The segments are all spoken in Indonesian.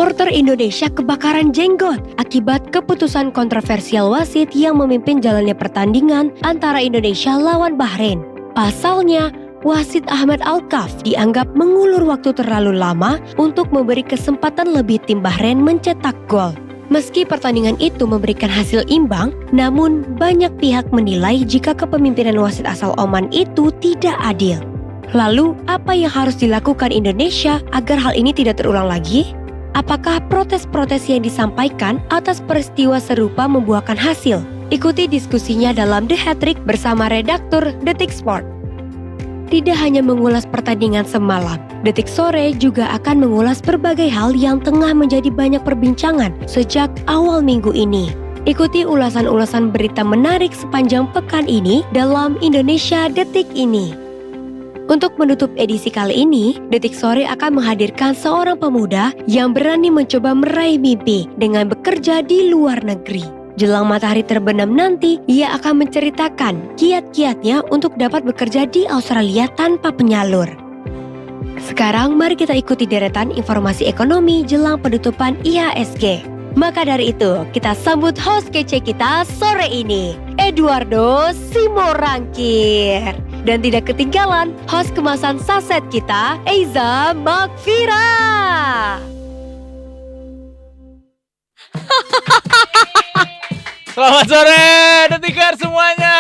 Supporter Indonesia kebakaran jenggot akibat keputusan kontroversial wasit yang memimpin jalannya pertandingan antara Indonesia lawan Bahrain. Pasalnya, wasit Ahmad Alkaf dianggap mengulur waktu terlalu lama untuk memberi kesempatan lebih tim Bahrain mencetak gol. Meski pertandingan itu memberikan hasil imbang, namun banyak pihak menilai jika kepemimpinan wasit asal Oman itu tidak adil. Lalu, apa yang harus dilakukan Indonesia agar hal ini tidak terulang lagi? Apakah protes-protes yang disampaikan atas peristiwa serupa membuahkan hasil? Ikuti diskusinya dalam The Hat-Trick bersama redaktur Detik Sport. Tidak hanya mengulas pertandingan semalam, Detik Sore juga akan mengulas berbagai hal yang tengah menjadi banyak perbincangan sejak awal minggu ini. Ikuti ulasan-ulasan berita menarik sepanjang pekan ini dalam Indonesia Detik ini. Untuk menutup edisi kali ini, Detik Sore akan menghadirkan seorang pemuda yang berani mencoba meraih mimpi dengan bekerja di luar negeri. Jelang matahari terbenam nanti, ia akan menceritakan kiat-kiatnya untuk dapat bekerja di Australia tanpa penyalur. Sekarang mari kita ikuti deretan informasi ekonomi jelang penutupan IHSG. Maka dari itu, kita sambut host kece kita sore ini, Eduardo Simorangkir. Dan tidak ketinggalan, host kemasan saset kita, Eiza Magfira. Selamat sore, Detikers semuanya.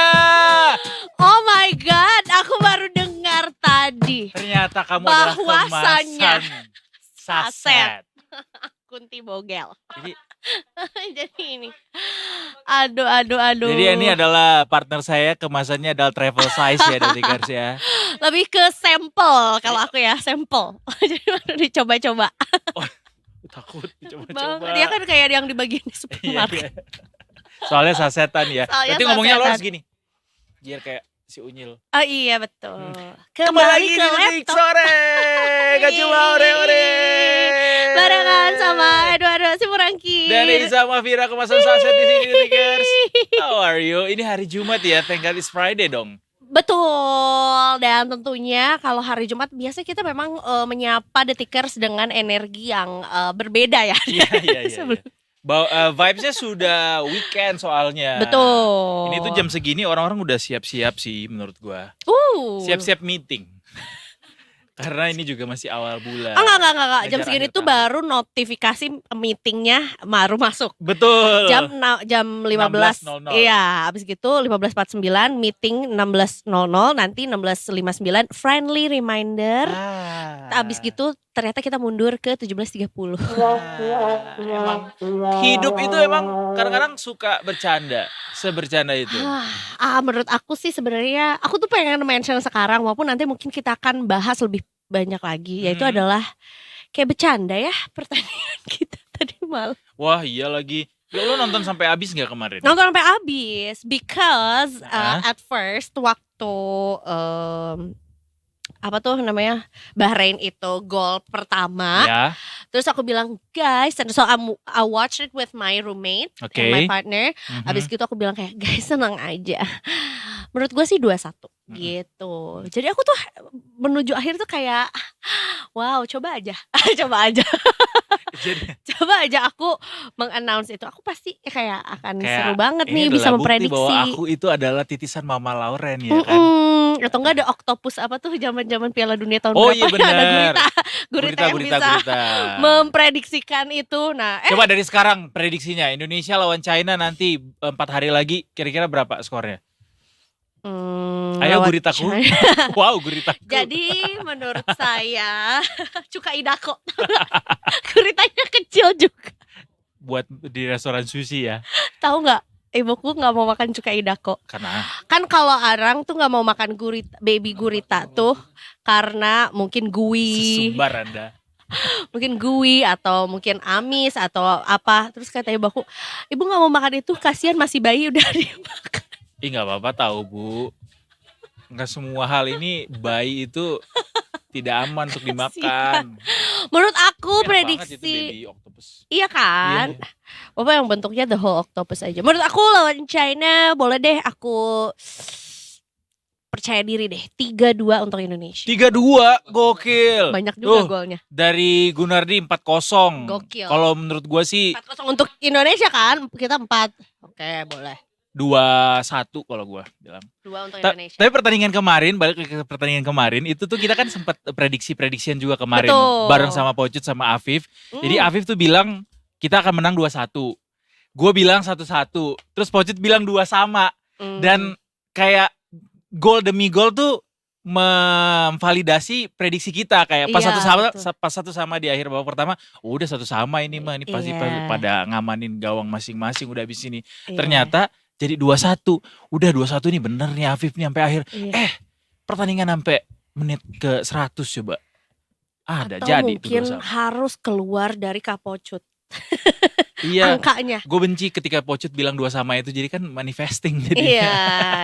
Oh my god, aku baru dengar tadi. Ternyata kamu adalah Bahwasanya kemasan saset. Kunti Bogel. Jadi Jadi ini. Aduh. Jadi ini adalah partner saya, kemasannya adalah travel size ya Detikers ya. Lebih ke sampel kalau aku ya, sampel. Jadi baru dicoba-coba. Oh, takut dicoba-coba. Dia kan kayak yang di bagian di Iya. supermarket. Soalnya sasetan ya. Soalnya Berarti ngomongnya lo sasetan. harus gini. Biar kayak si Unyil. Oh iya betul. Kembali lagi ke di Detik laptop. Sore. Gak cuma ore-ore. Barengan sama Eduardo Simorangkir. Dan Eiza Magfira kemasan saset di sini Detikers. How are you? Ini hari Jumat ya, thank God it's Friday dong. Betul, dan tentunya kalau hari Jumat biasa kita memang menyapa Detikers dengan energi yang berbeda ya. Iya. Sebelum- Vibes-nya sudah weekend soalnya. Betul. Ini tuh jam segini orang-orang udah siap-siap sih menurut gua. Siap-siap meeting. Karena ini juga masih awal bulan. Enggak. Jam Ngejar segini akhir tuh tahun. baru notifikasi meetingnya baru masuk. Betul. Jam 15. 16.00. Iya, habis gitu 15.49 meeting 16.00, nanti 16.59 friendly reminder. Habis gitu ternyata kita mundur ke 17.30. Emang hidup itu emang kadang-kadang suka bercanda. Sebercanda itu. Menurut aku sih sebenarnya aku tuh pengen mention sekarang walaupun nanti mungkin kita akan bahas lebih banyak lagi, yaitu adalah kayak bercanda ya pertandingan kita tadi malam. Wah iya lagi. Ya lo nonton sampai habis gak kemarin? Nonton sampai habis because at first waktu apa tuh namanya Bahrain itu gol pertama, Ya. terus aku bilang guys, and so I watched it with my roommate and my partner. Abis gitu aku bilang kayak guys senang aja. Menurut gue sih 2-1 gitu. Jadi aku tuh menuju akhir tuh kayak wow coba aja. Jadi, Coba aja aku meng-announce itu. Aku pasti kayak akan seru banget ini nih bisa adalah bukti memprediksi. bahwa aku itu adalah titisan Mama Lauren ya kan. Atau enggak ada oktopus apa tuh zaman-zaman Piala Dunia tahun Oh berapa iya benar. ada gurita yang bisa memprediksikan itu. Nah, Coba dari sekarang prediksinya Indonesia lawan China nanti 4 hari lagi kira-kira berapa skornya? Ayo lewat guritaku. China. Wow guritaku. Jadi menurut saya cuka idako. Guritanya kecil juga. Buat di restoran sushi ya. Tahu nggak? Ibuku nggak mau makan cuka idako. Karena Kan kalau orang tuh nggak mau makan baby gurita tuh karena mungkin gui. sesumbar Anda. Mungkin gui atau mungkin amis atau apa. Terus kata ibuku, ibu nggak mau makan itu, kasihan masih bayi udah dimakan. Ih nggak apa-apa tahu Bu. Nggak semua hal ini bayi itu tidak aman untuk dimakan. Menurut aku Enak banget itu prediksi baby octopus. iya kan. Iya. Bapak yang bentuknya the whole octopus aja. Menurut aku lawan China boleh deh aku percaya diri deh. 3-2 untuk Indonesia. 3-2, gokil. Banyak juga golnya. Dari Gunardi 4-0. Gokil. Kalau menurut gue sih 4-0 untuk Indonesia kan, kita 4. Oke, boleh. 2-1 kalau gue bilang. 2 untuk Indonesia. Tapi pertandingan kemarin, balik ke pertandingan kemarin, itu tuh kita kan sempat prediksian juga kemarin. Betul. Bareng sama Pocut sama Afif. Jadi Afif tuh bilang kita akan menang 2-1. Gue bilang 1-1. Terus Pocut bilang 2 sama. Dan kayak gol demi gol tuh memvalidasi prediksi kita. Kayak pas satu sama di akhir babak pertama, udah 1 sama ini mah. Ini pasti pada ngamanin gawang masing-masing udah habis ini. Ternyata jadi 2-1. Udah 2-1 nih bener nih Afif nih sampai akhir. Pertandingan sampai menit ke 100 coba. Ada atau jadi mungkin itu harus keluar dari Kapocut. Iya, angkanya. Gue benci ketika Pocut bilang 2 sama itu, jadi kan manifesting jadinya.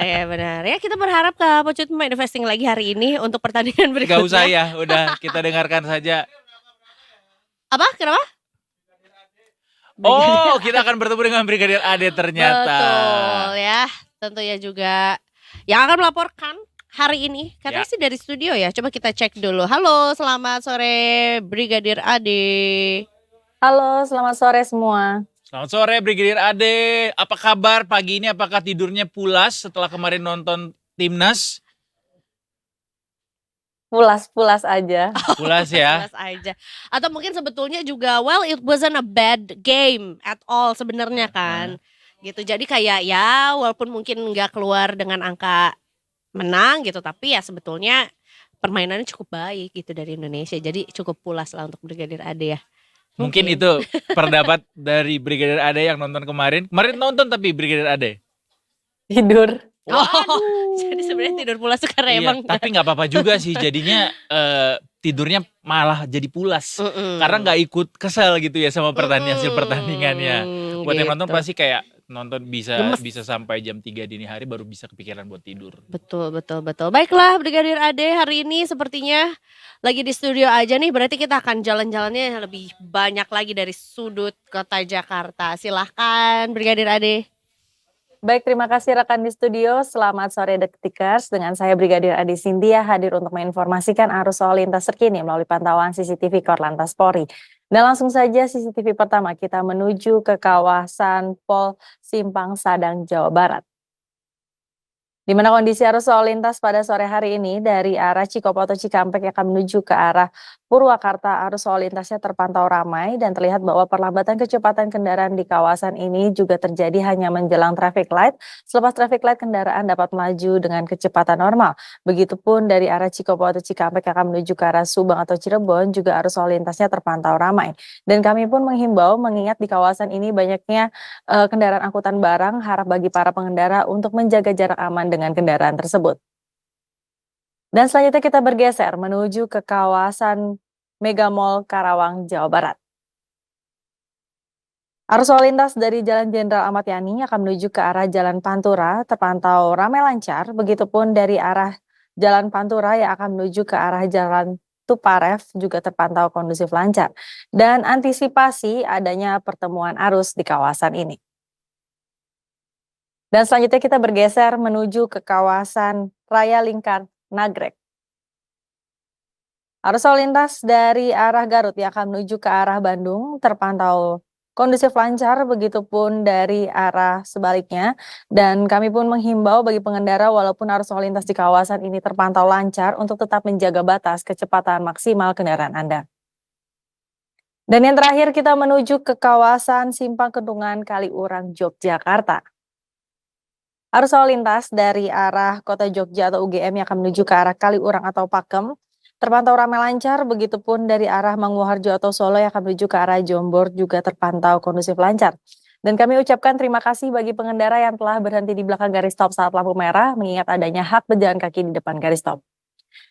Iya benar. Ya kita berharap Kapocut manifesting lagi hari ini untuk pertandingan berikutnya. Gak usah ya, udah kita dengarkan saja. Apa? Kenapa? Oh, kita akan bertemu dengan Brigadir Ade ternyata. Betul ya, tentunya juga yang akan melaporkan hari ini. Katanya sih dari studio ya, coba kita cek dulu. Halo, selamat sore Brigadir Ade. Halo, selamat sore semua. Selamat sore Brigadir Ade. Apa kabar pagi ini? Apakah tidurnya pulas setelah kemarin nonton Timnas? Pulas aja. Pulas ya. Pulas aja. Atau mungkin sebetulnya juga it wasn't a bad game at all sebenarnya kan. Gitu. Jadi kayak ya walaupun mungkin nggak keluar dengan angka menang gitu, tapi ya sebetulnya permainannya cukup baik gitu dari Indonesia. Jadi cukup pulas lah untuk Brigadir Ade ya. Mungkin itu pendapat dari Brigadir Ade yang nonton kemarin. Kemarin nonton tapi Brigadir Ade Tidur. Jadi sebenarnya tidur pulas tuh karena emang. Tapi nggak apa-apa juga sih. Jadinya tidurnya malah jadi pulas. Karena nggak ikut kesel gitu ya sama hasil pertandingannya. Buat yang nonton pasti kayak nonton bisa sampai jam 3 dini hari baru bisa kepikiran buat tidur. Betul. Baiklah Brigadir Ade, hari ini sepertinya lagi di studio aja nih. Berarti kita akan jalan-jalannya lebih banyak lagi dari sudut kota Jakarta. Silahkan Brigadir Ade. Baik, terima kasih rekan di studio. Selamat sore Detikers. Dengan saya Brigadir Ade Sintia hadir untuk menginformasikan arus lalu lintas terkini melalui pantauan CCTV Korlantas Polri. Dan langsung saja CCTV pertama kita menuju ke kawasan Pol Simpang Sadang, Jawa Barat. Di mana kondisi arus lalu lintas pada sore hari ini dari arah Cikopo atau Cikampek yang akan menuju ke arah Purwakarta, arus lalu lintasnya terpantau ramai dan terlihat bahwa perlambatan kecepatan kendaraan di kawasan ini juga terjadi hanya menjelang traffic light. Selepas traffic light kendaraan dapat melaju dengan kecepatan normal. Begitupun dari arah Cikopo atau Cikampek yang akan menuju ke arah Subang atau Cirebon juga arus lalu lintasnya terpantau ramai. Dan kami pun menghimbau mengingat di kawasan ini banyaknya kendaraan angkutan barang, harap bagi para pengendara untuk menjaga jarak aman dengan kendaraan tersebut. Dan selanjutnya kita bergeser menuju ke kawasan Mega Mall Karawang, Jawa Barat. Arus lalu lintas dari Jalan Jenderal Ahmad Yani akan menuju ke arah Jalan Pantura terpantau ramai lancar, begitupun dari arah Jalan Pantura yang akan menuju ke arah Jalan Tuparef juga terpantau kondusif lancar. Dan antisipasi adanya pertemuan arus di kawasan ini. Dan selanjutnya kita bergeser menuju ke kawasan Raya Lingkar Nagrek. Arus lalu lintas dari arah Garut yang akan menuju ke arah Bandung terpantau kondusif lancar, begitupun dari arah sebaliknya. Dan kami pun menghimbau bagi pengendara walaupun arus lalu lintas di kawasan ini terpantau lancar untuk tetap menjaga batas kecepatan maksimal kendaraan Anda. Dan yang terakhir kita menuju ke kawasan Simpang Kedungan Kaliurang, Yogyakarta. Arus lalu lintas dari arah Kota Jogja atau UGM yang akan menuju ke arah Kaliurang atau Pakem terpantau ramai lancar, begitupun dari arah Manguharjo atau Solo yang akan menuju ke arah Jombor juga terpantau kondusif lancar. Dan kami ucapkan terima kasih bagi pengendara yang telah berhenti di belakang garis stop saat lampu merah, mengingat adanya hak berjalan kaki di depan garis stop.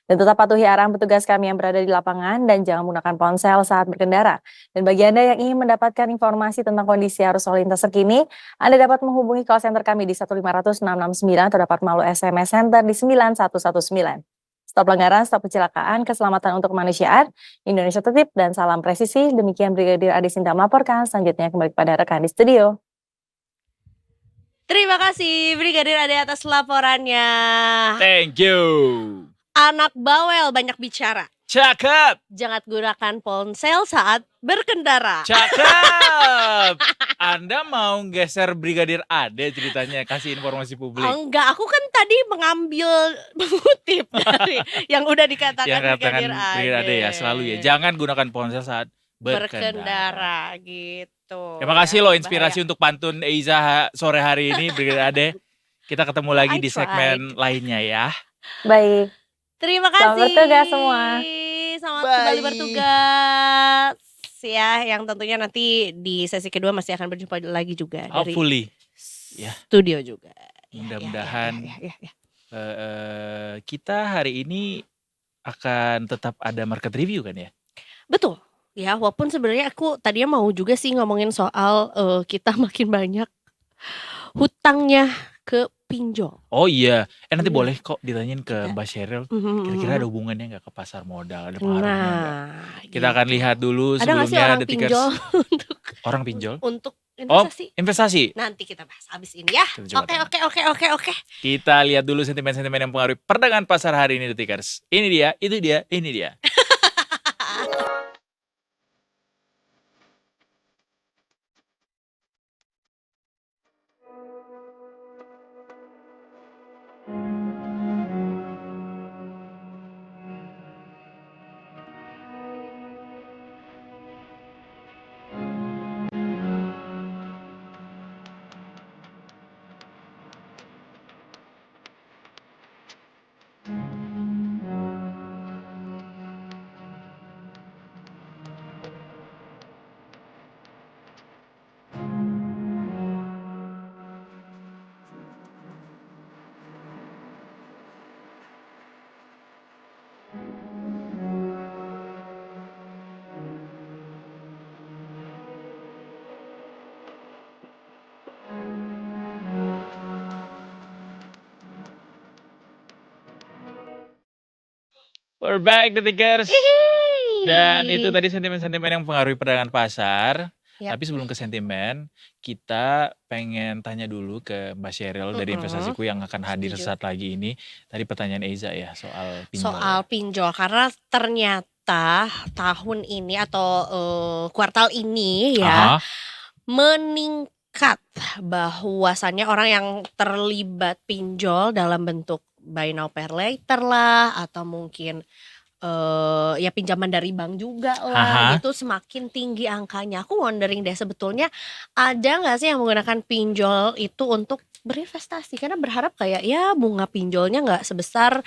Dan tetap patuhi arahan petugas kami yang berada di lapangan dan jangan menggunakan ponsel saat berkendara. Dan bagi Anda yang ingin mendapatkan informasi tentang kondisi arus lalu lintas terkini, Anda dapat menghubungi call center kami di 1500669 atau dapat melalui SMS Center di 9119. Stop pelanggaran, stop kecelakaan, keselamatan untuk kemanusiaan, Indonesia tertib, dan salam presisi. Demikian Brigadir Ade Sinta melaporkan. Selanjutnya kembali kepada rekan di studio. Terima kasih Brigadir Ade atas laporannya. Thank you. Anak bawel banyak bicara. Cakep. Jangan gunakan ponsel saat berkendara. Cakep. Anda mau geser Brigadir Ade ceritanya, kasih informasi publik. Enggak, aku kan tadi mengutip dari yang udah dikatakan Yang katakan Brigadir Brigadir Ade ya, selalu ya. Jangan gunakan ponsel saat berkendara. Gitu. Terima kasih loh inspirasi Bahaya. untuk pantun Eiza sore hari ini Brigadir Ade. Kita ketemu lagi I di segmen lainnya ya. Baik. Terima kasih. Selamat bertugas semua. Selamat Bye. kembali bertugas. Ya, yang tentunya nanti di sesi kedua masih akan berjumpa lagi juga dari Hopefully. Ya. studio juga. Mudah-mudahan Ya. kita hari ini akan tetap ada market review kan ya? Betul. Ya, walaupun sebenarnya aku tadinya mau juga sih ngomongin soal kita makin banyak hutangnya ke pinjol. Oh iya, nanti Iya. boleh kok ditanyain ke Kita- Mbak Sheryl. Kira-kira ada hubungannya nggak ke pasar modal? Ada pengaruhnya nggak? Nah, Kita akan lihat dulu ada nggak sih sebelumnya orang Detikers. pinjol untuk Orang pinjol? untuk investasi? Investasi. Nanti kita bahas habis ini ya. Kita coba Oke. Kita lihat dulu sentimen-sentimen yang mempengaruhi perdagangan pasar hari ini Detikers. Ini dia, itu dia, ini dia. We're back Detikers. Dan itu tadi sentimen-sentimen yang mempengaruhi perdagangan pasar. Yap. Tapi sebelum ke sentimen, kita pengen tanya dulu ke Mbak Sheryl dari Investasiku yang akan hadir Setuju. saat lagi ini. Tadi pertanyaan Eiza ya soal pinjol. Soal pinjol, karena ternyata tahun ini atau kuartal ini ya Aha. meningkat bahwasannya orang yang terlibat pinjol dalam bentuk buy now pay later lah, atau mungkin ya pinjaman dari bank juga lah, Aha. itu semakin tinggi angkanya. Aku wondering deh, sebetulnya ada nggak sih yang menggunakan pinjol itu untuk berinvestasi, karena berharap kayak ya bunga pinjolnya nggak sebesar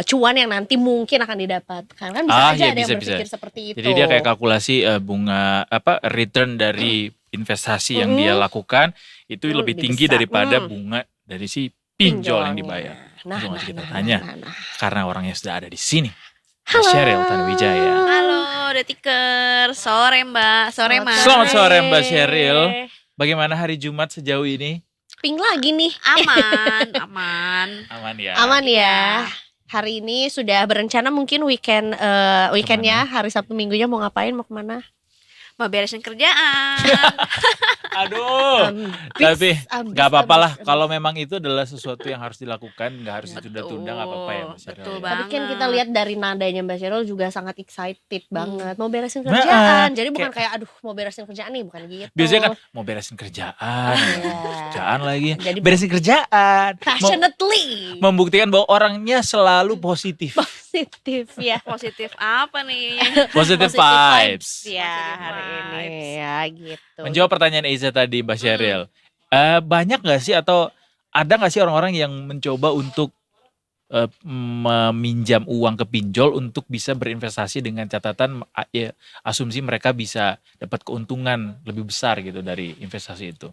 cuan yang nanti mungkin akan didapatkan, kan bisa aja ya ada yang bisa. berpikir seperti itu. Jadi dia kayak kalkulasi bunga return dari investasi yang dia lakukan itu lebih tinggi besar. daripada bunga dari si pinjol yang dibayar. Nah, Langsung aja kita tanya. Karena orangnya sudah ada di sini. Halo. Sheryl Tanuwijaya. Halo Detiker, sore Mbak, sore Mas. Selamat sore Mbak Sheryl. Bagaimana hari Jumat sejauh ini? Ping lagi nih. Aman, aman. Aman ya. Aman ya. Hari ini sudah berencana mungkin weekendnya, hari Sabtu Minggunya mau ngapain, mau kemana? Mau beresin kerjaan. Aduh. Ambis, Tapi ambis, nggak apa-apa lah. ambis. Kalau memang itu adalah sesuatu yang harus dilakukan, nggak harus ditunda-tunda, nggak apa-apa ya Mbak Sheryl. Betul ya. banget. Tapi kan kita lihat dari nadanya Mbak Sheryl juga sangat excited banget mau beresin Nah, kerjaan. Jadi bukan kayak aduh mau beresin kerjaan nih, bukan gitu. Biasanya kan mau beresin kerjaan, Iya. kerjaan lagi. Jadi Beresin kerjaan. passionately Membuktikan bahwa orangnya selalu positif. positif ya. Positif apa nih? Positive Positive vibes. Ya Positive hari ini vibes. ya gitu. Menjawab pertanyaan Eiza tadi Mbak Sheryl. Banyak gak sih atau ada gak sih orang-orang yang mencoba untuk meminjam uang ke pinjol untuk bisa berinvestasi dengan catatan asumsi mereka bisa dapat keuntungan lebih besar gitu dari investasi itu?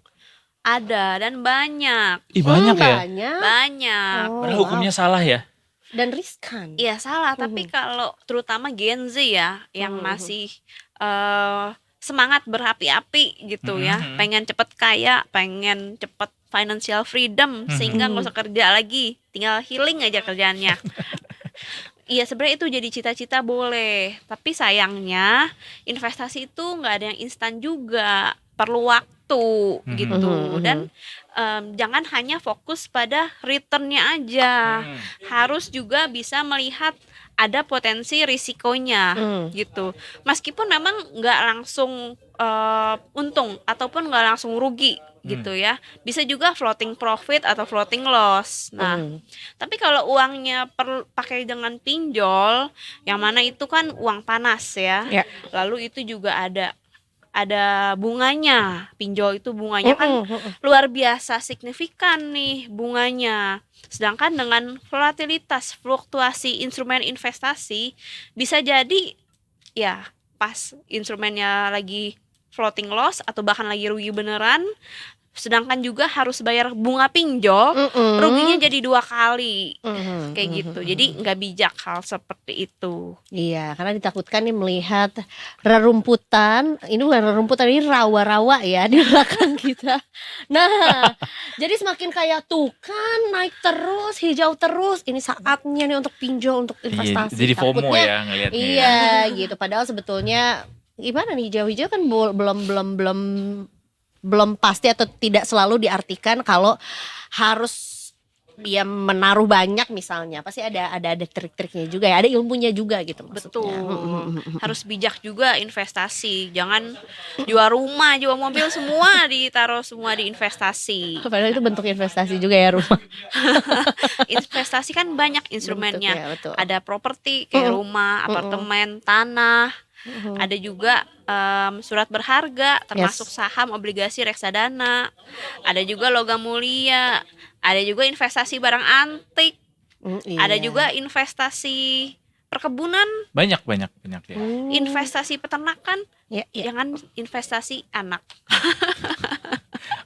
Ada dan banyak. Ih banyak ya? Banyak. Banyak. Oh, Padahal wow. hukumnya salah ya? Dan riskan. Iya salah, tapi kalau terutama Gen Z ya yang masih semangat berapi-api gitu ya, pengen cepet kaya, pengen cepet financial freedom sehingga nggak usah kerja lagi, tinggal healing aja kerjaannya. Iya sebenarnya itu jadi cita-cita boleh, tapi sayangnya investasi itu nggak ada yang instan juga, perlu waktu itu gitu. Dan jangan hanya fokus pada returnnya aja, harus juga bisa melihat ada potensi risikonya gitu. Meskipun memang nggak langsung untung ataupun nggak langsung rugi gitu ya, bisa juga floating profit atau floating loss. Nah, tapi kalau uangnya pakai dengan pinjol, yang mana itu kan uang panas ya. Lalu itu juga ada bunganya. Pinjol itu bunganya kan luar biasa signifikan nih bunganya. Sedangkan dengan volatilitas fluktuasi instrumen investasi, bisa jadi ya pas instrumennya lagi floating loss atau bahkan lagi rugi beneran, sedangkan juga harus bayar bunga pinjol, ruginya jadi 2 kali kayak gitu. Jadi nggak bijak hal seperti itu. Iya, karena ditakutkan nih melihat rerumputan, ini bukan rerumputan, ini rawa-rawa ya di belakang kita. Nah, jadi semakin kayak tuh kan naik terus, hijau terus, ini saatnya nih untuk pinjol, untuk investasi. Jadi FOMO Takutnya, ya ngelihatnya. iya gitu. Padahal sebetulnya gimana nih, hijau-hijau kan belum pasti atau tidak selalu diartikan kalau harus dia menaruh banyak misalnya. Pasti ada trik-triknya juga ya, ada ilmunya juga gitu maksudnya. Betul. Harus bijak juga investasi. Jangan jual rumah, jual mobil semua ditaruh semua di investasi. Padahal itu bentuk investasi juga ya rumah. Investasi kan banyak instrumennya. Bentuknya, betul. Ada properti kayak rumah, apartemen, tanah. Ada juga surat berharga termasuk saham, obligasi, reksadana. Ada juga logam mulia. Ada juga investasi barang antik. Ada juga investasi perkebunan. Banyak ya. Investasi peternakan. Ya. Jangan investasi anak.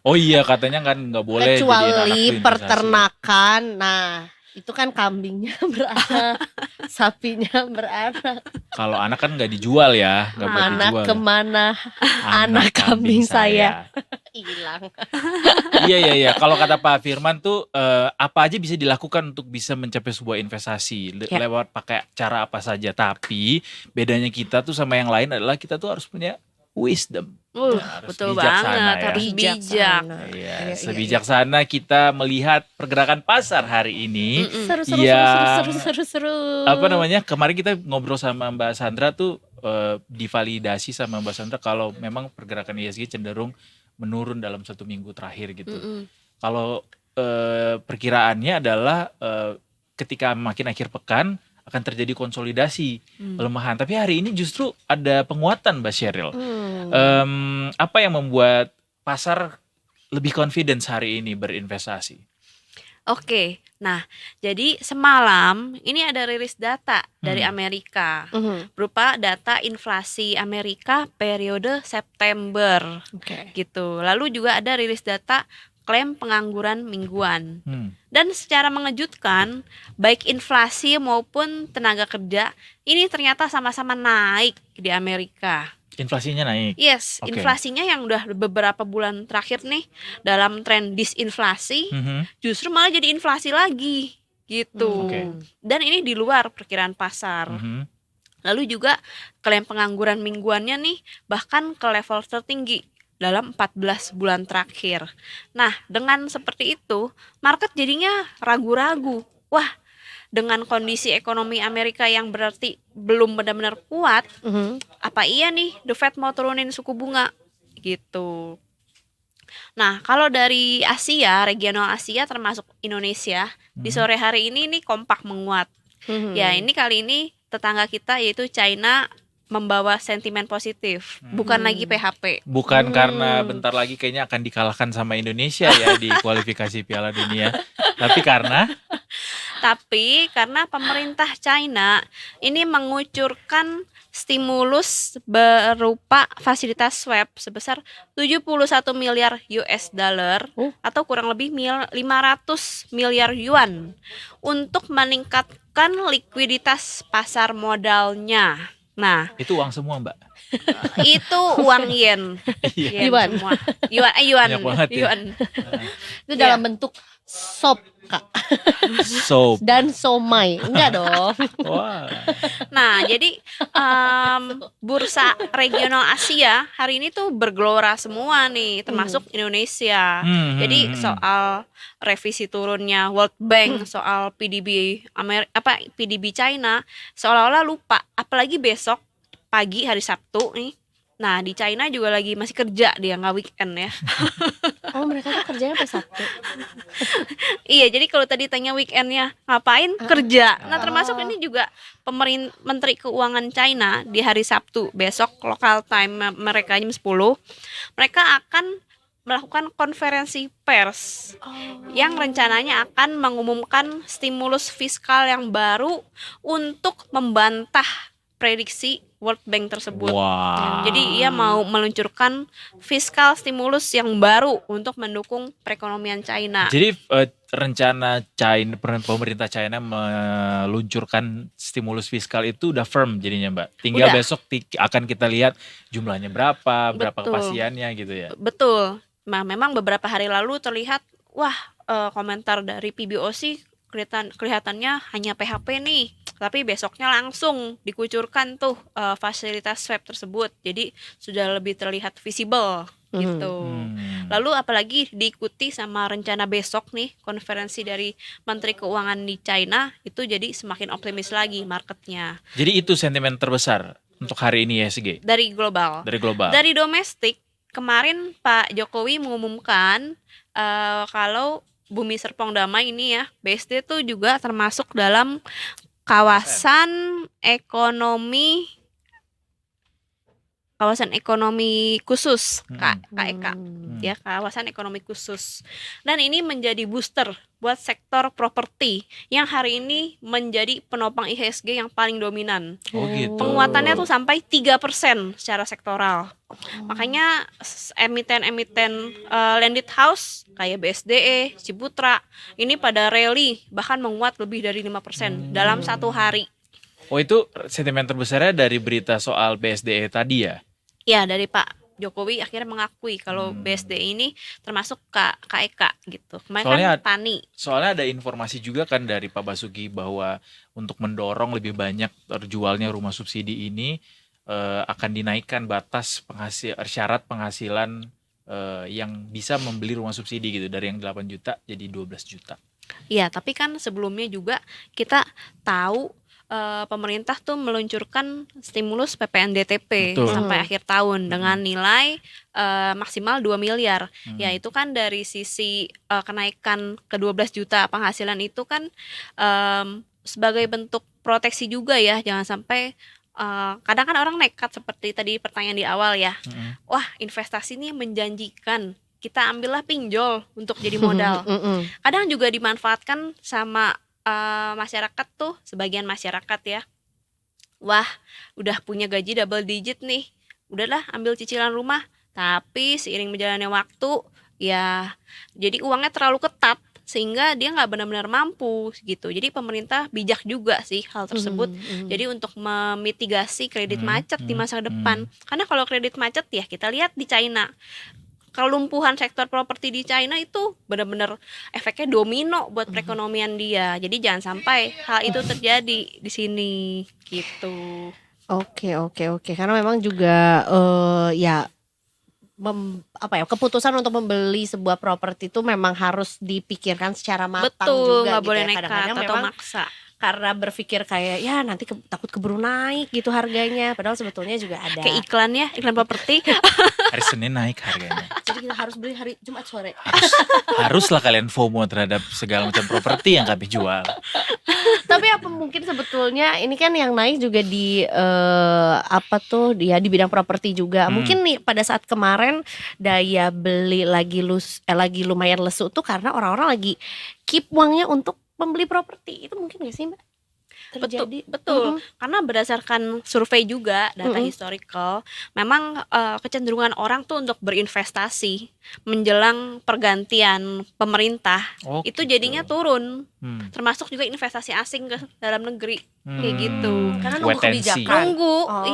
Oh iya, katanya kan nggak boleh jadiin anak tuh Kecuali investasi. peternakan. Nah, itu kan kambingnya beranak, sapinya beranak. Kalau anak kan nggak dijual ya, nggak boleh Anak dijual. kemana? Anak kambing saya. Hilang. Iya. Kalau kata Pak Firman tuh apa aja bisa dilakukan untuk bisa mencapai sebuah investasi lewat pakai cara apa saja. Tapi bedanya kita tuh sama yang lain adalah kita tuh harus punya wisdom. Harus Betul bijaksana banget, ya. harus bijak. Iya, sebijaksana kita melihat pergerakan pasar hari ini. Seru. Apa namanya? Kemarin kita ngobrol sama Mbak Sandra tuh divalidasi sama Mbak Sandra kalau memang pergerakan ISG cenderung menurun dalam 1 minggu terakhir gitu. Kalau perkiraannya adalah ketika makin akhir pekan akan terjadi konsolidasi pelemahan. Tapi hari ini justru ada penguatan, Mbak Sheryl. Apa yang membuat pasar lebih confidence hari ini berinvestasi? Oke, nah jadi semalam ini ada rilis data dari Amerika berupa data inflasi Amerika periode September gitu. Lalu juga ada rilis data klaim pengangguran mingguan. Dan secara mengejutkan, baik inflasi maupun tenaga kerja ini ternyata sama-sama naik di Amerika. Inflasinya naik? Yes, inflasinya yang udah beberapa bulan terakhir nih dalam tren disinflasi, justru malah jadi inflasi lagi gitu. Dan ini di luar perkiraan pasar. Lalu juga klaim pengangguran mingguannya nih bahkan ke level tertinggi dalam 14 bulan terakhir. Nah, dengan seperti itu, market jadinya ragu-ragu. Wah, dengan kondisi ekonomi Amerika yang berarti belum benar-benar kuat, apa iya nih The Fed mau turunin suku bunga? Gitu. Nah, kalau dari Asia, regional Asia termasuk Indonesia, di sore hari ini nih kompak menguat. Ya, ini kali ini tetangga kita yaitu China membawa sentimen positif, bukan lagi PHP. Bukan karena bentar lagi kayaknya akan dikalahkan sama Indonesia ya di kualifikasi Piala Dunia. Tapi karena pemerintah China ini mengucurkan stimulus berupa fasilitas swab sebesar 71 miliar US dollar atau kurang lebih 500 miliar yuan untuk meningkatkan likuiditas pasar modalnya. Nah, itu uang semua, Mbak. Itu uang yen. Yuan. Semua. Yuan. Banyak banget ya. Yuan. Itu dalam bentuk Sop, Kak. So, Dan somai. Enggak dong. wah. Nah, jadi bursa regional Asia hari ini tuh bergelora semua nih, termasuk Indonesia. Jadi soal revisi turunnya World Bank, soal PDB PDB China, seolah-olah lupa. Apalagi besok pagi hari Sabtu nih. Nah, di China juga lagi masih kerja dia, nggak weekend ya. Oh, mereka tuh kerjanya sampai Sabtu. Iya, jadi kalau tadi tanya weekendnya ngapain, kerja. Nah, termasuk ini juga Menteri Keuangan China di hari Sabtu besok local time mereka jam 10, mereka akan melakukan konferensi pers yang rencananya akan mengumumkan stimulus fiskal yang baru untuk membantah prediksi World Bank tersebut. Wah. Jadi ia mau meluncurkan fiskal stimulus yang baru untuk mendukung perekonomian China. Jadi rencana pemerintah China meluncurkan stimulus fiskal itu udah firm jadinya Mbak. Tinggal Udah. besok akan kita lihat jumlahnya berapa Betul. kepastiannya gitu ya. Betul. Nah, memang beberapa hari lalu terlihat komentar dari PBOC kelihatannya hanya PHP nih. Tapi besoknya langsung dikucurkan tuh fasilitas swab tersebut. Jadi sudah lebih terlihat visible gitu. Lalu apalagi diikuti sama rencana besok nih konferensi dari Menteri Keuangan di China, itu jadi semakin optimis lagi marketnya. Jadi itu sentimen terbesar untuk hari ini IHSG Dari global. dari global. Dari domestik, kemarin Pak Jokowi mengumumkan kalau Bumi Serpong Damai ini ya, BSD tuh juga termasuk dalam kawasan ekonomi khusus, KEK. Ya, kawasan ekonomi khusus. Dan ini menjadi booster buat sektor properti yang hari ini menjadi penopang IHSG yang paling dominan. Oh gitu. Penguatannya tuh sampai 3% secara sektoral. Makanya emiten-emiten landed house kayak BSDE, Ciputra ini pada rally bahkan menguat lebih dari 5% dalam satu hari. Oh itu sentimen terbesarnya dari berita soal BSDE tadi ya? Ya, dari Pak Jokowi akhirnya mengakui kalau BSDE ini termasuk KEK gitu. Kemarin Soalnya- kan Tani. Soalnya ada informasi juga kan dari Pak Basuki bahwa untuk mendorong lebih banyak terjualnya rumah subsidi ini akan dinaikkan batas syarat penghasilan yang bisa membeli rumah subsidi gitu dari yang 8 juta jadi 12 juta. Iya, tapi kan sebelumnya juga kita tahu pemerintah tuh meluncurkan stimulus PPNDTP Betul. sampai akhir tahun dengan nilai maksimal 2 miliar. Ya, itu kan dari sisi kenaikan ke 12 juta penghasilan itu kan sebagai bentuk proteksi juga ya, jangan sampai kadang kan orang nekat seperti tadi pertanyaan di awal ya. Wah, investasi ini menjanjikan, kita ambillah pinjol untuk jadi modal. Kadang juga dimanfaatkan sama masyarakat tuh, sebagian masyarakat ya. Wah, udah punya gaji double digit nih, udahlah ambil cicilan rumah. Tapi seiring berjalannya waktu ya jadi uangnya terlalu ketat sehingga dia nggak benar-benar mampu gitu. Jadi pemerintah bijak juga sih hal tersebut. Jadi untuk memitigasi kredit macet di masa depan. Karena kalau kredit macet ya kita lihat di China, kelumpuhan sektor properti di China itu benar-benar efeknya domino buat perekonomian dia. Jadi jangan sampai hal itu terjadi di sini gitu. Oke. Karena memang juga keputusan untuk membeli sebuah properti itu memang harus dipikirkan secara matang Betul, juga nggak gitu boleh ya. nekat Kadang-kadang atau memang maksa. karena berpikir kayak ya nanti takut keburu naik gitu harganya, padahal sebetulnya juga ada. Kayak iklan ya, iklan properti. Hari Senin naik harganya. Jadi kita harus beli hari Jumat sore. Haruslah kalian FOMO terhadap segala macam properti yang kami jual. Tapi apa mungkin sebetulnya ini kan yang naik juga di di bidang properti juga. Mungkin nih pada saat kemarin daya beli lagi lumayan lesu tuh karena orang-orang lagi keep uangnya untuk membeli properti. Itu mungkin gak sih Mbak? Terjadi. Betul. Karena berdasarkan survei juga, data historical, memang kecenderungan orang tuh untuk berinvestasi menjelang pergantian pemerintah itu jadinya turun. Termasuk juga investasi asing ke dalam negeri kayak gitu. Karena nunggu Wait and see. kebijakan.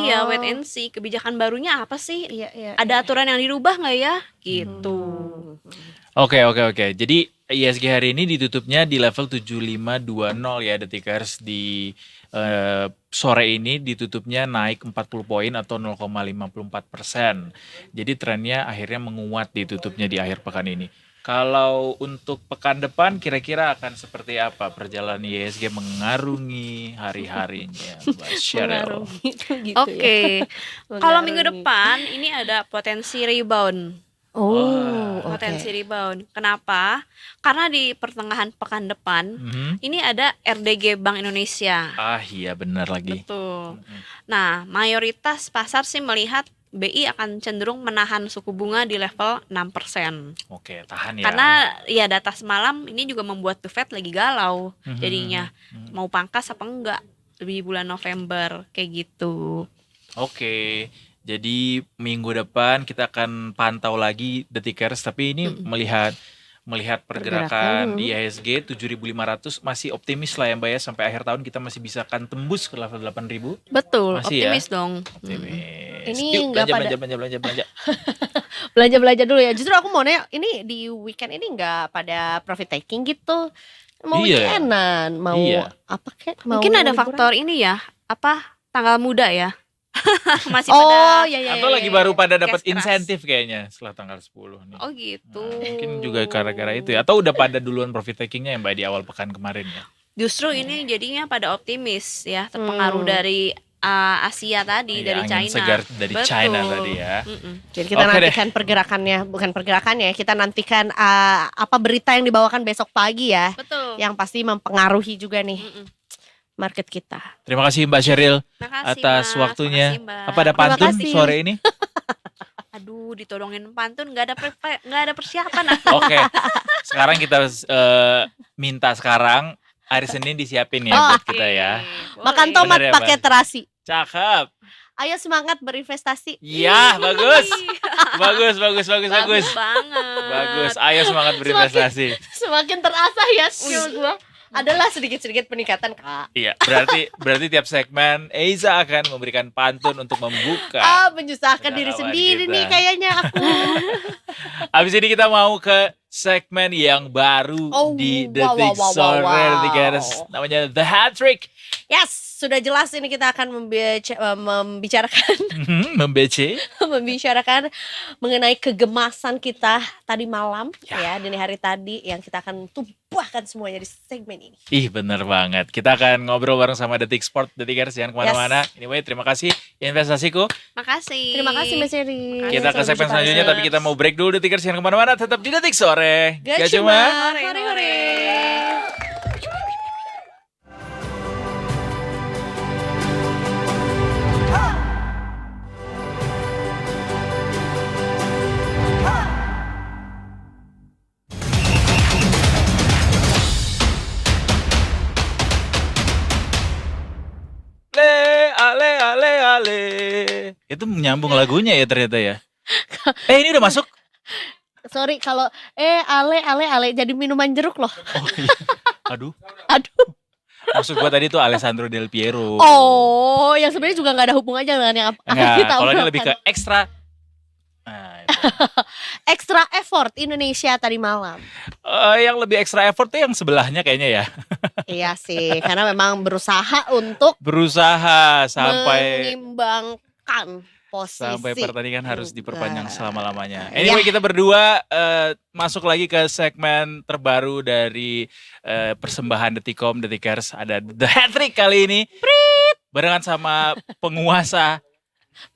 Iya, wait and see. Kebijakan barunya apa sih? Iya. Ada aturan yang dirubah nggak ya? Gitu. Oke. Jadi ISG hari ini ditutupnya di level 7520 ya Detikers. Di sore ini ditutupnya naik 40 poin atau 0,54%. Jadi trennya akhirnya menguat ditutupnya di akhir pekan ini. Kalau untuk pekan depan kira-kira akan seperti apa perjalanan ISG mengarungi hari-harinya, Mbak Sheryl? Mengarungi itu gitu Oke. Kalau minggu Mengarungi. depan ini ada potensi rebound. Oh, oke. Potensi rebound. Kenapa? Karena di pertengahan pekan depan Mhm. ini ada RDG Bank Indonesia. Ah iya benar lagi. Betul. Mhm. Nah, mayoritas pasar sih melihat BI akan cenderung menahan suku bunga di level 6%. Oke, tahan ya. Karena ya data semalam ini juga membuat The Fed lagi galau Mhm. jadinya. Mhm. Mau pangkas apa enggak di bulan November kayak gitu. Oke. Jadi minggu depan kita akan pantau lagi Detikers, tapi ini melihat pergerakan Pergerakan, di IHSG 7.500 masih optimis lah ya Mbak ya, sampai akhir tahun kita masih bisa akan tembus ke level 8.000. Betul, Masih ya? optimis dong. Optimis. Ini Yuk, nggak belanja. Belanja dulu ya. Justru aku mau nanya, ini di weekend ini nggak pada profit taking gitu? Mau Iya. weekendan, mau Iya. apa kek? Mau Mungkin ada liburan? faktor ini ya, apa tanggal muda ya. Masih Oh pada ya ya. Atau lagi baru pada dapat Gas keras. insentif kayaknya setelah tanggal 10 nih. Oh gitu. Nah, mungkin juga gara-gara itu ya. Atau udah pada duluan profit takingnya ya Mbak di awal pekan kemarin ya. Justru ini jadinya pada optimis ya, terpengaruh dari Asia tadi, Iya, dari angin China. segar dari Betul. China tadi ya. Mm-mm. Jadi kita Oke deh. nantikan pergerakannya, bukan pergerakannya, kita nantikan apa berita yang dibawakan besok pagi ya, Betul. yang pasti mempengaruhi juga nih Mm-mm. market kita. Terima kasih Mbak Sheryl Makasih, atas Mas. waktunya. Makasih, Mbak. Apa ada Terima pantun kasih. sore ini? Aduh, ditodongin pantun nggak ada persiapan aku. Oke. Sekarang kita minta sekarang hari Senin disiapin ya Oh, buat kita ya. Boleh. Makan tomat Bener ya, pakai Mbak? terasi. Cakep. Ayo semangat berinvestasi. Iya, bagus. Bagus. Bagus banget. Bagus. Ayo semangat berinvestasi. Semakin terasa ya skill gua. Adalah sedikit-sedikit peningkatan, Kak. Iya, berarti tiap segmen Eiza akan memberikan pantun untuk membuka. Menyusahkan diri Percakapan sendiri kita. nih kayaknya aku. Abis ini kita mau ke segmen yang baru Oh, di wow, Detik wow, wow, Sore wow. Detikers. Namanya The Hat Trick. Yes, sudah jelas ini kita akan membicarakan membicarakan mengenai kegemasan kita tadi malam ya, dini hari tadi yang kita akan tumpahkan semuanya di segmen ini. Ih bener banget. Kita akan ngobrol bareng sama Detik Sport Detikers. Jangan kemana-mana. Anyway, terima kasih investasiku. Makasih. Terima kasih Mbak Seri. Kita ke segmen selanjutnya, tapi kita mau break dulu Detikers. Jangan kemana-mana, tetap di Detik Sore. Gak cuma hore-hore. ale. Itu menyambung lagunya ya ternyata ya. Ini udah masuk. Sorry kalau ale jadi minuman jeruk loh. Oh iya. Aduh. Maksud gua tadi tuh Alessandro Del Piero. Oh, yang sebenarnya juga nggak ada hubungannya dengan yang akan Enggak, kita kalau ini obrolkan. lebih ke ekstra. Nah, itu. Extra effort Indonesia tadi malam. Yang lebih ekstra effort tuh yang sebelahnya kayaknya ya. Iya sih, karena memang berusaha untuk Berusaha sampai mengimbangkan posisi. sampai pertandingan harus diperpanjang Enggak. selama-lamanya. Ya. Anyway, kita berdua masuk lagi ke segmen terbaru dari persembahan Detikom Detikers. Ada The Hat Trick kali ini. Barengan sama penguasa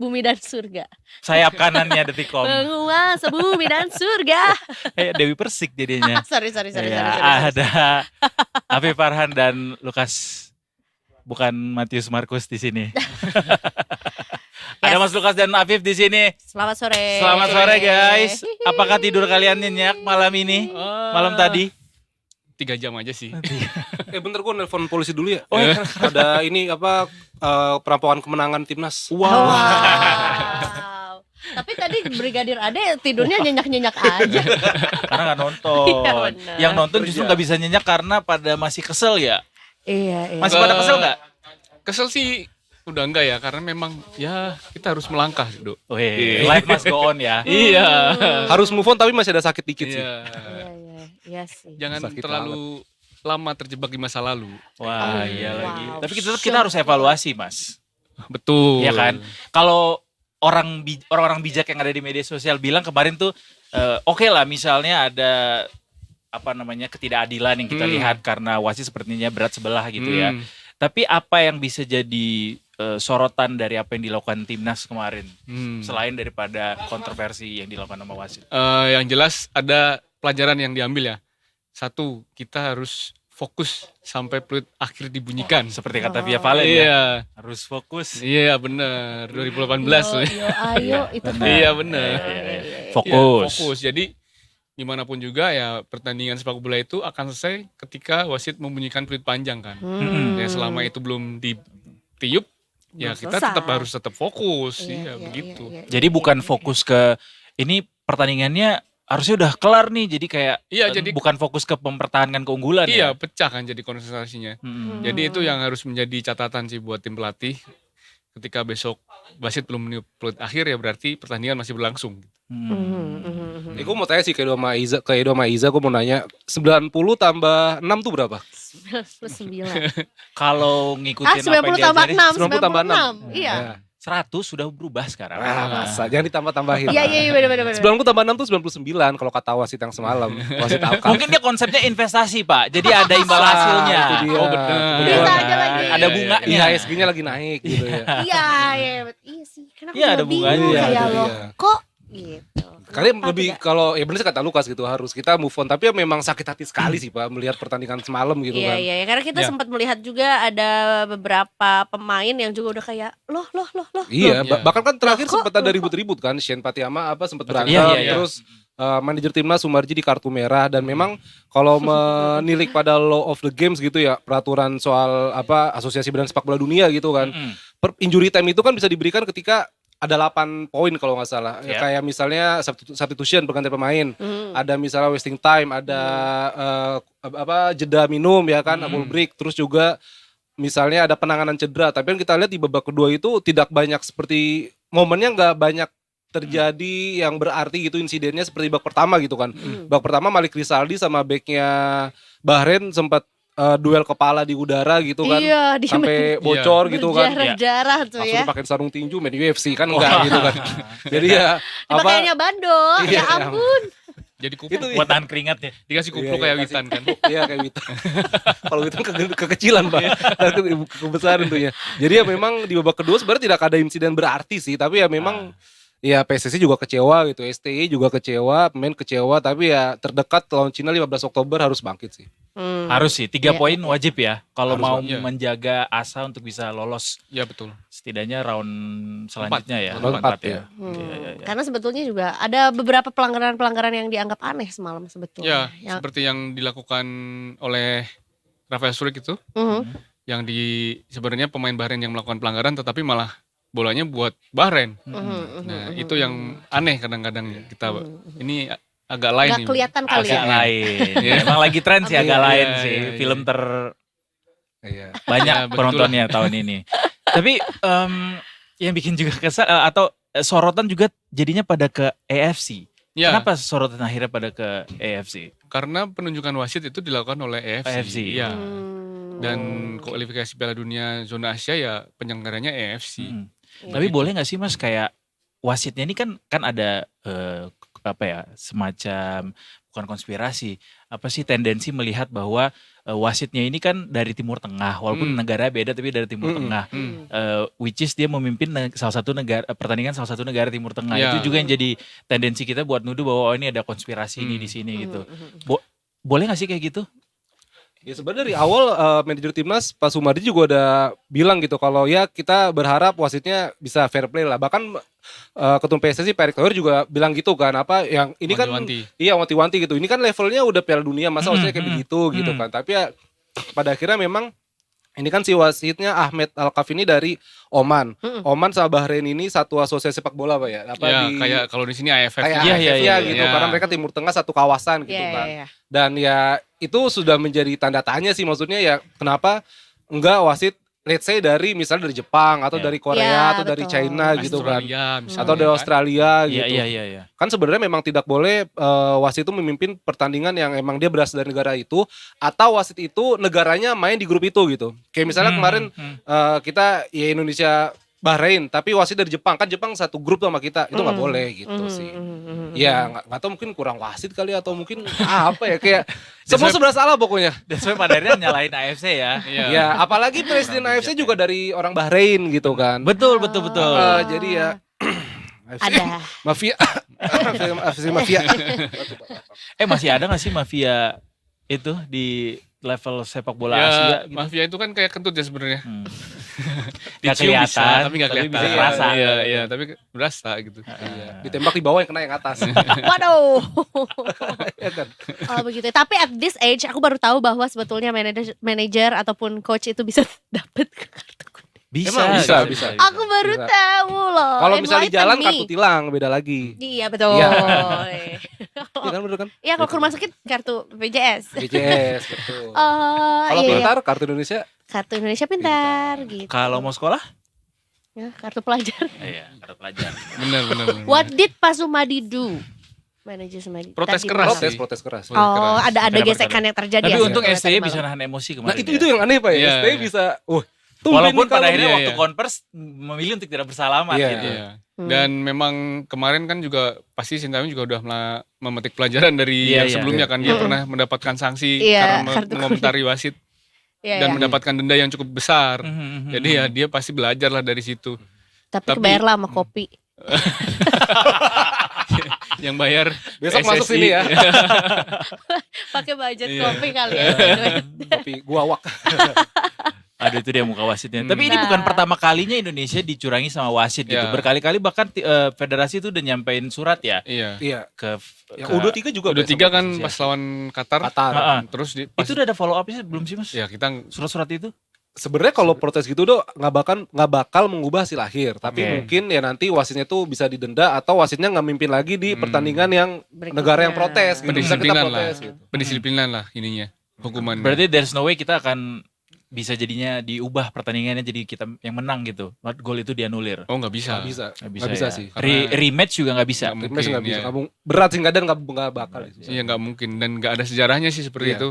Bumi dan surga. sayap kanannya Detikom. Penguasa bumi dan surga. Kayak Dewi Persik jadinya. sorry. Ya, ada Afif Farhan dan Lukas, bukan Matius Markus di sini. Ada Mas Lukas dan Afif di sini. Selamat sore. Selamat sore guys. Apakah tidur kalian nyenyak malam ini? Malam tadi? 3 jam aja sih. Bentar gue nelpon polisi dulu ya. Oh, iya. Ada ini apa perampokan kemenangan timnas. Wow. Tapi tadi Brigadir Ade tidurnya nyenyak-nyenyak aja. Karena nggak nonton. Iya, benar. Yang nonton justru nggak bisa nyenyak karena pada masih kesel ya. Iya. Masih pada kesel nggak? Kesel sih Udah enggak ya, karena memang ya kita harus melangkah, Dok. Wih, life must go on ya. Iya. Harus move on tapi masih ada sakit dikit sih. Iya sih. Jangan Sakit terlalu lama terjebak di masa lalu. Wah, iya wow. lagi. Tapi kita harus evaluasi, Mas. Betul. Iya kan? Kalau orang-orang bijak yang ada di media sosial bilang kemarin tuh oke lah misalnya ada ketidakadilan yang kita lihat karena wasit sepertinya berat sebelah gitu ya. Tapi apa yang bisa jadi sorotan dari apa yang dilakukan timnas kemarin selain daripada kontroversi yang dilakukan sama wasit? Yang jelas ada pelajaran yang diambil ya. Satu, kita harus fokus sampai peluit akhir dibunyikan. Seperti kata Via Valen ya. Harus fokus. Iya benar. 2018 tuh. Ayo itu. Iya benar. Fokus. Fokus. Jadi gimana pun juga ya pertandingan sepak bola itu akan selesai ketika wasit membunyikan peluit panjang kan. Ya selama itu belum ditiup ya kita tetap fokus. Iya begitu. Jadi bukan fokus ke ini pertandingannya harusnya udah kelar nih, jadi kayak jadi bukan fokus ke mempertahankan keunggulan. Iya, pecah kan jadi konsentrasinya. Jadi itu yang harus menjadi catatan sih buat tim pelatih. Ketika besok wasit belum meniup peluit akhir ya berarti pertandingan masih berlangsung. Gue mau tanya sih ke Edo sama Iza, gue mau nanya 90 tambah 6 tuh berapa? 99. Kalau ngikutin 90 apa yang tambah diajarin 6. 90 tambah 6. Iya. 100 sudah berubah sekarang. Masa jangan ditambah-tambahin. Iya benar. 90 tambah 6 tuh 99 kalau kata wasit yang semalam. Wasit Alkaf. Mungkin dia konsepnya investasi, Pak. Jadi ada imbal hasilnya. Itu dia. Oh, benar. Bisa aja lagi. Ada bunganya. IHSG-nya lagi naik gitu ya. Iya sih. Karena aku Iya, ada juga bingung bunganya. kayak Iya, loh. iya. Kok gitu. Kalian Kenapa lebih tidak? kalau ya benar kata Lukas gitu harus kita move on tapi ya memang sakit hati sekali sih Pak melihat pertandingan semalam gitu kan. Iya, karena kita Iya. sempat melihat juga ada beberapa pemain yang juga udah kayak loh. Iya, Iya. bahkan kan terakhir Loh, kok? sempat ada ribut-ribut kan, Shane Patiyama sempat berantem, Iya. terus manajer timnas Sumarji di kartu merah dan memang kalau menilik pada law of the games gitu ya, peraturan soal Asosiasi Badan Sepak Bola Dunia gitu kan. Injury time itu kan bisa diberikan ketika ada 8 poin kalau nggak salah. Iya. Kayak misalnya substitution pergantian pemain, ada misalnya wasting time, ada jeda minum ya kan, ball break, terus juga misalnya ada penanganan cedera. Tapi kan kita lihat di babak kedua itu tidak banyak seperti momennya nggak banyak terjadi yang berarti gitu insidennya seperti babak pertama gitu kan. Babak pertama Malik Rizaldi sama backnya Bahrain sempat duel kepala di udara gitu kan. Iya, dia Sampai bocor gitu kan. berdarah tuh Langsung ya. dipakai sarung tinju main UFC kan enggak gitu kan. Jadi ya Pakaiannya bandol, Iya, ya ampun. Jadi kupluk. Itu Buat tahan keringat ya. Dikasih kupluk kayak Witan kan. Iya kayak Witan. Kalau Witan kekecilan Pak. Kebesaran tuh ya. Jadi ya memang di babak kedua sebenarnya tidak ada insiden berarti sih, tapi ya memang ya PSSI juga kecewa gitu, STI juga kecewa, pemain kecewa, tapi ya terdekat lawan Cina 15 Oktober harus bangkit sih. Harus sih, 3 Iya, poin wajib ya. Kalau Harus mau iya. menjaga asa untuk bisa lolos Iya betul. setidaknya round selanjutnya ya. Round empat ya. Iya. Karena sebetulnya juga ada beberapa pelanggaran-pelanggaran yang dianggap aneh semalam Ya, sebetulnya. Yang, seperti yang dilakukan oleh Rafael Struijk itu, yang sebenarnya pemain Bahrain yang melakukan pelanggaran, tetapi malah bolanya buat Bahrain. Nah, itu yang aneh kadang-kadang kita. Ini agak lain Gak nih. kelihatan kali Agak ya. lain. Emang lagi tren sih agak Iya, lain iya, sih. iya. Film Iya. banyak Ya, betul. penontonnya tahun ini. Tapi yang bikin juga kesal atau sorotan juga jadinya pada ke AFC. Ya, Kenapa sorotan akhirnya pada ke AFC? karena penunjukan wasit itu dilakukan oleh AFC. AFC. Iya. Hmm. Dan kualifikasi Piala Dunia zona Asia ya penyelenggaranya AFC. Tapi boleh nggak sih Mas kayak wasitnya ini kan ada semacam bukan konspirasi, tendensi melihat bahwa wasitnya ini kan dari Timur Tengah, walaupun negara beda tapi dari Timur Tengah, which is dia memimpin pertandingan salah satu negara Timur Tengah. Ya. Itu juga yang jadi tendensi kita buat nuduh bahwa ini ada konspirasi ini di sini gitu. Boleh nggak sih kayak gitu? Ya sebenarnya dari awal manajer timnas Pak Sumardi juga udah bilang gitu kalau ya kita berharap wasitnya bisa fair play lah. Bahkan ketua PSSI Pak Erick Thohir juga bilang gitu kan yang ini kan Wanti-wanti. iya wanti-wanti gitu. Ini kan levelnya udah Piala Dunia masa wasitnya kayak begitu gitu kan. Tapi ya pada akhirnya memang ini kan si wasitnya Ahmed Alkaf ini dari Oman. Oman sama Bahrain ini satu asosiasi sepak bola Pak ya. Kayak kalau di sini AFF. Kayak Iya, AFF iya, gitu iya. karena mereka Timur Tengah satu kawasan gitu kan. Iya. Dan ya itu sudah menjadi tanda tanya sih maksudnya ya kenapa enggak wasit let's say dari misalnya dari Jepang atau Ya. dari Korea Ya, atau dari betul. China gitu kan. Australia misalnya Atau dari kan. Australia Iya, gitu. iya. Kan sebenarnya memang tidak boleh wasit itu memimpin pertandingan yang emang dia berasal dari negara itu, atau wasit itu negaranya main di grup itu gitu. Kayak misalnya kemarin kita ya Indonesia Bahrain, tapi wasit dari Jepang, kan Jepang satu grup sama kita, itu nggak boleh gitu sih. Ya nggak tahu, mungkin kurang wasit kali, atau mungkin apa ya, kayak semua serba salah pokoknya. That's why pada akhirnya nyalain AFC ya. Iya. Ya apalagi presiden AFC juga dari orang Bahrain gitu kan. Betul. Jadi ya AFC Ada. mafia, AFC mafia. Masih ada gak sih mafia itu di level sepak bola Ya, Asia gitu? mafia itu kan kayak kentut ya sebenarnya. Gak Dicium kelihatan, bisa, tapi nggak kelihatan. bisa kerasa. Iya, tapi berasa gitu. Iya. Ditembak di bawah yang kena yang atas. Waduh. Ya kan? Oh begitu. Tapi at this age aku baru tahu bahwa sebetulnya manajer ataupun coach itu bisa dapat kartu kuning. Emang bisa. Aku baru Bisa. tahu loh. Kalau misalnya di Enlighten jalan me. kartu tilang beda lagi. Iya betul. Iya. Oh. Iya kan, bener kan? Iya kalau ke rumah sakit kartu BPJS. BPJS betul. Oh Kalau iya. pintar kartu Indonesia Kartu Indonesia pintar gitu. Kalau mau sekolah? Ya, kartu pelajar. Iya, kartu pelajar. Benar. What did Pak Sumadi do? Manajer Sumadi. Protes Tadi keras malam. sih. protes keras. Oh, ada Kenapa gesekan yang terjadi. Tapi ya, untung sebetulnya STY tadi bisa malam. nahan emosi kemarin. Nah itu yang aneh Pak ya. Iya. STY bisa Walaupun pada tumben nih akhirnya Iya, waktu iya. konvers memilih untuk tidak bersalaman Iya. gitu. Iya. Dan memang kemarin kan juga pasti Sintayong juga udah memetik pelajaran dari Iya, yang iya. sebelumnya kan, dia Mm. pernah mendapatkan sanksi Iya, karena kartu mengomentari wasit Iya, dan iya. mendapatkan denda yang cukup besar. Mhm. Jadi ya dia pasti belajar lah dari situ. Tapi tapi- kebayar lah sama kopi. Yang bayar Besok PSSI. masuk sini ya. Pakai budget Iya. kopi kali ya. Tapi gua wak. Aduh itu dia muka wasitnya. Tapi ini Nah. bukan pertama kalinya Indonesia dicurangi sama wasit gitu. Ya. Berkali-kali bahkan federasi itu udah nyampein surat ya Iya. Iya. ke Yang U23 juga Udah besok tiga kan asosiasi. pas lawan Qatar. Qatar. Ha-ha. Terus Itu udah ada follow up-nya belum sih Mas? ya kita Surat-surat itu? Sebenarnya kalau protes gitu udah nggak bakal mengubah hasil akhir, tapi Oke. mungkin ya nanti wasitnya tuh bisa didenda atau wasitnya nggak mimpin lagi di pertandingan yang Berikutnya. negara yang protes gitu. Bisa kita pendisiplinan lah. protes gitu. Pendisiplinan lah ininya. Hukumannya. Berarti there's no way kita akan bisa jadinya diubah pertandingannya jadi kita yang menang gitu. Gol itu dianulir. Oh nggak bisa. Nggak bisa. Nggak Nggak bisa ya. sih. Karena- Rematch juga nggak bisa. Nggak Timnas nggak mungkin, bisa. ya. Berat sih nggak bakal. Iya nggak mungkin dan nggak ada sejarahnya sih seperti Iya. itu.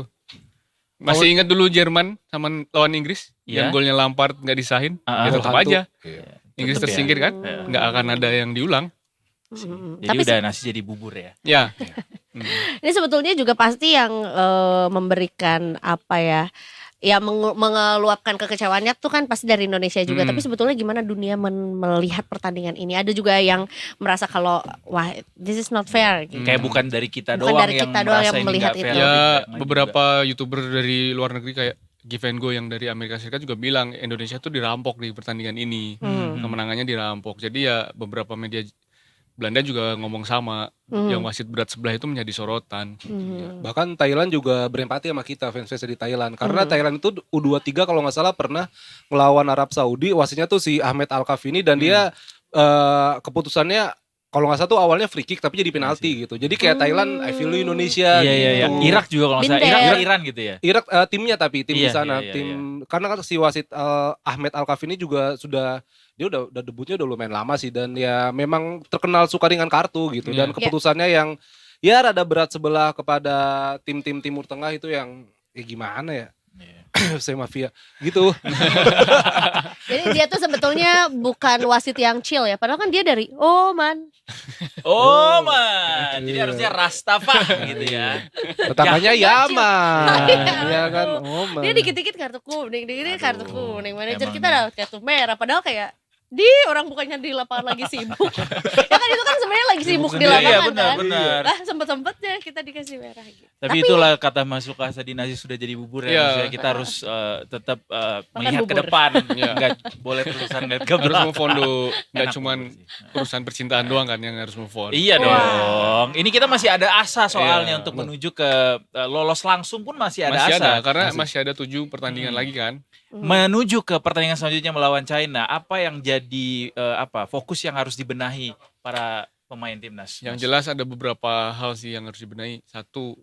Masih ingat dulu Jerman sama lawan Inggris Iya. yang golnya Lampard nggak disahin, Ah, ya tetap hantu. aja Iya. Inggris Tetep ya. tersingkir kan, Iya. nggak akan ada yang diulang. Jadi Tapi udah nasi jadi bubur ya. Ya, ini sebetulnya juga pasti yang memberikan apa ya mengeluapkan kekecewaannya tuh kan pasti dari Indonesia juga. Tapi sebetulnya gimana dunia melihat pertandingan ini? Ada juga yang merasa kalau wah this is not fair. Gitu. Kayak bukan dari kita Bukan doang dari yang kita doang merasa yang ini melihat nggak fair, itu. tapi ya yang lain beberapa YouTuber dari luar negeri kayak Give and Go yang dari Amerika Serikat juga bilang Indonesia tuh dirampok di pertandingan ini, kemenangannya dirampok. Jadi ya beberapa media Belanda juga ngomong sama, yang wasit berat sebelah itu menjadi sorotan. Bahkan Thailand juga berempati sama kita fans-fans di Thailand. Karena Thailand itu U23 kalau nggak salah pernah melawan Arab Saudi. Wasitnya tuh si Ahmed Al-Kafini dan dia keputusannya kalau nggak salah tuh awalnya free kick tapi jadi penalti gitu. Jadi kayak Thailand, I feel you Indonesia. Iya iya iya. gitu. Irak juga kalau nggak salah. Minder. Irak Iran gitu ya. Irak timnya tapi tim di Iya, sana iya, iya, tim karena kan si wasit Ahmed Al-Kafini juga sudah dia udah debutnya udah lumayan lama sih dan ya memang terkenal suka dengan kartu gitu dan keputusannya yang ya rada berat sebelah kepada tim-tim Timur Tengah itu yang gimana ya? Saya mafia gitu. Jadi dia tuh sebetulnya bukan wasit yang chill ya. Padahal kan dia dari Oman. Oh man. Jadi harusnya Rastafa gitu ya. Tetangganya Yaman. Iya. Ya kan? Oh, Dia dikit-dikit kartu kuning, dikit-dikit kartu kuning. Manajer emang kita dapat kartu merah. Padahal kayak orang bukannya di lapangan lagi sibuk. Ya kan itu kan sebenarnya lagi sibuk di sendiri. lapangan Iya, benar, kan. benar. Lah sempet-sempetnya kita dikasih merah gitu. Tapi itulah kata Mas Luka tadi nasi sudah jadi bubur ya. Iya. Maksudnya kita harus tetap melihat ke bubur. depan. Iya. Enggak boleh terusan ngeliat ke Harus belakang. move on dulu, nggak Enak cuman bubur sih. urusan percintaan doang kan yang harus move on. Iya dong. Ini kita masih ada asa soalnya Iya. untuk menuju ke lolos langsung pun masih ada Masih asa. ada karena masih ada 7 pertandingan lagi kan. Menuju ke pertandingan selanjutnya melawan China, apa yang jadi fokus yang harus dibenahi para pemain timnas? Yang jelas ada beberapa hal sih yang harus dibenahi. Satu,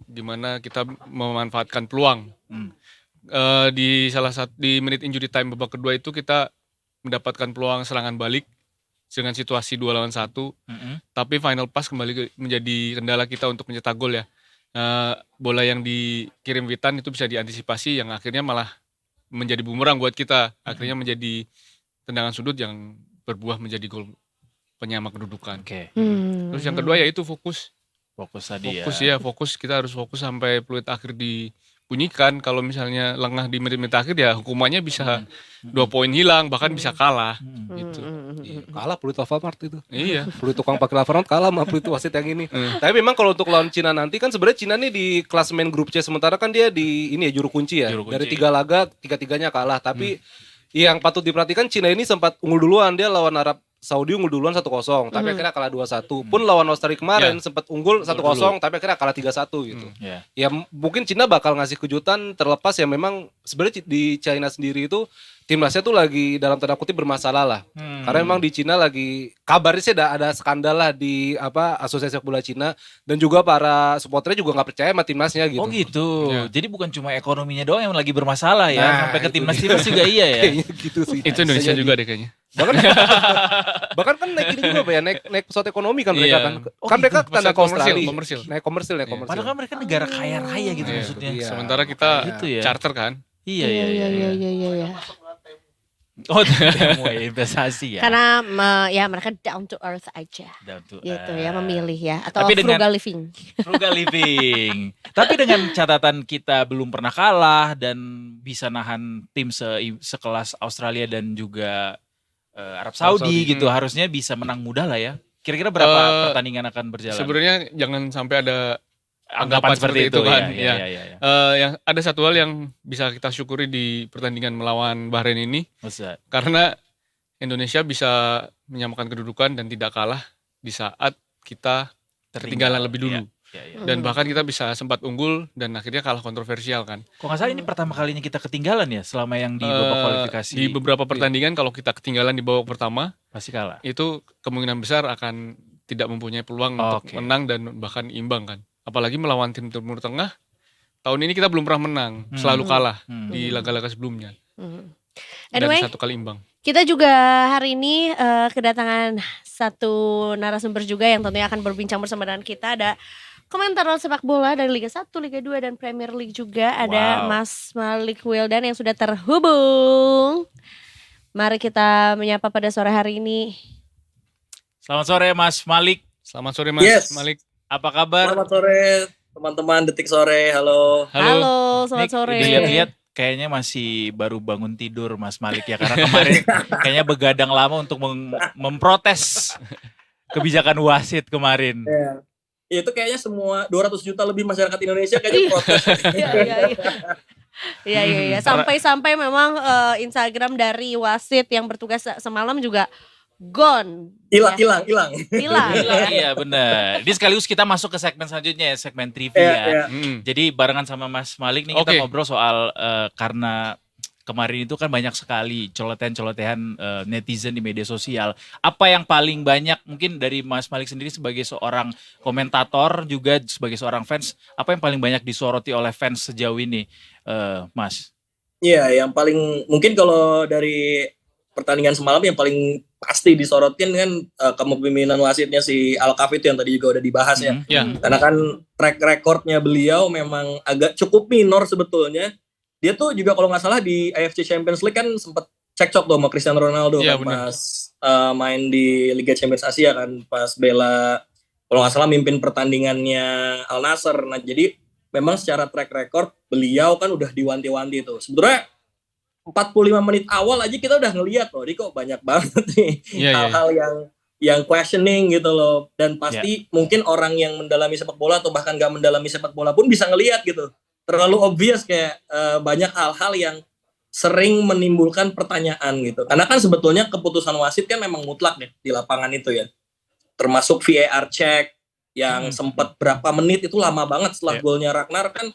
gimana kita memanfaatkan peluang. di menit injury time babak kedua itu kita mendapatkan peluang serangan balik dengan situasi 2 lawan 1. Tapi final pass kembali menjadi kendala kita untuk mencetak gol ya. Bola yang dikirim Witan itu bisa diantisipasi yang akhirnya malah menjadi bumerang buat kita. Akhirnya menjadi tendangan sudut yang berbuah menjadi gol penyama kedudukan. Terus yang kedua yaitu fokus. Fokus tadi Fokus ya, fokus kita harus fokus sampai peluit akhir dibunyikan. Kalau misalnya lengah di menit-menit akhir ya hukumannya bisa 2 poin hilang, bahkan bisa kalah gitu. Iya, kalah peluit Alfamart itu. Iya. Peluit tukang pakai Alfamart kalah sama peluit wasit yang ini. Tapi memang kalau untuk lawan Cina nanti kan sebenarnya Cina nih di klasemen grup C sementara kan dia di ini ya juru kunci ya. Dari 3 laga 3-3-nya kalah. Tapi yang patut diperhatikan Cina ini sempat unggul duluan, dia lawan Arab Saudi unggul duluan 1-0, tapi akhirnya kalah 2-1. Pun lawan Australia kemarin sempat unggul 1-0, tapi akhirnya kalah 3-1 gitu. Ya mungkin Cina bakal ngasih kejutan terlepas ya memang sebenarnya di China sendiri itu timnasnya tuh lagi dalam tanda kutip bermasalah lah. Karena memang di Cina lagi kabarnya sih ada skandal lah di Asosiasi Sepak Bola Cina dan juga para supporternya juga nggak percaya sama timnasnya gitu. Oh gitu. Jadi bukan cuma ekonominya doang yang lagi bermasalah ya, sampai ke timnas juga iya ya. Kayaknya gitu sih. Itu Indonesia juga deh kayaknya. Bahkan kan naik ini juga Pak ya, naik pesawat ekonomi kan mereka kan. Kan mereka tanda komersil. Naik komersil. Padahal kan mereka negara kaya raya gitu maksudnya. Iya. Sementara kita Gitu ya. charter kan. Iya. Iya. Oh, mau investasi ya. Karena ya mereka down to earth aja. Down to Gitu earth. ya, memilih ya atau Tapi dengan- frugal living. Frugal living. Tapi dengan catatan kita belum pernah kalah dan bisa nahan tim sekelas Australia dan juga Arab Saudi gitu, harusnya bisa menang mudah lah ya. Kira-kira berapa pertandingan akan berjalan? Sebenarnya jangan sampai ada anggapan seperti itu kan. ya. Yang ada satu hal yang bisa kita syukuri di pertandingan melawan Bahrain ini, Ustaz. karena Indonesia bisa menyamakan kedudukan dan tidak kalah di saat kita ketinggalan lebih dulu. Iya. Dan bahkan kita bisa sempat unggul dan akhirnya kalah kontroversial kan. Kok nggak salah ini pertama kalinya kita ketinggalan ya selama yang di babak kualifikasi. Di beberapa pertandingan kalau kita ketinggalan di babak pertama, pasti kalah. itu kemungkinan besar akan tidak mempunyai peluang untuk menang dan bahkan imbang kan. Apalagi melawan tim Timur Tengah, tahun ini kita belum pernah menang, selalu kalah di laga-laga sebelumnya. Anyway, Dan 1 kali imbang. kita juga hari ini kedatangan satu narasumber juga yang tentunya akan berbincang bersama dengan kita. Ada komentar sepak bola dari Liga 1, Liga 2 dan Premier League juga. Ada Mas Malik Wildan yang sudah terhubung. Mari kita menyapa pada sore hari ini. Selamat sore Mas Malik. Selamat sore Mas Malik. Apa kabar? Selamat sore teman-teman Detik Sore. Halo. Halo, selamat sore. Dilihat-lihat kayaknya masih baru bangun tidur Mas Malik ya, karena kemarin kayaknya begadang lama untuk memprotes kebijakan wasit kemarin. Ya. Itu kayaknya semua 200 juta lebih masyarakat Indonesia kayaknya protes. Iya. Sampai-sampai memang Instagram dari wasit yang bertugas semalam juga gone. Hilang. Iya benar. Ini sekaligus kita masuk ke segmen selanjutnya ya, segmen trivia. Jadi barengan sama Mas Malik nih kita ngobrol soal karena kemarin itu kan banyak sekali coletan-coletan netizen di media sosial. Apa yang paling banyak mungkin dari Mas Malik sendiri sebagai seorang komentator juga sebagai seorang fans, apa yang paling banyak disoroti oleh fans sejauh ini, Mas? Iya, yang paling mungkin kalau dari pertandingan semalam yang paling pasti disorotin kan kepemimpinan wasitnya si Alkaf itu yang tadi juga udah dibahas ya. Karena kan track recordnya beliau memang agak cukup minor sebetulnya. Dia tuh juga kalau nggak salah di AFC Champions League kan sempat cekcok tuh sama Cristiano Ronaldo pas main di Liga Champions Asia kan, pas bela kalau nggak salah mimpin pertandingannya Al Nassr. Nah jadi memang secara track record beliau kan udah diwanti-wanti tuh. Sebetulnya 45 menit awal aja kita udah ngeliat loh, ini kok banyak banget nih hal-hal yang questioning gitu loh. Dan pasti mungkin orang yang mendalami sepak bola atau bahkan gak mendalami sepak bola pun bisa ngeliat gitu. Terlalu obvious kayak banyak hal-hal yang sering menimbulkan pertanyaan gitu. Karena kan sebetulnya keputusan wasit kan memang mutlak ya di lapangan itu ya. Termasuk VAR check yang sempat berapa menit itu lama banget setelah golnya Ragnar kan.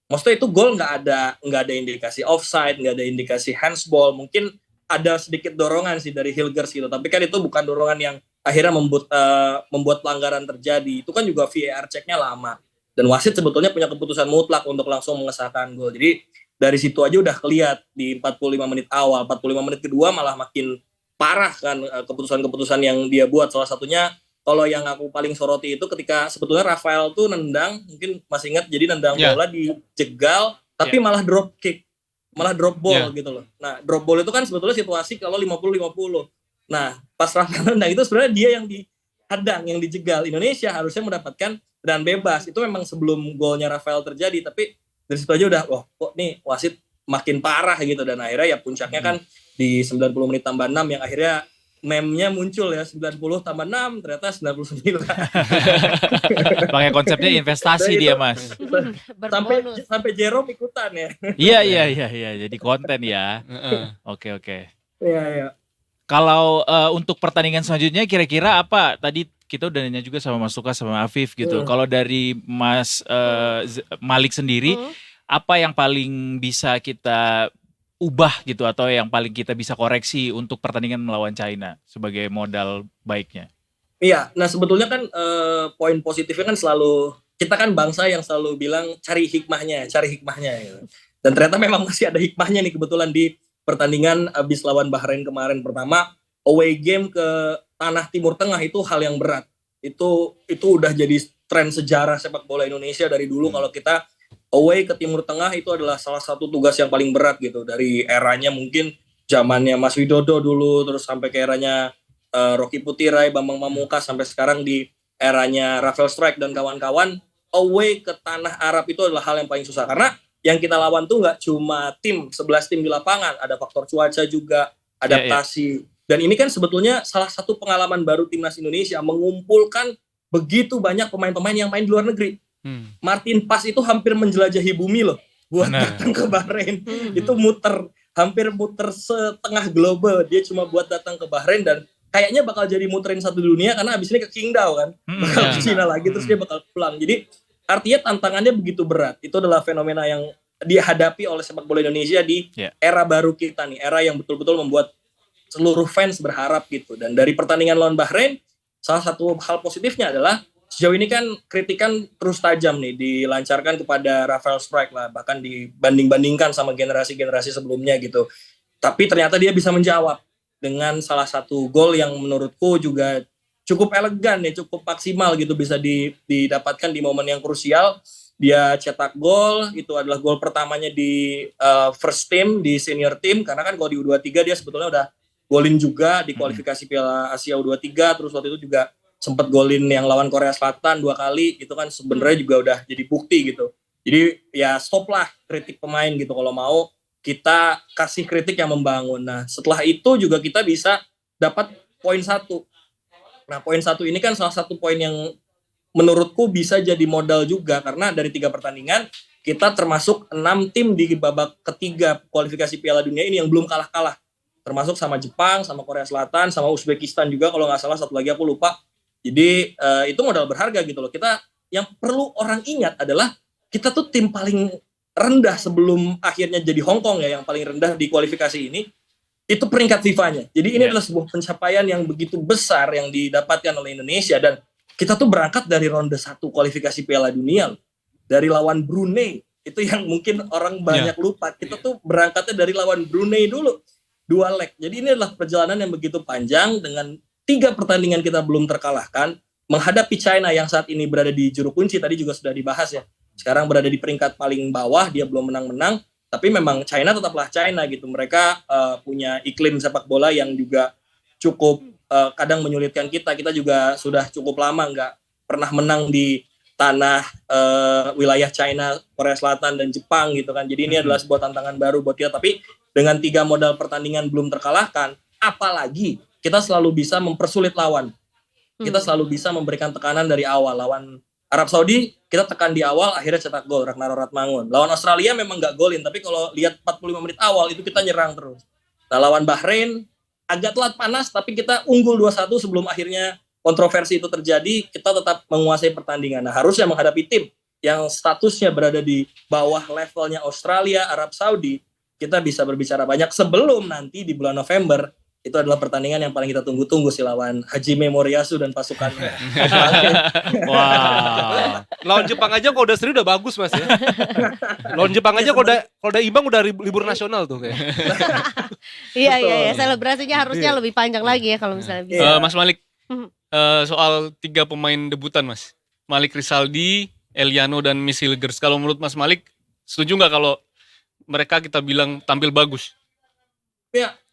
Maksudnya itu gol nggak ada indikasi offside, nggak ada indikasi handsball. Mungkin ada sedikit dorongan sih dari Hilgers gitu. Tapi kan itu bukan dorongan yang akhirnya membuat pelanggaran terjadi. Itu kan juga VAR check-nya lama. Dan wasit sebetulnya punya keputusan mutlak untuk langsung mengesahkan gol. Jadi dari situ aja udah keliat di 45 menit awal. 45 menit kedua malah makin parah kan keputusan-keputusan yang dia buat. Salah satunya kalau yang aku paling soroti itu ketika sebetulnya Rafael tuh nendang, mungkin masih ingat, jadi nendang bola dijegal tapi malah drop kick, malah drop ball gitu loh. Nah, drop ball itu kan sebetulnya situasi kalau 50-50. Nah, pas Rafael nendang itu sebenarnya dia yang dihadang, yang dijegal. Indonesia harusnya mendapatkan tendangan bebas. Itu memang sebelum golnya Rafael terjadi, tapi dari situ aja udah, wah kok nih wasit makin parah gitu. Dan akhirnya ya puncaknya kan di 90 menit tambah 6 yang akhirnya meme-nya muncul ya, 90 tambah 6 ternyata 99. Pakai konsepnya investasi dia Mas. Sampai Jerome ikutan ya. Iya, jadi konten ya. Oke. Iya. Kalau untuk pertandingan selanjutnya kira-kira apa? Tadi kita udah nanya juga sama Mas Lukas sama Afif gitu. Kalau dari Mas Malik sendiri, apa yang paling bisa kita ubah gitu atau yang paling kita bisa koreksi untuk pertandingan melawan China sebagai modal baiknya? Iya, nah sebetulnya kan poin positifnya kan selalu, kita kan bangsa yang selalu bilang cari hikmahnya gitu. Dan ternyata memang masih ada hikmahnya nih kebetulan di pertandingan abis lawan Bahrain kemarin. Pertama, away game ke tanah Timur Tengah itu hal yang berat. Itu udah jadi tren sejarah sepak bola Indonesia dari dulu. Kalau kita away ke Timur Tengah itu adalah salah satu tugas yang paling berat gitu. Dari eranya mungkin zamannya Mas Widodo dulu, terus sampai ke eranya Rocky Putirai, Bambang Pamungkas, sampai sekarang di eranya Rafael Strike dan kawan-kawan. Away ke tanah Arab itu adalah hal yang paling susah. Karena yang kita lawan tuh nggak cuma 11 tim di lapangan. Ada faktor cuaca juga, adaptasi. Dan ini kan sebetulnya salah satu pengalaman baru timnas Indonesia, mengumpulkan begitu banyak pemain-pemain yang main di luar negeri. Martin Pas itu hampir menjelajahi bumi loh buat datang ke Bahrain. Itu hampir muter setengah global. Dia cuma buat datang ke Bahrain dan kayaknya bakal jadi muterin satu dunia karena abis ini ke Qingdao kan. Bakal ke Cina lagi terus dia bakal pulang. Jadi artinya tantangannya begitu berat. Itu adalah fenomena yang dihadapi oleh sepak bola Indonesia di era baru kita nih. Era yang betul-betul membuat seluruh fans berharap gitu. Dan dari pertandingan lawan Bahrain, salah satu hal positifnya adalah sejauh ini kan kritikan terus tajam nih dilancarkan kepada Rafael Strike lah, bahkan dibanding-bandingkan sama generasi-generasi sebelumnya gitu. Tapi ternyata dia bisa menjawab dengan salah satu gol yang menurutku juga cukup elegan ya, cukup maksimal gitu, bisa didapatkan di momen yang krusial. Dia cetak gol, itu adalah gol pertamanya di first team, di senior team, karena kan kalau di U23 dia sebetulnya udah golin juga di kualifikasi Piala Asia U23, terus waktu itu juga sempat golin yang lawan Korea Selatan 2 kali, itu kan sebenarnya juga udah jadi bukti gitu. Jadi ya stop lah kritik pemain gitu, kalau mau kita kasih kritik yang membangun. Nah setelah itu juga kita bisa dapat poin 1. Nah poin 1 ini kan salah satu poin yang menurutku bisa jadi modal juga, karena dari 3 pertandingan kita termasuk 6 tim di babak ketiga kualifikasi Piala Dunia ini yang belum kalah-kalah. Termasuk sama Jepang, sama Korea Selatan, sama Uzbekistan juga kalau nggak salah, satu lagi aku lupa. Jadi itu modal berharga gitu loh. Kita yang perlu orang ingat adalah kita tuh tim paling rendah sebelum akhirnya jadi Hong Kong ya, yang paling rendah di kualifikasi ini. Itu peringkat FIFA-nya. Jadi ini adalah sebuah pencapaian yang begitu besar yang didapatkan oleh Indonesia, dan kita tuh berangkat dari ronde 1 kualifikasi Piala Dunia loh. Dari lawan Brunei. Itu yang mungkin orang banyak lupa. Kita tuh berangkatnya dari lawan Brunei dulu. 2 leg. Jadi ini adalah perjalanan yang begitu panjang dengan 3 pertandingan kita belum terkalahkan, menghadapi China yang saat ini berada di juru kunci, tadi juga sudah dibahas ya. Sekarang berada di peringkat paling bawah, dia belum menang-menang, tapi memang China tetaplah China gitu. Mereka punya iklim sepak bola yang juga cukup kadang menyulitkan kita. Kita juga sudah cukup lama nggak pernah menang di tanah wilayah China, Korea Selatan, dan Jepang gitu kan. Jadi ini adalah sebuah tantangan baru buat kita, tapi dengan 3 modal pertandingan belum terkalahkan, apalagi kita selalu bisa mempersulit lawan. Kita selalu bisa memberikan tekanan dari awal. Lawan Arab Saudi, kita tekan di awal, akhirnya cetak gol, Ragnaro Ratmangun. Lawan Australia memang nggak golin, tapi kalau lihat 45 menit awal, itu kita nyerang terus. Nah, lawan Bahrain, agak telat panas, tapi kita unggul 2-1 sebelum akhirnya kontroversi itu terjadi, kita tetap menguasai pertandingan. Nah, harusnya menghadapi tim yang statusnya berada di bawah levelnya Australia, Arab Saudi, kita bisa berbicara banyak sebelum nanti di bulan November itu adalah pertandingan yang paling kita tunggu-tunggu sih lawan Hajime Moriyasu dan pasukannya. Wah. Lawan Jepang aja kalau udah seri udah bagus Mas ya. Lawan Jepang aja kalau udah imbang udah libur nasional tuh kayak. Iya, selebrasinya harusnya lebih panjang lagi ya kalau misalnya bisa. Mas Malik, soal 3 pemain debutan Mas, Malik Rizaldi, Eliano dan Miss Hilgers. Kalau menurut Mas Malik, setuju nggak kalau mereka kita bilang tampil bagus?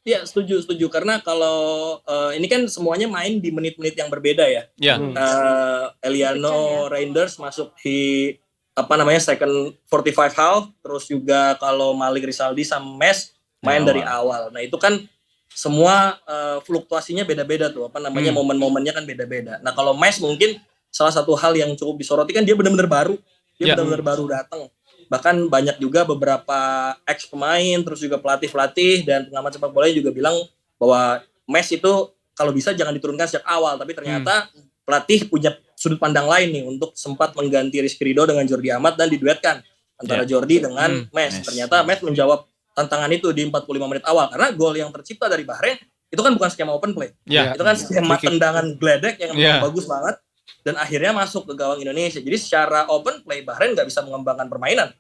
Ya, setuju. Karena kalau ini kan semuanya main di menit-menit yang berbeda ya. Ya. Eliano Reinders masuk di second 45 half, terus juga kalau Malik Rizaldi sama Mes main dari awal. Nah itu kan semua fluktuasinya beda-beda tuh, momen-momennya kan beda-beda. Nah kalau Mes mungkin salah satu hal yang cukup disoroti kan dia benar-benar baru, benar-benar baru datang. Bahkan banyak juga beberapa ex pemain, terus juga pelatih dan pengamat sepak bola juga bilang bahwa Mes itu kalau bisa jangan diturunkan sejak awal, tapi ternyata pelatih punya sudut pandang lain nih untuk sempat mengganti Rizky Ridho dengan Jordi Amat dan diduetkan antara Jordi dengan Mes. Ternyata Mes menjawab tantangan itu di 45 menit awal, karena gol yang tercipta dari Bahrain itu kan bukan skema open play, itu kan skema tendangan gledek yang bagus banget dan akhirnya masuk ke gawang Indonesia. Jadi secara open play Bahrain nggak bisa mengembangkan permainan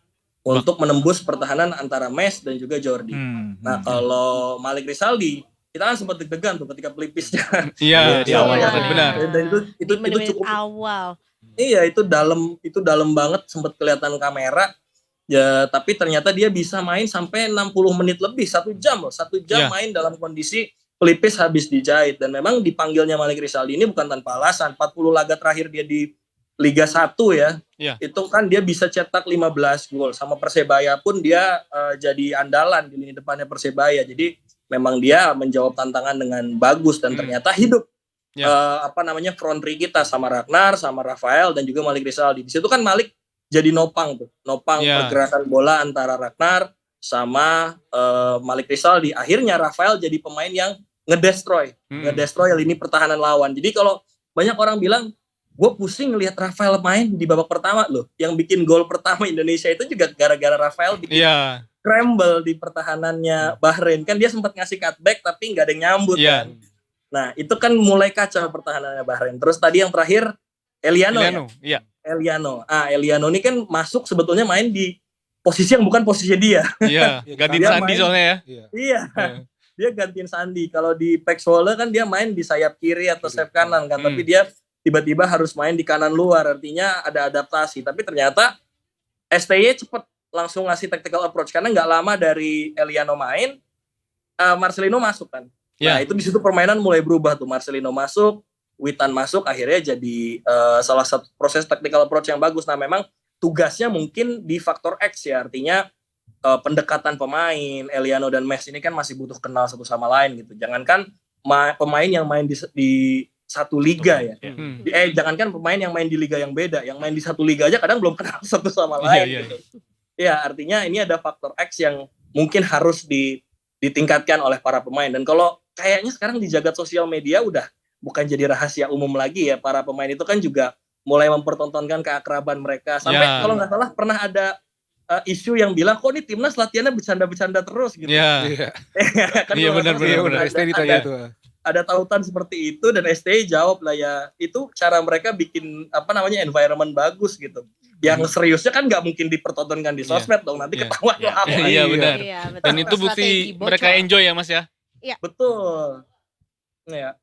untuk menembus pertahanan antara Mes dan juga Jordi. Nah kalau Malik Rizaldi kita kan sempat deg-degan tuh ketika pelipisnya. Iya, di awal benar. Dan itu cukup awal. Iya, itu dalam banget, sempat kelihatan kamera. Ya, tapi ternyata dia bisa main sampai 60 menit lebih, 1 jam loh. 1 jam main dalam kondisi pelipis habis dijahit. Dan memang dipanggilnya Malik Rizaldi ini bukan tanpa alasan. 40 laga terakhir dia di Liga 1 ya. Itu kan dia bisa cetak 15 gol. Sama Persebaya pun dia jadi andalan di lini depannya Persebaya. Jadi memang dia menjawab tantangan dengan bagus dan ternyata hidup. Front three kita sama Ragnar, sama Rafael dan juga Malik Rizaldi. Di situ kan Malik jadi nopang pergerakan bola antara Ragnar sama Malik Rizaldi. Akhirnya Rafael jadi pemain yang ngedestroy lini pertahanan lawan. Jadi kalau banyak orang bilang, gue pusing ngelihat Rafael main di babak pertama loh. Yang bikin gol pertama Indonesia itu juga gara-gara Rafael bikin scramble di pertahanannya Bahrain. Kan dia sempat ngasih cutback tapi nggak ada yang nyambut kan. Nah itu kan mulai kacau pertahanannya Bahrain. Terus tadi yang terakhir Eliano. Eliano ini kan masuk sebetulnya main di posisi yang bukan posisinya dia. Iya, gantiin Sandi soalnya ya. Iya. Dia gantiin Sandi. Kalau di Pexwolle kan dia main di sayap kiri atau sayap kanan kan. Tapi dia tiba-tiba harus main di kanan luar, artinya ada adaptasi. Tapi ternyata STY cepet langsung ngasih tactical approach, karena nggak lama dari Eliano main, Marcelino masuk kan. Nah itu di situ permainan mulai berubah tuh. Marcelino masuk, Witan masuk, akhirnya jadi salah satu proses tactical approach yang bagus. Nah memang tugasnya mungkin di faktor X ya, artinya pendekatan pemain, Eliano dan Mes ini kan masih butuh kenal satu sama lain gitu. Jangankan pemain yang main di satu liga ya. Jangankan pemain yang main di liga yang beda, yang main di satu liga aja kadang belum kenal satu sama lain gitu. Ya, artinya ini ada faktor X yang mungkin harus ditingkatkan oleh para pemain. Dan kalau kayaknya sekarang di jagat sosial media udah bukan jadi rahasia umum lagi ya, para pemain itu kan juga mulai mempertontonkan keakraban mereka. Sampai kalau nggak salah pernah ada isu yang bilang kok ini timnas latihannya bercanda-bercanda terus gitu. Iya. Iya benar. STY ditanya itu. Ada tautan seperti itu dan STY jawab lah ya, itu cara mereka bikin environment bagus gitu. Yang seriusnya kan nggak mungkin dipertontonkan di sosmed dong, nanti ketahuan apa. Iya benar. Dan itu bukti mereka enjoy ya Mas ya. Iya. Betul. Ya.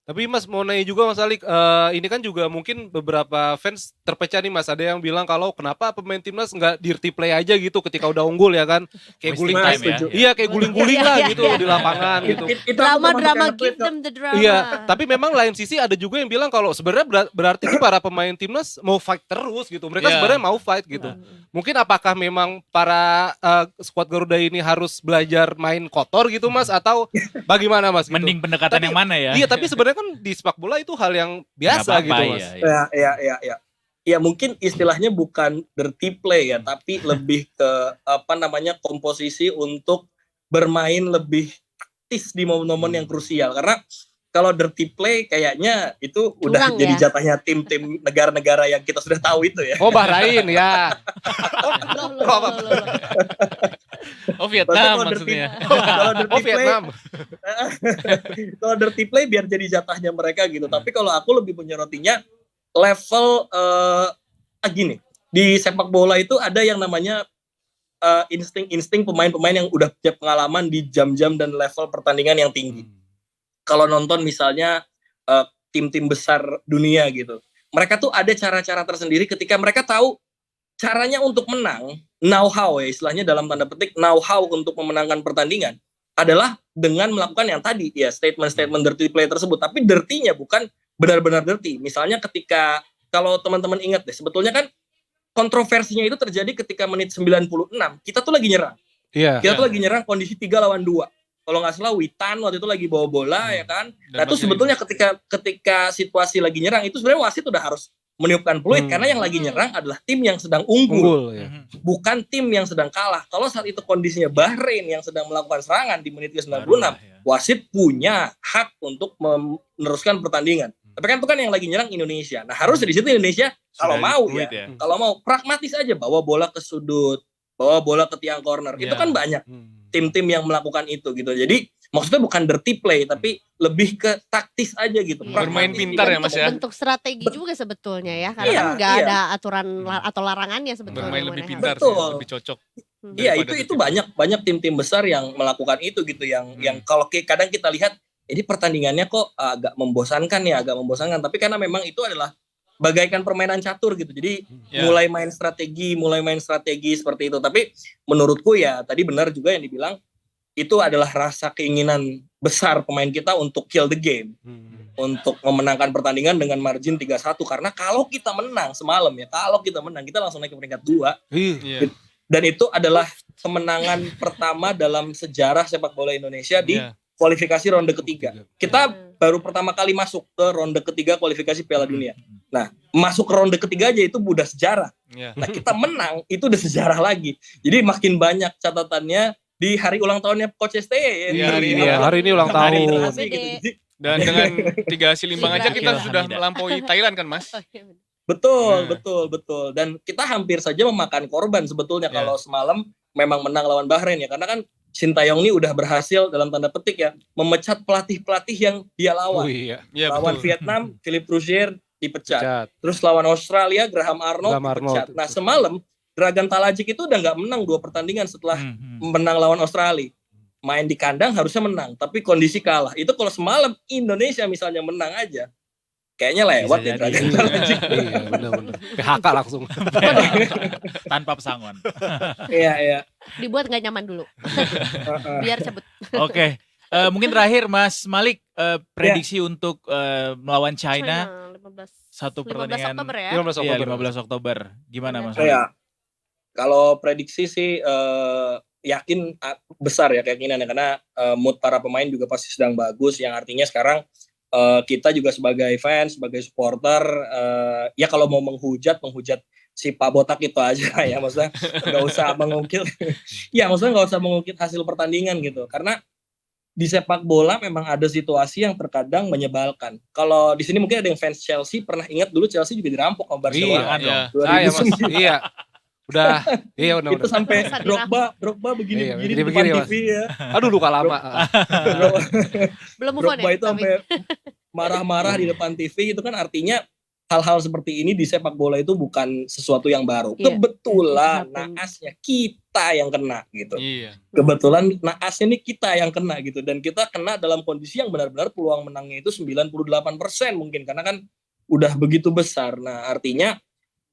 Tapi Mas mau nanya juga Mas Alik, ini kan juga mungkin beberapa fans terpecah nih Mas, ada yang bilang kalau kenapa pemain timnas nggak dirty play aja gitu ketika udah unggul ya kan, kayak guling time ya. Iya kayak guling-guling lah gitu di lapangan gitu. Drama give them the drama. Iya, tapi memang lain sisi ada juga yang bilang kalau sebenarnya berarti para pemain timnas mau fight terus gitu. Mereka sebenarnya mau fight gitu. Mungkin apakah memang para skuad Garuda ini harus belajar main kotor gitu Mas, atau bagaimana Mas? Gitu? Mending pendekatan yang mana ya? Iya, tapi sebenarnya kan di sepak bola itu hal yang biasa gitu Mas. Iya. Ya mungkin istilahnya bukan dirty play ya, tapi lebih ke komposisi untuk bermain lebih taktis di momen-momen yang krusial. Karena kalau dirty play kayaknya itu udah jadi jatahnya tim-tim negara-negara yang kita sudah tahu itu ya. Oh Bahrain ya. Oh Vietnam Maksudnya maksudnya. kalau dirty Oh play, Vietnam. kalau dirty play biar jadi jatahnya mereka gitu. Tapi kalau aku lebih menyoroti,nya level gini, di sepak bola itu ada yang namanya insting pemain-pemain yang udah punya pengalaman di jam-jam dan level pertandingan yang tinggi. Kalau nonton misalnya tim-tim besar dunia gitu, mereka tuh ada cara-cara tersendiri ketika mereka tahu caranya untuk menang, know how ya istilahnya dalam tanda petik, know how untuk memenangkan pertandingan adalah dengan melakukan yang tadi ya statement-statement dirty play tersebut. Tapi dirty-nya bukan benar-benar dirty. Misalnya ketika, kalau teman-teman ingat deh, sebetulnya kan kontroversinya itu terjadi ketika menit 96, kita tuh lagi nyerang. Iya. Kita tuh lagi nyerang kondisi 3 lawan 2. Kalau nggak salah Witan waktu itu lagi bawa bola ya kan. Nah itu sebetulnya ketika situasi lagi nyerang itu sebenarnya wasit udah harus meniupkan peluit karena yang lagi nyerang adalah tim yang sedang unggul, bukan tim yang sedang kalah. Kalau saat itu kondisinya Bahrain yang sedang melakukan serangan di menit ke-96, wasit punya hak untuk meneruskan pertandingan. Tapi kan itu kan yang lagi nyerang Indonesia. Nah harus di situ Indonesia kalau mau ya, kalau mau pragmatis aja, bawa bola ke sudut, bawa bola ke tiang corner. Itu kan banyak tim-tim yang melakukan itu gitu. Jadi maksudnya bukan dirty play, tapi lebih ke taktis aja gitu. Bermain pintar ya Mas ya. Bentuk strategi juga sebetulnya ya, karena kan nggak ada aturan atau larangannya sebetulnya. Bermain lebih pintar sih, lebih cocok. Iya itu banyak tim-tim besar yang melakukan itu gitu, yang kalau kadang kita lihat ini pertandingannya kok agak membosankan, tapi karena memang itu adalah bagaikan permainan catur gitu. Jadi mulai main strategi seperti itu. Tapi menurutku ya tadi benar juga yang dibilang, itu adalah rasa keinginan besar pemain kita untuk kill the game. Untuk memenangkan pertandingan dengan margin 3-1. Karena kalau kita menang semalam ya, kita langsung naik ke peringkat 2. Dan itu adalah kemenangan pertama dalam sejarah sepak bola Indonesia di kualifikasi ronde ketiga. Kita baru pertama kali masuk ke ronde ketiga kualifikasi Piala Dunia. Nah, masuk ke ronde ketiga aja itu udah sejarah. Nah, kita menang itu udah sejarah lagi. Jadi makin banyak catatannya di hari ulang tahunnya Coach STY ya. Hari ini ulang tahun. Dan dengan 3 hasil imbang aja kita sudah melampaui Thailand kan Mas? Betul. Dan kita hampir saja memakan korban sebetulnya kalau semalam memang menang lawan Bahrain ya. Karena kan Sintayong ini udah berhasil dalam tanda petik ya memecat pelatih-pelatih yang dia lawan. Lawan Vietnam, Philippe Rougier dipecat. Terus lawan Australia, Graham Arnold dipecat. Nah semalam Dragan Talajic itu udah nggak menang 2 pertandingan setelah menang lawan Australia. Main di kandang harusnya menang, tapi kondisi kalah. Itu kalau semalam Indonesia misalnya menang aja, kayaknya lewat ya Dragan Talajic. Iya benar-benar. PHK langsung. Tanpa pesangon. Iya. Dibuat nggak nyaman dulu. Biar cabut. Oke. Mungkin terakhir Mas Malik, prediksi untuk melawan China. 1 pertandingan 15 Oktober ya? 15 Oktober. Gimana Mas? Ya. Kalau prediksi sih yakin besar ya keinginannya, karena mood para pemain juga pasti sedang bagus, yang artinya sekarang kita juga sebagai fans, sebagai supporter, ya kalau mau menghujat si Pak Botak itu aja ya, maksudnya nggak usah mengungkit hasil pertandingan gitu, karena di sepak bola memang ada situasi yang terkadang menyebalkan. Kalau di sini mungkin ada yang fans Chelsea pernah ingat dulu Chelsea juga dirampok sama Barcelona. Iya. Udah, benar. Itu sampai Drogba begini di depan TV ya. Aduh luka lama. Belum move on Drogba ya? itu sampai marah-marah di depan TV, itu kan artinya hal-hal seperti ini di sepak bola itu bukan sesuatu yang baru. Kebetulan naasnya kita yang kena gitu. Kebetulan naasnya ini kita yang kena gitu, dan kita kena dalam kondisi yang benar-benar peluang menangnya itu 98% mungkin, karena kan udah begitu besar. Nah, artinya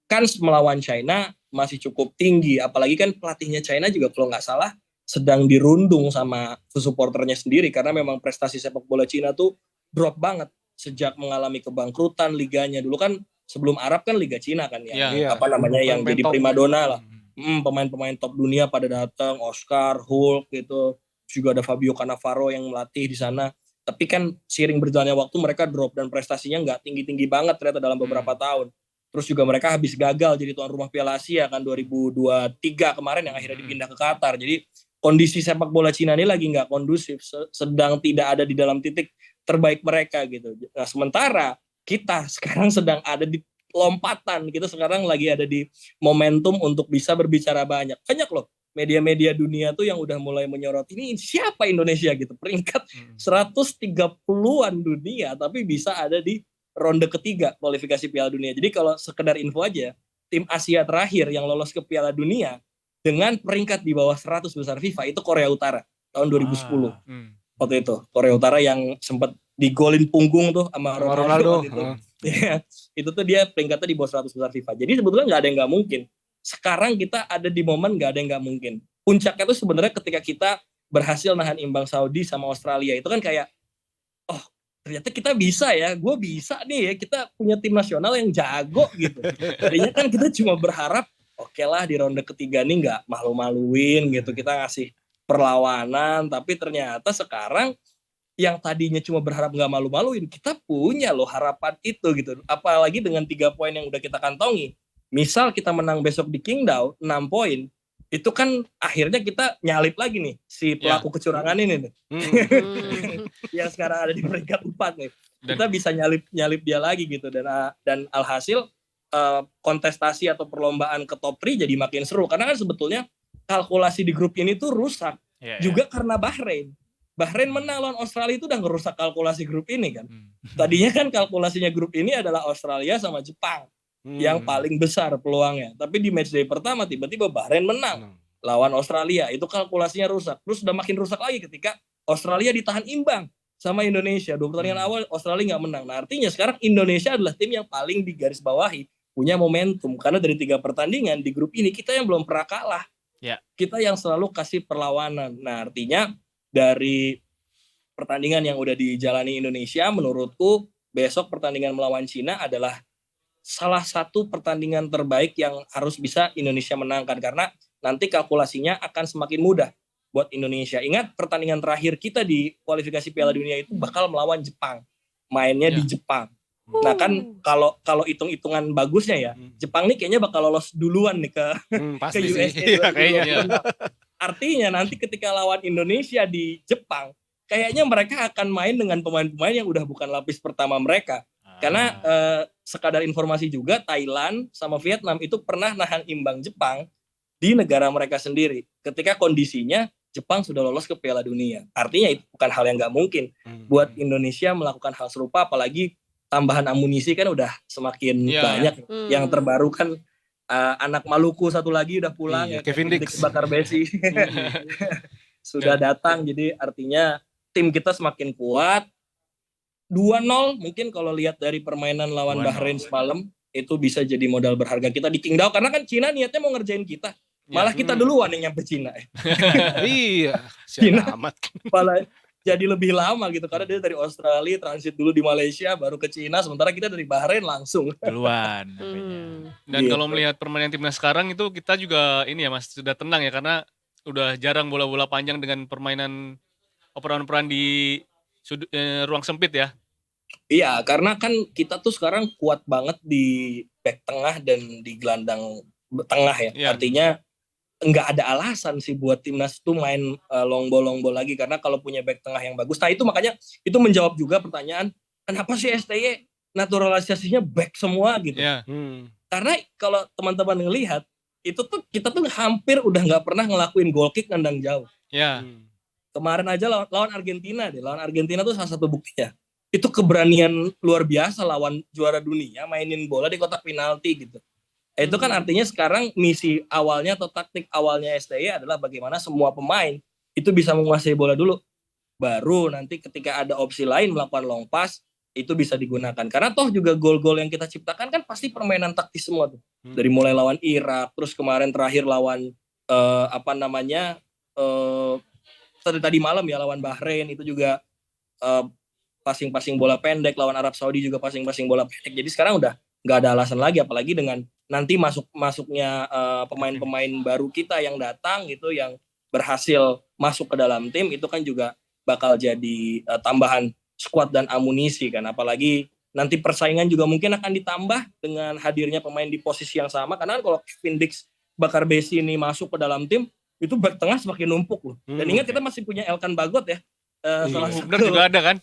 kan melawan China masih cukup tinggi, apalagi kan pelatihnya China juga kalau nggak salah sedang dirundung sama supporternya sendiri, karena memang prestasi sepak bola China tuh drop banget sejak mengalami kebangkrutan liganya. Dulu kan sebelum Arab kan Liga Cina kan ya, yang jadi primadona lah. Pemain-pemain top dunia pada datang, Oscar, Hulk gitu, juga ada Fabio Cannavaro yang melatih di sana. Tapi kan seiring berjalannya waktu mereka drop dan prestasinya nggak tinggi-tinggi banget ternyata dalam beberapa tahun. Terus juga mereka habis gagal jadi tuan rumah Piala Asia kan 2023 kemarin yang akhirnya dipindah ke Qatar. Jadi kondisi sepak bola Cina ini lagi nggak kondusif, sedang tidak ada di dalam titik terbaik mereka gitu. Nah sementara kita sekarang sedang ada di lompatan, kita sekarang lagi ada di momentum untuk bisa berbicara banyak loh. media-media dunia tuh yang udah mulai menyorot ini siapa Indonesia gitu, peringkat 130-an dunia tapi bisa ada di ronde ketiga kualifikasi Piala Dunia. Jadi kalau sekedar info aja, tim Asia terakhir yang lolos ke Piala Dunia dengan peringkat di bawah 100 besar FIFA itu Korea Utara tahun 2010. Waktu itu Korea Utara yang sempat digolin punggung tuh sama Ronaldo. Itu tuh dia peringkatnya di bawah 100 besar FIFA. Jadi sebetulnya nggak ada yang nggak mungkin. Sekarang kita ada di momen nggak ada yang nggak mungkin. Puncaknya tuh sebenarnya ketika kita berhasil nahan imbang Saudi sama Australia. Itu kan kayak, oh ternyata kita bisa ya, gue bisa nih ya, kita punya tim nasional yang jago gitu. Tadinya kan kita cuma berharap, oke lah di ronde ketiga nih nggak malu-maluin gitu, kita ngasih perlawanan. Tapi ternyata sekarang yang tadinya cuma berharap nggak malu-maluin, kita punya loh harapan itu gitu. Apalagi dengan 3 poin yang udah kita kantongi. Misal kita menang besok di Qingdao 6 poin, itu kan akhirnya kita nyalip lagi nih si pelaku kecurangan ini nih. Yang sekarang ada di peringkat 4 nih. Kita bisa nyalip dia lagi gitu, dan alhasil kontestasi atau perlombaan ke top 3 jadi makin seru karena kan sebetulnya kalkulasi di grup ini tuh rusak juga karena Bahrain menang lawan Australia itu udah ngerusak kalkulasi grup ini kan. Tadinya kan kalkulasinya grup ini adalah Australia sama Jepang yang paling besar peluangnya. Tapi di matchday pertama tiba-tiba Bahrain menang lawan Australia. Itu kalkulasinya rusak. Terus udah makin rusak lagi ketika Australia ditahan imbang sama Indonesia. 2 pertandingan awal Australia nggak menang. Nah artinya sekarang Indonesia adalah tim yang paling digarisbawahi, punya momentum. Karena dari 3 pertandingan di grup ini kita yang belum pernah kalah. Kita yang selalu kasih perlawanan. Nah artinya dari pertandingan yang udah dijalani Indonesia, menurutku besok pertandingan melawan Cina adalah salah satu pertandingan terbaik yang harus bisa Indonesia menangkan karena nanti kalkulasinya akan semakin mudah buat Indonesia. Ingat pertandingan terakhir kita di kualifikasi Piala Dunia itu bakal melawan Jepang, mainnya di Jepang. Nah kan kalau hitung-hitungan bagusnya ya, Jepang nih kayaknya bakal lolos duluan nih ke USA. Kayaknya. Artinya nanti ketika lawan Indonesia di Jepang, kayaknya mereka akan main dengan pemain-pemain yang udah bukan lapis pertama mereka. Karena sekadar informasi juga Thailand sama Vietnam itu pernah nahan imbang Jepang di negara mereka sendiri ketika kondisinya Jepang sudah lolos ke Piala Dunia. Artinya itu bukan hal yang nggak mungkin buat Indonesia melakukan hal serupa, apalagi tambahan amunisi kan udah semakin banyak. Yang terbaru kan anak Maluku satu lagi udah pulang, Kevin Dix bakar besi sudah datang. Jadi artinya tim kita semakin kuat. 2-0 mungkin kalau lihat dari permainan lawan Bahrain semalam itu bisa jadi modal berharga kita di Qingdao karena kan Cina niatnya mau ngerjain kita. Malah kita duluan yang nyampe Cina. Iya, Cina amat. Malah jadi lebih lama gitu karena dia dari Australia transit dulu di Malaysia baru ke Cina, sementara kita dari Bahrain langsung duluan. Dan kalau melihat permainan timnas sekarang itu kita juga ini ya Mas sudah tenang ya karena udah jarang bola-bola panjang dengan permainan operan-operan di ruang sempit ya. Iya, karena kan kita tuh sekarang kuat banget di back tengah dan di gelandang tengah ya. Artinya nggak ada alasan sih buat timnas tuh main long ball lagi karena kalau punya back tengah yang bagus. Nah itu makanya itu menjawab juga pertanyaan kenapa sih STY naturalisasinya back semua gitu. Karena kalau teman-teman ngelihat itu tuh kita tuh hampir udah nggak pernah ngelakuin goal kick nendang jauh. Kemarin aja lawan Argentina deh. Lawan Argentina tuh salah satu buktinya. Itu keberanian luar biasa lawan juara dunia mainin bola di kotak penalti gitu. Itu kan artinya sekarang misi awalnya atau taktik awalnya STY adalah bagaimana semua pemain itu bisa menguasai bola dulu. Baru nanti ketika ada opsi lain melakukan long pass itu bisa digunakan. Karena toh juga gol-gol yang kita ciptakan kan pasti permainan taktis semua tuh. Dari mulai lawan Irak, terus kemarin terakhir lawan tadi malam ya lawan Bahrain itu juga passing-passing bola pendek, lawan Arab Saudi juga passing-passing bola pendek. Jadi sekarang udah nggak ada alasan lagi, apalagi dengan nanti masuknya pemain-pemain baru kita yang datang gitu, yang berhasil masuk ke dalam tim, itu kan juga bakal jadi tambahan skuad dan amunisi kan. Apalagi nanti persaingan juga mungkin akan ditambah dengan hadirnya pemain di posisi yang sama, karena kalau Kevin Dix, Bakar Besi ini masuk ke dalam tim, itu back tengah semakin numpuk loh. Dan ingat kita masih punya Elkan Bagot ya. Hubner juga ada kan?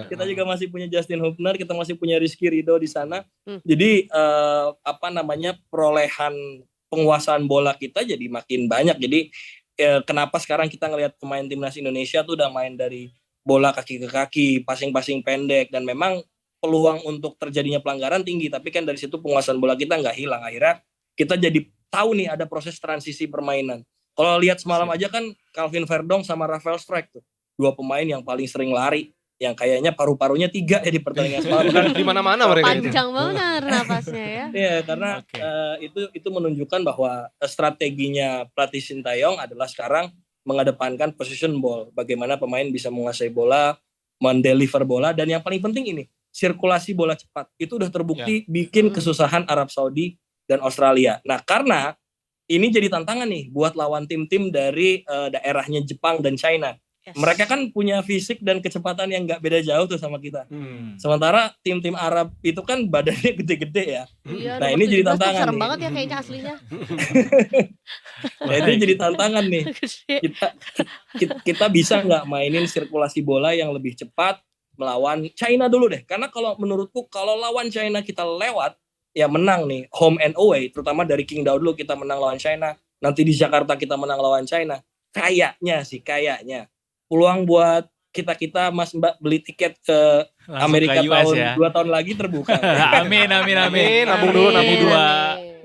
Kita juga masih punya Justin Hubner, kita masih punya Rizky Ridho di sana. Jadi perolehan penguasaan bola kita jadi makin banyak. Jadi kenapa sekarang kita ngelihat pemain timnas Indonesia tuh udah main dari bola kaki ke kaki, passing-passing pendek, dan memang peluang untuk terjadinya pelanggaran tinggi, tapi kan dari situ penguasaan bola kita nggak hilang. Akhirnya kita jadi tahu nih ada proses transisi permainan. Kalau lihat semalam aja kan Calvin Verdong sama Rafael Strijk tuh, 2 pemain yang paling sering lari, yang kayaknya paru-parunya 3 ya di pertandingan semalam kan. Di mana-mana mereka itu. Panjang banget napasnya ya. Iya, karena itu menunjukkan bahwa strateginya pelatih Sintayong adalah sekarang mengedepankan position ball, bagaimana pemain bisa menguasai bola, mendeliver bola, dan yang paling penting ini sirkulasi bola cepat. Itu udah terbukti bikin kesusahan Arab Saudi dan Australia. Nah, karena ini jadi tantangan nih buat lawan tim-tim dari daerahnya Jepang dan China. Yes. Mereka kan punya fisik dan kecepatan yang nggak beda jauh tuh sama kita. Sementara tim-tim Arab itu kan badannya gede-gede ya. Iya, nah ini jadi tantangan. Serem nih. banget ya kayaknya aslinya. Nah itu jadi tantangan nih. Kita bisa nggak mainin sirkulasi bola yang lebih cepat melawan China dulu deh. Karena kalau menurutku kalau lawan China kita lewat, ya menang nih home and away. Terutama dari Qingdao dulu kita menang lawan China. Nanti di Jakarta kita menang lawan China. Kayaknya. Peluang buat kita Mas Mbak beli tiket ke langsung Amerika ke US tahun ya. 2 tahun lagi terbuka. Amin. Nabung dulu.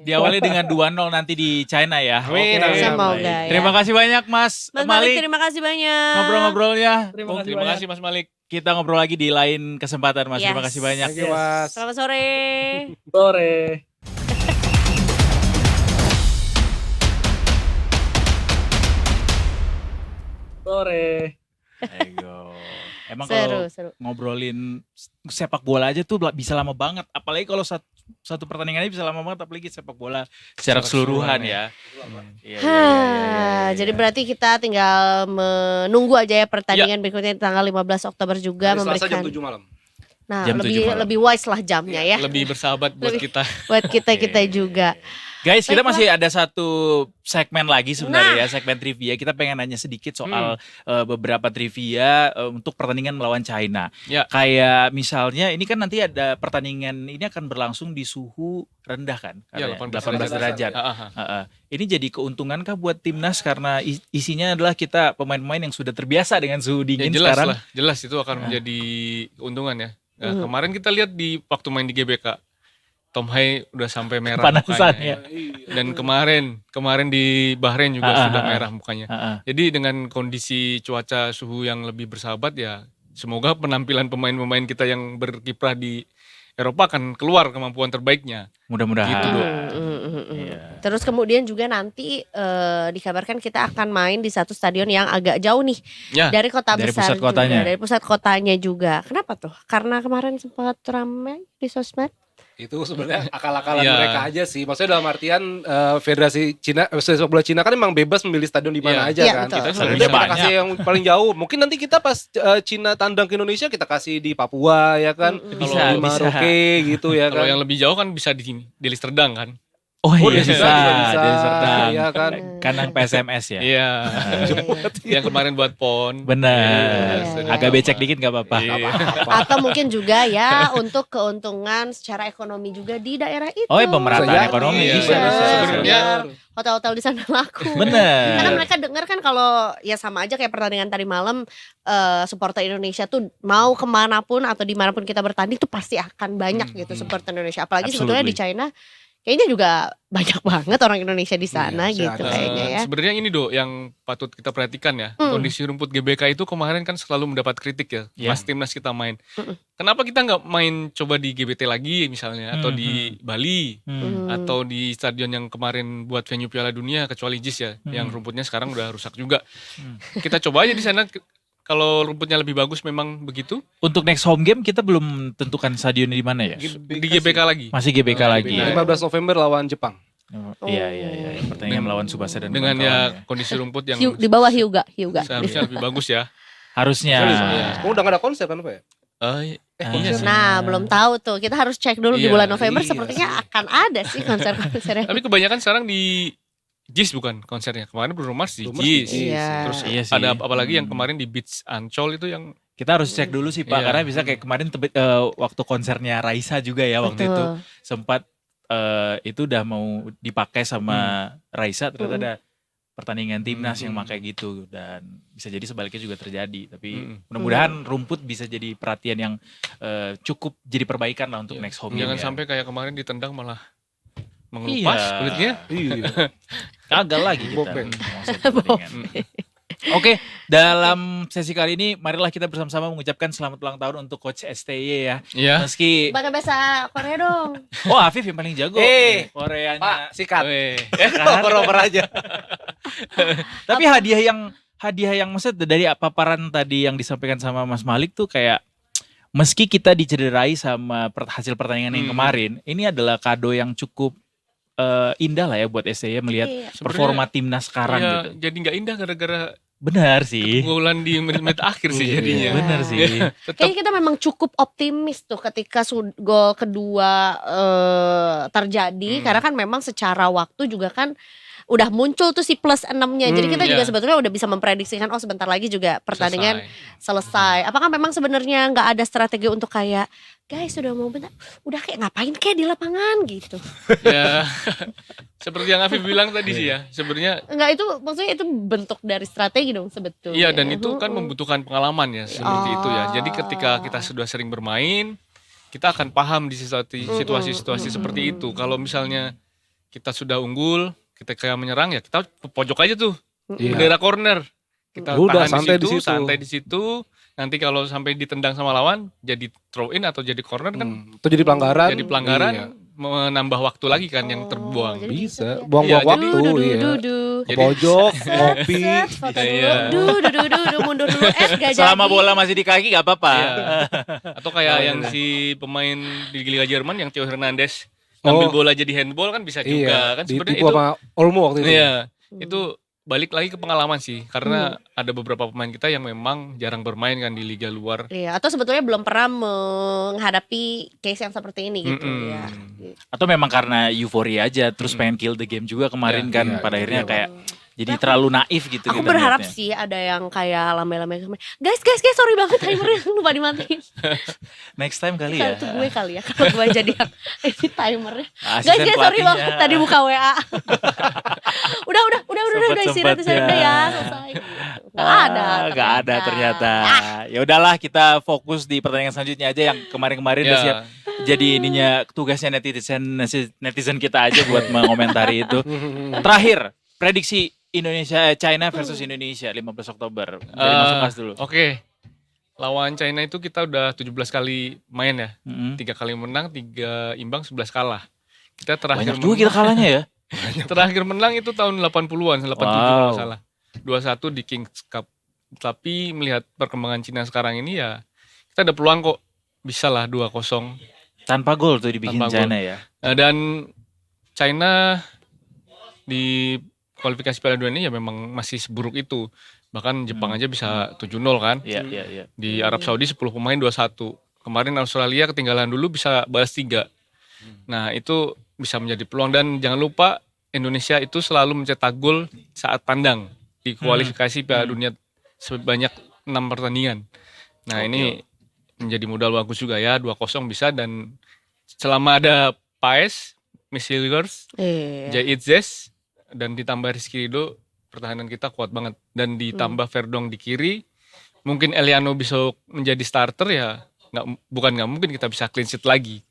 Diawali dengan 2-0 nanti di China ya. Amin. Semoga ya. Terima kasih banyak Mas Malik. Terima kasih banyak. Ngobrol-ngobrolnya. Terima kasih Mas Malik. Kita ngobrol lagi di lain kesempatan Mas. Yes. Terima kasih banyak. Thank you, Mas. Selamat sore. Sore. Ayo. Emang Seru. kalau ngobrolin sepak bola aja tuh bisa lama banget. Apalagi kalau satu pertandingannya bisa lama banget, apalagi sepak bola secara keseluruhan ya. Iya. Jadi berarti kita tinggal menunggu aja ya pertandingan berikutnya tanggal 15 Oktober juga Hari Selasa memberikan. jam 7 malam. Nah, Jam 7 malam. lebih wise lah jamnya ya. Lebih bersahabat buat kita. Buat kita juga. Guys, kita Baiklah. masih ada satu segmen lagi sebenarnya ya, segmen trivia. Kita pengen nanya sedikit soal beberapa trivia untuk pertandingan melawan China. Ya. Kayak misalnya ini kan nanti ada pertandingan ini akan berlangsung di suhu rendah kan? Ya, Katanya, 18 derajat. derajat. Ini jadi keuntungankah buat timnas karena isinya adalah kita pemain-pemain yang sudah terbiasa dengan suhu Ya, dingin jelas sekarang? lah, jelas itu akan menjadi keuntungan ya. Nah, kemarin kita lihat di waktu main di GBK, Tom Hai udah sampai merah Panasan mukanya. ya. Dan kemarin di Bahrain juga sudah merah mukanya. Jadi dengan kondisi cuaca suhu yang lebih bersahabat ya, semoga penampilan pemain-pemain kita yang berkiprah di Eropa akan keluar kemampuan terbaiknya. Mudah-mudahan. Gitu, Dok. Iya. Terus kemudian juga nanti dikabarkan kita akan main di satu stadion yang agak jauh nih Ya. dari kota Dari besar pusat kotanya. juga, dari pusat kotanya juga. Kenapa tuh? Karena kemarin sempat ramai di sosmed. Itu sebenarnya akal-akalan Iya. mereka aja sih. Maksudnya dalam artian Federasi Cina, sepak bola Cina kan memang bebas memilih stadion di mana aja Iya, kan. betul. Kita Kita stadionnya banyak. kasih yang paling jauh. Mungkin nanti kita pas Cina tandang ke Indonesia kita kasih di Papua ya kan. Bisa, Di Maroke gitu ya Kalau kan. yang lebih jauh kan bisa di Deli Serdang kan. Oh Oh, iya bisa, bisa, bisa. Deli Serdang. Iya kan. Kandang PSMS ya. Iya. Yang kemarin buat PON. Benar. Iya, iya. Agak becek dikit gak apa-apa. Iya. Atau mungkin juga ya untuk keuntungan secara ekonomi juga di daerah itu. Oh, ya, pemerataan Bisa jadi. ekonomi Iya. bisa. Sebenarnya hotel-hotel di sana laku. Bener. Karena mereka dengar kan kalau ya sama aja kayak pertandingan tadi malam, supporter Indonesia tuh mau kemanapun atau dimanapun kita bertanding tuh pasti akan banyak gitu supporter Indonesia. Apalagi sebetulnya di China kayaknya juga banyak banget orang Indonesia di sana Iya, gitu ada. kayaknya ya. Sebenarnya ini yang patut kita perhatikan ya. Kondisi rumput GBK itu kemarin kan selalu mendapat kritik ya. Iya. Pas timnas kita main. Kenapa kita nggak main coba di GBT lagi misalnya, atau di Bali, atau di stadion yang kemarin buat venue Piala Dunia kecuali JIS ya, yang rumputnya sekarang udah rusak juga. Kita coba aja di sana. Kalau rumputnya lebih bagus memang begitu. Untuk next home game kita belum tentukan stadionnya di mana ya? Di GBK lagi. Masih GBK lagi. GBK. Ya? 15 November lawan Jepang. Iya. Pertandingan melawan Tsubasa dan Dengan kawan-kawan ya kondisi rumput yang Di bawah Hyuga. seharusnya lebih bagus ya. Harusnya. Oh, udah gak ada konsep kan Pak ya? Iya sih. Nah, belum tahu tuh. Kita harus cek dulu di Iya, bulan November iya sepertinya akan ada sih konser-konsernya. Tapi kebanyakan sekarang di JIS bukan konsernya. Kemarin Bruno Mars di Bruno Mars di JIS. JIS. Iya. Terus Iya sih. ada apalagi yang kemarin di Beach Ancol itu yang Kita harus cek dulu sih Pak, Iya. karena bisa kayak kemarin waktu konsernya Raisa juga ya waktu Betul. itu sempat itu udah mau dipakai sama Raisa, ternyata ada pertandingan timnas yang pakai gitu, dan bisa jadi sebaliknya juga terjadi. Tapi mudah-mudahan rumput bisa jadi perhatian yang cukup jadi perbaikan lah untuk next home. Jangan sampai kayak kemarin ditendang malah mengelupas kulitnya. Gagal lagi kita. Oke, dalam sesi kali ini marilah kita bersama-sama mengucapkan selamat ulang tahun untuk Coach STY ya. Iya. Meski Pakai bahasa Korea dong. Oh, Afif yang paling jago. Koreanya. Pak, sikat. Oper aja. Tapi hadiah yang maksudnya dari paparan tadi yang disampaikan sama Mas Malik tuh kayak meski kita dicederai sama hasil pertandingan yang kemarin, ini adalah kado yang cukup indah lah ya buat STY melihat performa timnas sekarang gitu. Jadi nggak indah gara-gara benar sih. keunggulan di menit-menit akhir sih jadinya. Benar sih. Kayaknya kita memang cukup optimis tuh ketika gol kedua terjadi, karena kan memang secara waktu juga kan udah muncul tuh si plus 6-nya. Jadi kita juga sebetulnya udah bisa memprediksikan sebentar lagi juga pertandingan selesai. Apakah memang sebenarnya nggak ada strategi untuk kayak guys udah mau bentar, udah kayak ngapain kayak di lapangan gitu. Ya seperti yang Afif bilang tadi sih ya, sebenarnya Enggak, itu maksudnya itu bentuk dari strategi dong sebetulnya. iya, dan itu kan membutuhkan pengalaman ya seperti itu ya. Jadi ketika kita sudah sering bermain, kita akan paham di situasi-situasi seperti itu. Kalau misalnya kita sudah unggul, kita kayak menyerang ya kita pojok aja tuh, bendera corner. Kita Udah, tahan santai di situ, di situ. santai di situ. Nanti kalau sampai ditendang sama lawan, jadi throw in atau jadi corner kan, Itu jadi pelanggaran. jadi pelanggaran, Iya. menambah waktu lagi kan yang terbuang. jadi Bisa, gitu ya. buang-buang Iya, waktu. Ke Jadi- pojok, ngopi. Set, foto Iya. dulu, mundur dulu, gak Selama jadi. bola masih di kaki gak apa-apa. Iya. Atau kayak yang si pemain di Liga Jerman yang Theo Hernandez ngambil bola jadi handball kan bisa juga kan, sebenarnya ditipu itu. sama Olmo waktu itu. Iya, itu balik lagi ke pengalaman sih, karena ada beberapa pemain kita yang memang jarang bermain kan di liga luar. Iya, atau sebetulnya belum pernah menghadapi case yang seperti ini gitu ya. Atau memang karena euforia aja, terus pengen kill the game juga kemarin kan, iya, pada akhirnya iya, kayak jadi terlalu naif gitu. Aku kita berharap liatnya. sih ada yang kayak lambai-lambai, guys sorry banget timernya lupa dimatiin. Next time kali Kalau ya. itu gue kali ya, kalau gue jadi yang ini timernya. Asisten Guys sorry pelatihnya. banget tadi buka WA. udah istirahat Sempet-sempetnya. udah ya selesai. Gak ada ternyata. Ya udahlah, kita fokus di pertandingan selanjutnya aja yang kemarin-kemarin udah siap. Jadi ininya tugasnya netizen kita aja buat mengomentari itu. Terakhir, prediksi China versus Indonesia 15 Oktober. Dari Mas Ukas dulu. Oke. Lawan China itu kita udah 17 kali main ya. 3 kali menang, 3 imbang, 11 kalah. Kita terakhir Banyak juga kita kalahnya ya. terakhir menang itu tahun 80-an, 87 kalau nggak salah. 2-1 di Kings Cup. Tapi melihat perkembangan Cina sekarang ini ya, kita ada peluang kok bisa lah 2-0. Tanpa gol tuh dibikin Tanpa China gol. ya. Dan China di kualifikasi Piala Dunia ini ya memang masih seburuk itu. Bahkan Jepang aja bisa 7-0 kan. Iya. Di Arab Saudi 10 pemain 2-1. Kemarin Australia ketinggalan dulu bisa balas 3. Nah itu bisa menjadi peluang. Dan jangan lupa Indonesia itu selalu mencetak gol saat tandang di kualifikasi Piala Dunia sebanyak 6 pertandingan. Nah ini menjadi modal bagus juga ya, 2-0 bisa. Dan selama ada Paes, Misilgers, Jai Itzes, dan ditambah Rizky Ridho, pertahanan kita kuat banget. Dan ditambah Verdong di kiri, mungkin Eliano bisa menjadi starter ya. Bukan nggak mungkin kita bisa clean sheet lagi.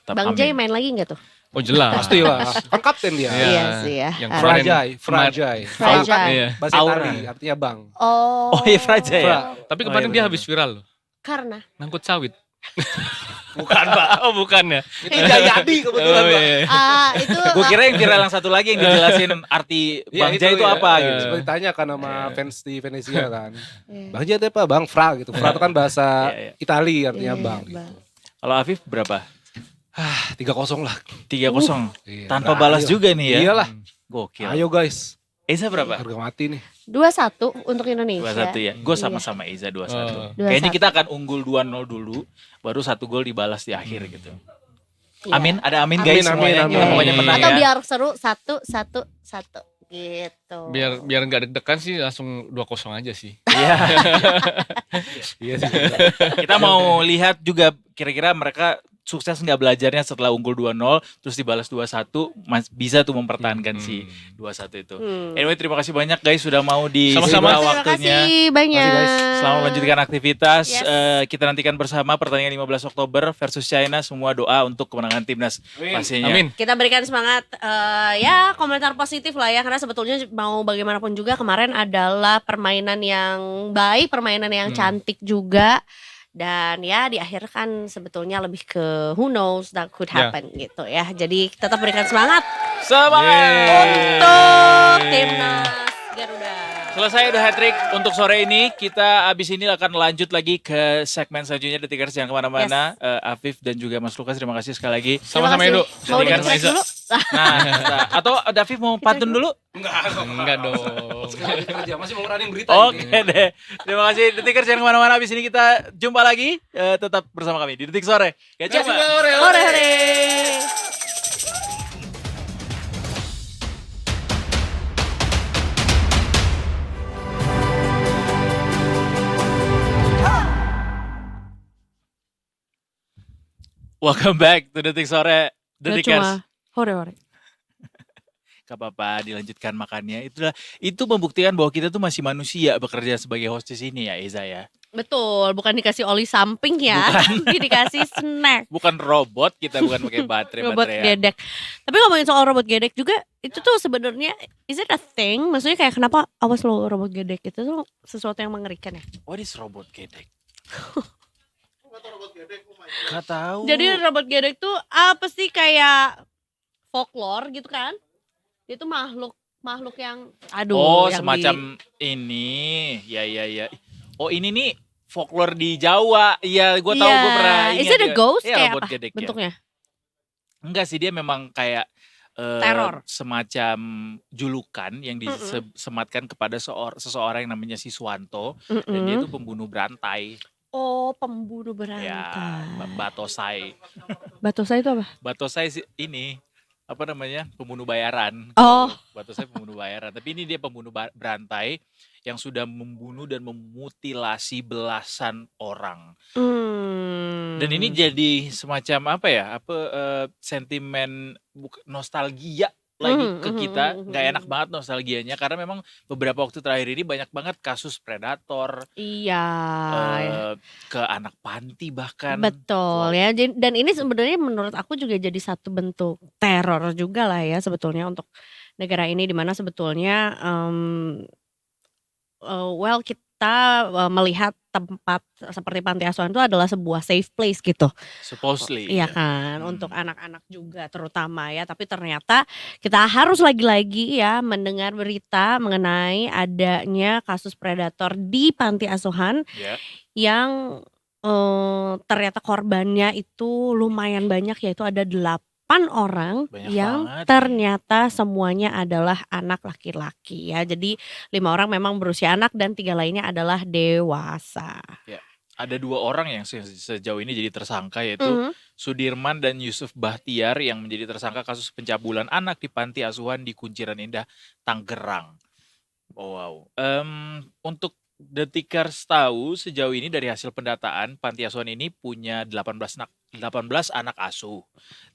Bang Jai main lagi nggak tuh? Oh jelas. Pastilah, kan kapten dia. Iya sih ya. Yang kemarin Frajai. Frajai. Iya. Bahasa Aura. Itali, artinya bang. Oh iya Frajai ya. Tapi kemarin dia habis viral loh, karena ngangkut sawit. Bukan Pak. Oh bukan ya. Itu Jayadi kebetulan, Bang. iya. itu Gue kira yang viral yang satu lagi yang dijelasin arti Bang Jai itu ya. apa gitu. Seperti tanya kan sama fans di Venezia kan. Bang Jai itu apa? Bang Fra gitu. Fra itu kan bahasa Itali artinya bang. Gitu. Kalau Afif berapa? 3-0 lah. 3-0. Iya, Tanpa berani balas lah. juga nih ya. Iyalah. Gokil. Ayo guys. Eza berapa? Harga mati nih. 2-1 untuk Indonesia. 2-1 ya. Gue sama-sama Eza 2-1. 2-1. Kayaknya kita akan unggul 2-0 dulu, baru 1 gol dibalas di akhir gitu. Iya. Amin, ada amin guys Amin, semuanya. amin, Kita amin. pokoknya menang Atau ya. biar seru 1-1-1 gitu. Biar nggak deg-degan sih langsung 2-0 aja sih. Iya. Iya sih. Kita mau lihat juga kira-kira mereka sukses nggak belajarnya setelah unggul 2-0 terus dibalas 2-1 bisa tuh mempertahankan si 2-1 itu. Anyway, terima kasih banyak guys sudah mau di Sama-sama. waktunya. Terima kasih banyak. Terima kasih guys. Selamat melanjutkan aktivitas. Yes. Kita nantikan bersama pertandingan 15 Oktober versus China. Semua doa untuk kemenangan timnas pastinya. Amin. Kita berikan semangat, ya komentar positif lah ya, karena sebetulnya mau bagaimanapun juga kemarin adalah permainan yang baik, permainan yang cantik juga. Dan ya di akhir kan sebetulnya lebih ke who knows that could happen gitu ya. Jadi tetap berikan semangat untuk timnas Garuda. Selesai udah hat-trick untuk sore ini. Kita abis ini akan lanjut lagi ke segmen selanjutnya. Detikers jangan kemana-mana. Afif dan juga Mas Lukas, terima kasih sekali lagi. Sama-sama Edo. Mau Detikers. di dulu? Nah, atau Afif mau pantun dulu? Enggak dong. Sekali kerja masih mau running berita Oke ini. deh. Terima kasih Detikers jangan kemana-mana. Abis ini kita jumpa lagi. Tetap bersama kami di Detik Sore. Gak coba. Hore. Welcome back to Detik Sore. Detikers. Hore. Gak apa-apa, dilanjutkan makannya. Itu membuktikan bahwa kita tuh masih manusia bekerja sebagai hostess ini ya, Eza ya. Betul, bukan dikasih oli samping ya, tapi dikasih snack. Bukan robot, kita bukan pakai baterai. Robot gedek. Tapi ngomongin soal robot gedek juga, itu tuh sebenarnya is it a thing? Maksudnya kayak kenapa awas lo robot gedek itu tuh sesuatu yang mengerikan ya? What is robot gedek? Gak tahu. Jadi robot gedek tuh apa sih, kayak folklore gitu kan? Dia tuh makhluk yang yang semacam ini. Ya. Oh, ini nih folklore di Jawa. Iya, gue tahu, gue pernah ingat. Is it a ghost Iya, kayak robot apa gedek, ya. bentuknya? Enggak sih, dia memang kayak Teror. semacam julukan yang disematkan kepada seseorang yang namanya Siswanto. Dan dia itu pembunuh berantai. Oh, pembunuh berantai. Ya, Batosai. Batosai itu apa? Batosai ini apa namanya, pembunuh bayaran. Oh. Batosai pembunuh bayaran. Tapi ini dia pembunuh berantai yang sudah membunuh dan memutilasi belasan orang. Dan ini jadi semacam apa ya? Sentimen nostalgia lagi ke kita. Nggak enak banget nostalgianya karena memang beberapa waktu terakhir ini banyak banget kasus predator. Iya. Ke anak panti bahkan. Betul ya. Dan ini sebenarnya menurut aku juga jadi satu bentuk teror juga lah ya sebetulnya untuk negara ini, dimana sebetulnya kita melihat tempat seperti panti asuhan itu adalah sebuah safe place gitu. Supposedly. Iya kan, untuk anak-anak juga terutama ya. Tapi ternyata kita harus lagi-lagi ya mendengar berita mengenai adanya kasus predator di panti asuhan yang ternyata korbannya itu lumayan banyak, yaitu ada 8 orang Banyak yang banget. ternyata semuanya adalah anak laki-laki ya. Jadi 5 orang memang berusia anak dan 3 lainnya adalah dewasa. Ada 2 orang yang sejauh ini jadi tersangka, yaitu Sudirman dan Yusuf Bahtiar yang menjadi tersangka kasus pencabulan anak di panti asuhan di Kunciran Indah, Tangerang. Oh, wow. Untuk Detikers tahu, sejauh ini dari hasil pendataan panti asuhan ini punya 18 anak asuh.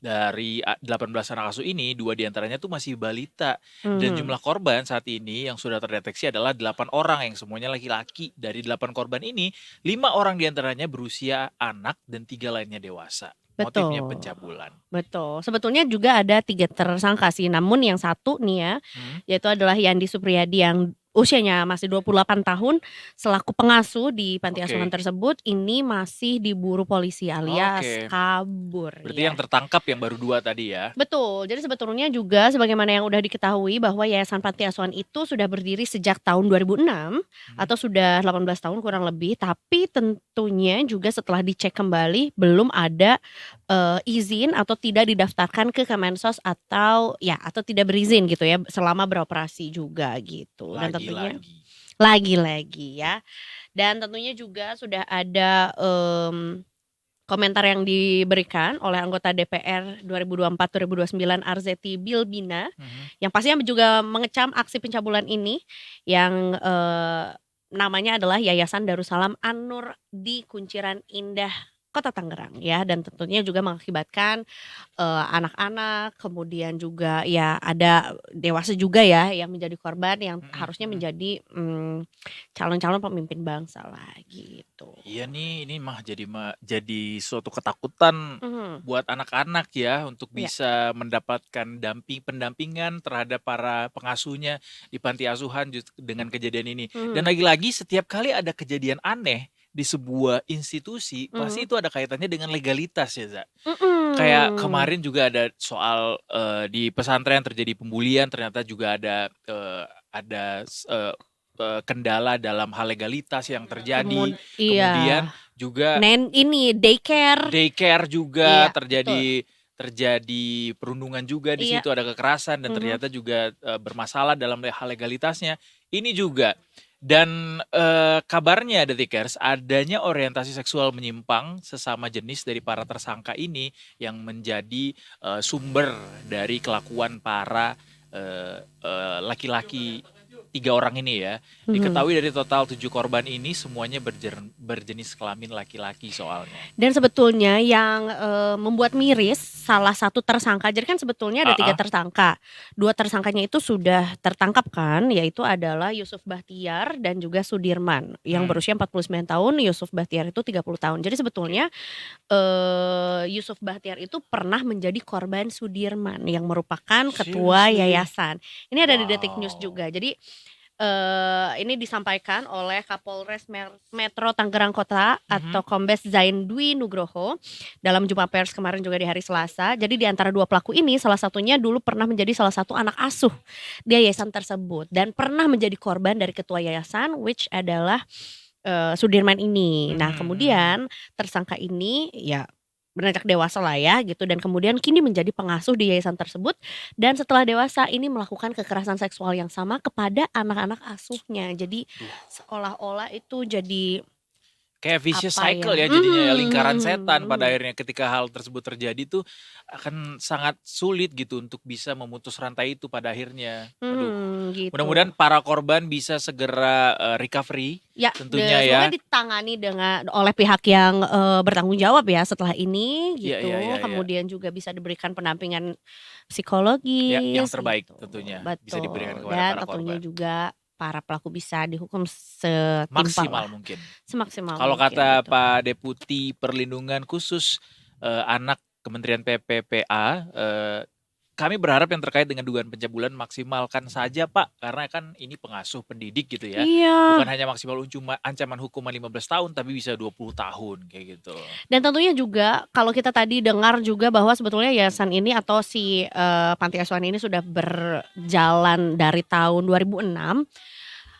Dari 18 anak asuh ini 2 diantaranya tuh masih balita. Dan jumlah korban saat ini yang sudah terdeteksi adalah 8 orang yang semuanya laki-laki. Dari 8 korban ini 5 orang diantaranya berusia anak dan 3 lainnya dewasa. Motifnya Betul. pencabulan. Betul. Sebetulnya juga ada 3 tersangka sih. Namun yang satu nih ya, yaitu adalah Yandi Supriyadi yang usianya masih 28 tahun selaku pengasuh di panti asuhan tersebut, ini masih diburu polisi alias kabur. Berarti yang tertangkap yang baru 2 tadi ya. Betul. Jadi sebetulnya juga sebagaimana yang udah diketahui bahwa Yayasan Panti Asuhan itu sudah berdiri sejak tahun 2006 atau sudah 18 tahun kurang lebih, tapi tentunya juga setelah dicek kembali belum ada izin atau tidak didaftarkan ke Kemensos atau tidak berizin gitu ya selama beroperasi juga gitu. Dan tentunya lagi-lagi ya. Dan tentunya juga sudah ada komentar yang diberikan oleh anggota DPR 2024-2029 Arzeti Bilbina yang pastinya juga mengecam aksi pencabulan ini yang namanya adalah Yayasan Darussalam An-Nur di Kunciran Indah, Kota Tangerang ya, dan tentunya juga mengakibatkan anak-anak, kemudian juga ya ada dewasa juga ya yang menjadi korban yang harusnya menjadi calon-calon pemimpin bangsa lah gitu. Iya nih, ini mah jadi suatu ketakutan buat anak-anak ya untuk bisa mendapatkan pendampingan terhadap para pengasuhnya di panti asuhan dengan kejadian ini. Dan lagi-lagi setiap kali ada kejadian aneh di sebuah institusi, pasti itu ada kaitannya dengan legalitas ya, Za. Kayak kemarin juga ada soal di pesantren terjadi pembulian, ternyata juga ada kendala dalam hal legalitas yang terjadi. Kemudian juga ini daycare juga Iya, terjadi perundungan juga di Iya. situ, ada kekerasan dan ternyata juga bermasalah dalam hal legalitasnya. Ini juga. Dan kabarnya Detikers, adanya orientasi seksual menyimpang sesama jenis dari para tersangka ini yang menjadi sumber dari kelakuan para laki-laki 3 orang ini ya. Diketahui dari total 7 korban ini semuanya berjenis kelamin laki-laki soalnya. Dan sebetulnya yang membuat miris salah satu tersangka, jadi kan sebetulnya ada 3 tersangka. 2 tersangkanya itu sudah tertangkap kan, yaitu adalah Yusuf Bahtiar dan juga Sudirman yang berusia 49 tahun, Yusuf Bahtiar itu 30 tahun. Jadi sebetulnya Yusuf Bahtiar itu pernah menjadi korban Sudirman yang merupakan ketua yayasan. Ini ada di Detik News juga. Jadi ini disampaikan oleh Kapolres Metro Tangerang Kota atau Kombes Zain Dwi Nugroho dalam jumpa pers kemarin juga di hari Selasa. Jadi di antara 2 pelaku ini salah satunya dulu pernah menjadi salah satu anak asuh di yayasan tersebut dan pernah menjadi korban dari ketua yayasan which adalah Sudirman ini. Nah, kemudian tersangka ini ya beranjak dewasa lah ya gitu dan kemudian kini menjadi pengasuh di yayasan tersebut dan setelah dewasa ini melakukan kekerasan seksual yang sama kepada anak-anak asuhnya. Jadi seolah-olah itu jadi kayak vicious Apa cycle ya? ya jadinya ya, lingkaran setan pada akhirnya ketika hal tersebut terjadi tuh akan sangat sulit gitu untuk bisa memutus rantai itu pada akhirnya. Aduh. gitu. Mudah-mudahan para korban bisa segera recovery Ya, tentunya semoga ya. ditangani oleh pihak yang bertanggung jawab ya setelah ini Iya, gitu. iya, iya, iya. Kemudian juga bisa diberikan pendampingan psikologis. Ya, yang terbaik gitu. tentunya bisa Betul. diberikan kepada Dan para tentunya korban. juga para pelaku bisa dihukum setimpal Maksimal lah. mungkin. Semaksimal Kalau mungkin kata gitu. Pak Deputi Perlindungan Khusus Anak Kementerian PPPA, kami berharap yang terkait dengan dugaan pencabulan maksimalkan saja Pak, karena kan ini pengasuh pendidik gitu ya. Iya. Bukan hanya maksimal ancaman hukuman 15 tahun tapi bisa 20 tahun kayak gitu. Dan tentunya juga kalau kita tadi dengar juga bahwa sebetulnya yayasan ini atau si panti asuhan ini sudah berjalan dari tahun 2006.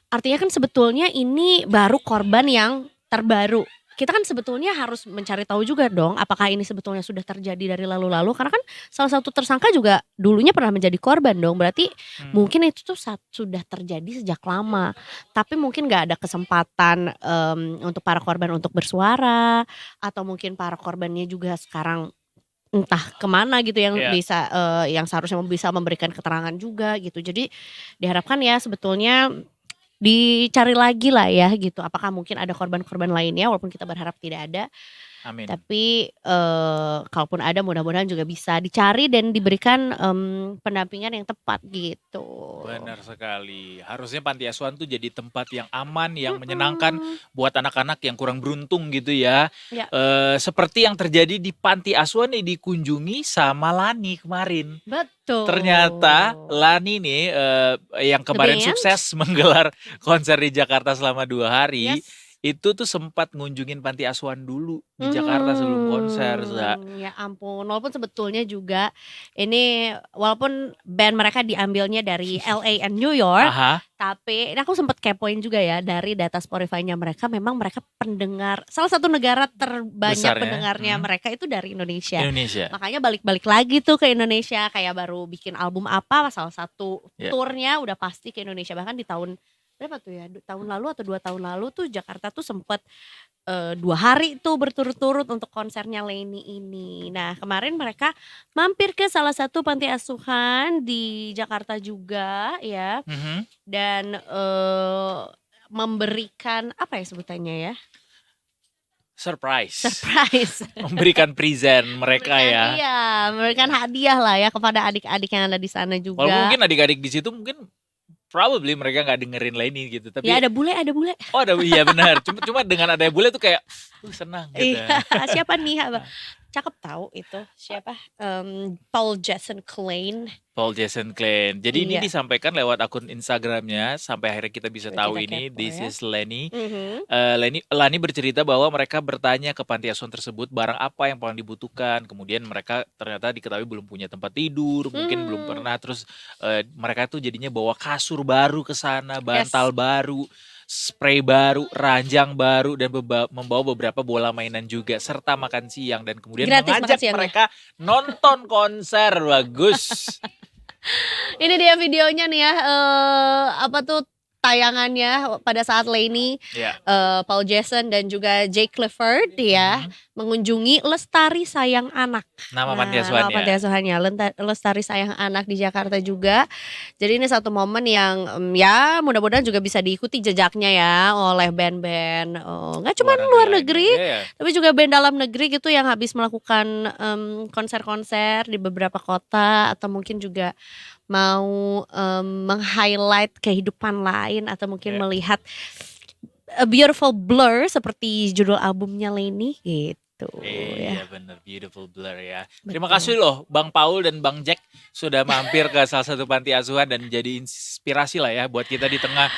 Artinya kan sebetulnya ini baru korban yang terbaru. Kita kan sebetulnya harus mencari tahu juga dong apakah ini sebetulnya sudah terjadi dari lalu-lalu karena kan salah satu tersangka juga dulunya pernah menjadi korban dong. Berarti mungkin itu tuh sudah terjadi sejak lama. Tapi mungkin gak ada kesempatan untuk para korban untuk bersuara atau mungkin para korbannya juga sekarang entah kemana gitu yang bisa yang seharusnya bisa memberikan keterangan juga gitu. Jadi diharapkan ya sebetulnya dicari lagi lah ya gitu. Apakah mungkin ada korban-korban lainnya walaupun kita berharap tidak ada. Amin. Tapi kalaupun ada mudah-mudahan juga bisa dicari dan diberikan pendampingan yang tepat gitu. Benar sekali. Harusnya panti asuhan tuh jadi tempat yang aman, yang menyenangkan buat anak-anak yang kurang beruntung gitu ya. Ya. Seperti yang terjadi di panti asuhan yang dikunjungi sama Lani kemarin. Betul. Ternyata Lani nih yang kemarin band? sukses menggelar konser di Jakarta selama 2 hari. Yes. Itu tuh sempat ngunjungin panti asuhan dulu di Jakarta sebelum konser. Za. Ya ampun, walaupun sebetulnya juga ini walaupun band mereka diambilnya dari LA and New York, Aha. tapi ini aku sempat kepoin juga ya dari data Spotify-nya mereka, memang mereka pendengar salah satu negara terbanyak Besarnya. pendengarnya mereka itu dari Indonesia. Indonesia. Makanya balik-balik lagi tuh ke Indonesia, kayak baru bikin album apa, salah satu Ya. turnya udah pasti ke Indonesia. Bahkan di tahun berapa tuh ya, tahun lalu atau 2 tahun lalu tuh Jakarta tuh sempat 2 hari tuh berturut-turut untuk konsernya Leni ini. Nah kemarin mereka mampir ke salah satu panti asuhan di Jakarta juga ya, dan memberikan apa ya sebutannya ya, surprise. Memberikan present mereka ya. Iya, memberikan hadiah lah ya kepada adik-adik yang ada di sana juga. Walaupun mungkin adik-adik di situ mungkin probably mereka nggak dengerin Leni gitu, tapi ya ada bule. Oh iya benar. Cuma dengan ada bule tuh kayak senang gitu. Iya, siapa nih? Cakep tahu itu siapa? Paul Jason Klein. Jadi ini disampaikan lewat akun Instagramnya sampai akhirnya kita bisa tahu ini. This is Leni. Lani bercerita bahwa mereka bertanya ke panti asuhan tersebut barang apa yang paling dibutuhkan. Kemudian mereka ternyata diketahui belum punya tempat tidur, mungkin belum pernah. Terus mereka tuh jadinya bawa kasur baru ke sana, bantal baru, spray baru, ranjang baru, dan membawa beberapa bola mainan juga serta makan siang, dan kemudian gratis mengajak mereka nonton konser. Bagus. Ini dia videonya nih ya, tayangannya pada saat Leni, Paul Jason dan juga Jake Clifford mengunjungi Lestari Sayang Anak. Nama panti asuhannya. Lestari Sayang Anak di Jakarta juga. Jadi ini satu momen yang ya mudah-mudahan juga bisa diikuti jejaknya ya oleh band-band nggak cuma luar negeri, tapi juga band dalam negeri gitu yang habis melakukan konser-konser di beberapa kota, atau mungkin juga mau meng-highlight kehidupan lain, atau mungkin melihat A Beautiful Blur seperti judul albumnya Leni gitu. Iya bener, Beautiful Blur ya. Terima kasih loh Bang Paul dan Bang Jack sudah mampir ke salah satu panti asuhan dan jadi inspirasi lah ya buat kita di tengah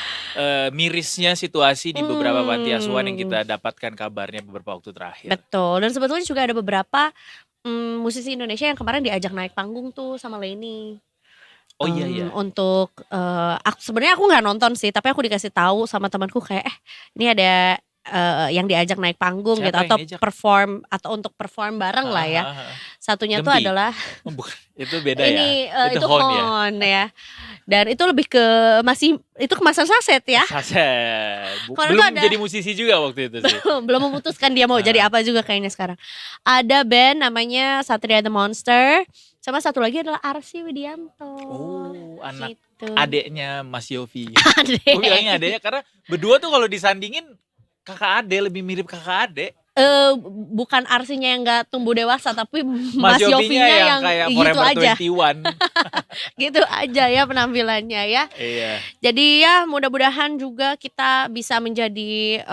mirisnya situasi di beberapa panti asuhan yang kita dapatkan kabarnya beberapa waktu terakhir. Betul, dan sebetulnya juga ada beberapa musisi Indonesia yang kemarin diajak naik panggung tuh sama Leni. Oh iya. Untuk sebenarnya aku nggak nonton sih, tapi aku dikasih tahu sama temanku kayak ini ada yang diajak naik panggung. Siapa gitu, atau diajak? perform, atau untuk perform bareng lah ya. Satunya tuh Gempi? adalah Bukan, itu beda ini ya. itu Hon ya. Dan itu lebih ke itu kemasan saset ya. Saset. Kalau Belum itu ada- jadi musisi juga waktu itu sih. Belum memutuskan dia mau jadi apa juga kayaknya sekarang. Ada band namanya Satria the Monster, sama satu lagi adalah Arsy Widianto. Oh, anak Gitu. adeknya Mas Yofi. Adek. Gue bilangnya adeknya karena berdua tuh kalau disandingin kakak ade, lebih mirip kakak ade. Bukan Arsinya yang gak tumbuh dewasa, tapi Mas Mas Yofinya Yofinya yang yang kayak gitu Forever aja. 21. Gitu aja ya penampilannya ya. Iya. Jadi ya mudah-mudahan juga kita bisa menjadi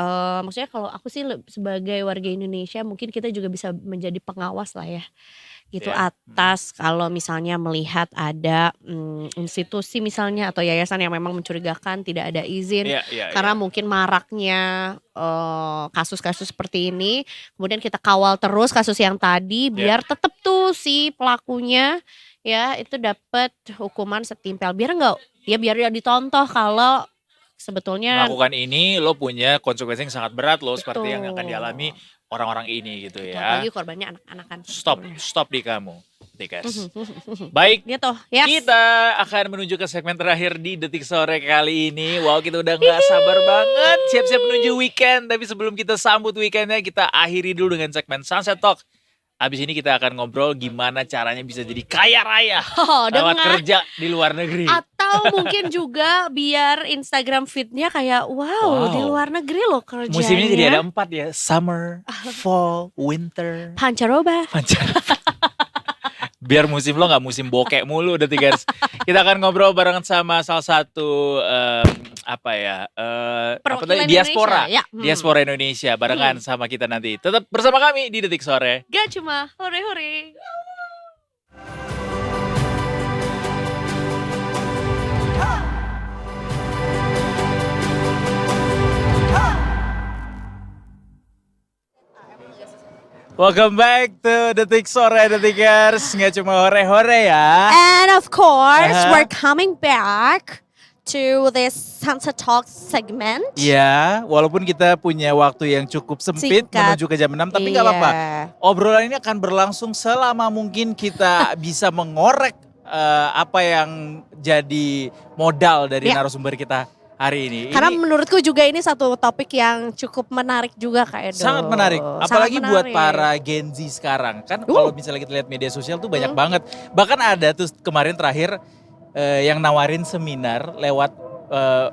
maksudnya kalau aku sih sebagai warga Indonesia mungkin kita juga bisa menjadi pengawas lah ya. Gitu atas kalau misalnya melihat ada institusi misalnya atau yayasan yang memang mencurigakan tidak ada izin, karena mungkin maraknya kasus-kasus seperti ini, kemudian kita kawal terus kasus yang tadi biar tetap tuh si pelakunya ya itu dapat hukuman setimpal, biar dia ditontoh kalau sebetulnya Melakukan ini lo punya konsekuensi yang sangat berat lo, seperti yang akan Betul. dialami orang-orang ini gitu ya. apalagi korbannya anak-anakan. Stop di kamu, Tikers. Baik, Gitu. Yes. kita akan menuju ke segmen terakhir di Detik Sore kali ini. Wow, kita udah gak sabar banget siap-siap menuju weekend. Tapi sebelum kita sambut weekendnya, kita akhiri dulu dengan segmen Sunset Talk. Abis ini kita akan ngobrol gimana caranya bisa jadi kaya raya lewat kerja di luar negeri. Atau mungkin juga biar Instagram feed-nya kayak wow, di luar negeri loh kerjanya. Musimnya jadi ada 4 ya, summer, fall, winter, pancaroba. Biar musim lo gak musim bokek mulu udah Tigers. Kita akan ngobrol barengan sama salah satu Perwakilan diaspora. Indonesia, ya. Diaspora Indonesia barengan sama kita nanti. Tetap bersama kami di Detik Sore. Gak cuma hore-hore. Welcome back to Detik Sore Detikers. Nggak cuma hore-hore ya. And of course, Uh-huh. we're coming back to this Sunset Talk segment. Ya, walaupun kita punya waktu yang cukup sempit Singkat. menuju ke jam 6, tapi nggak Iya. apa-apa. Obrolan ini akan berlangsung selama mungkin kita bisa mengorek apa yang jadi modal dari Ya. narasumber kita hari ini. Karena Ini menurutku juga ini satu topik yang cukup menarik juga Kak Edo. sangat menarik, Sangat apalagi buat menarik. para Gen Z sekarang. Kan kalau misalnya kita lihat media sosial tuh banyak banget. Bahkan ada tuh kemarin terakhir yang nawarin seminar lewat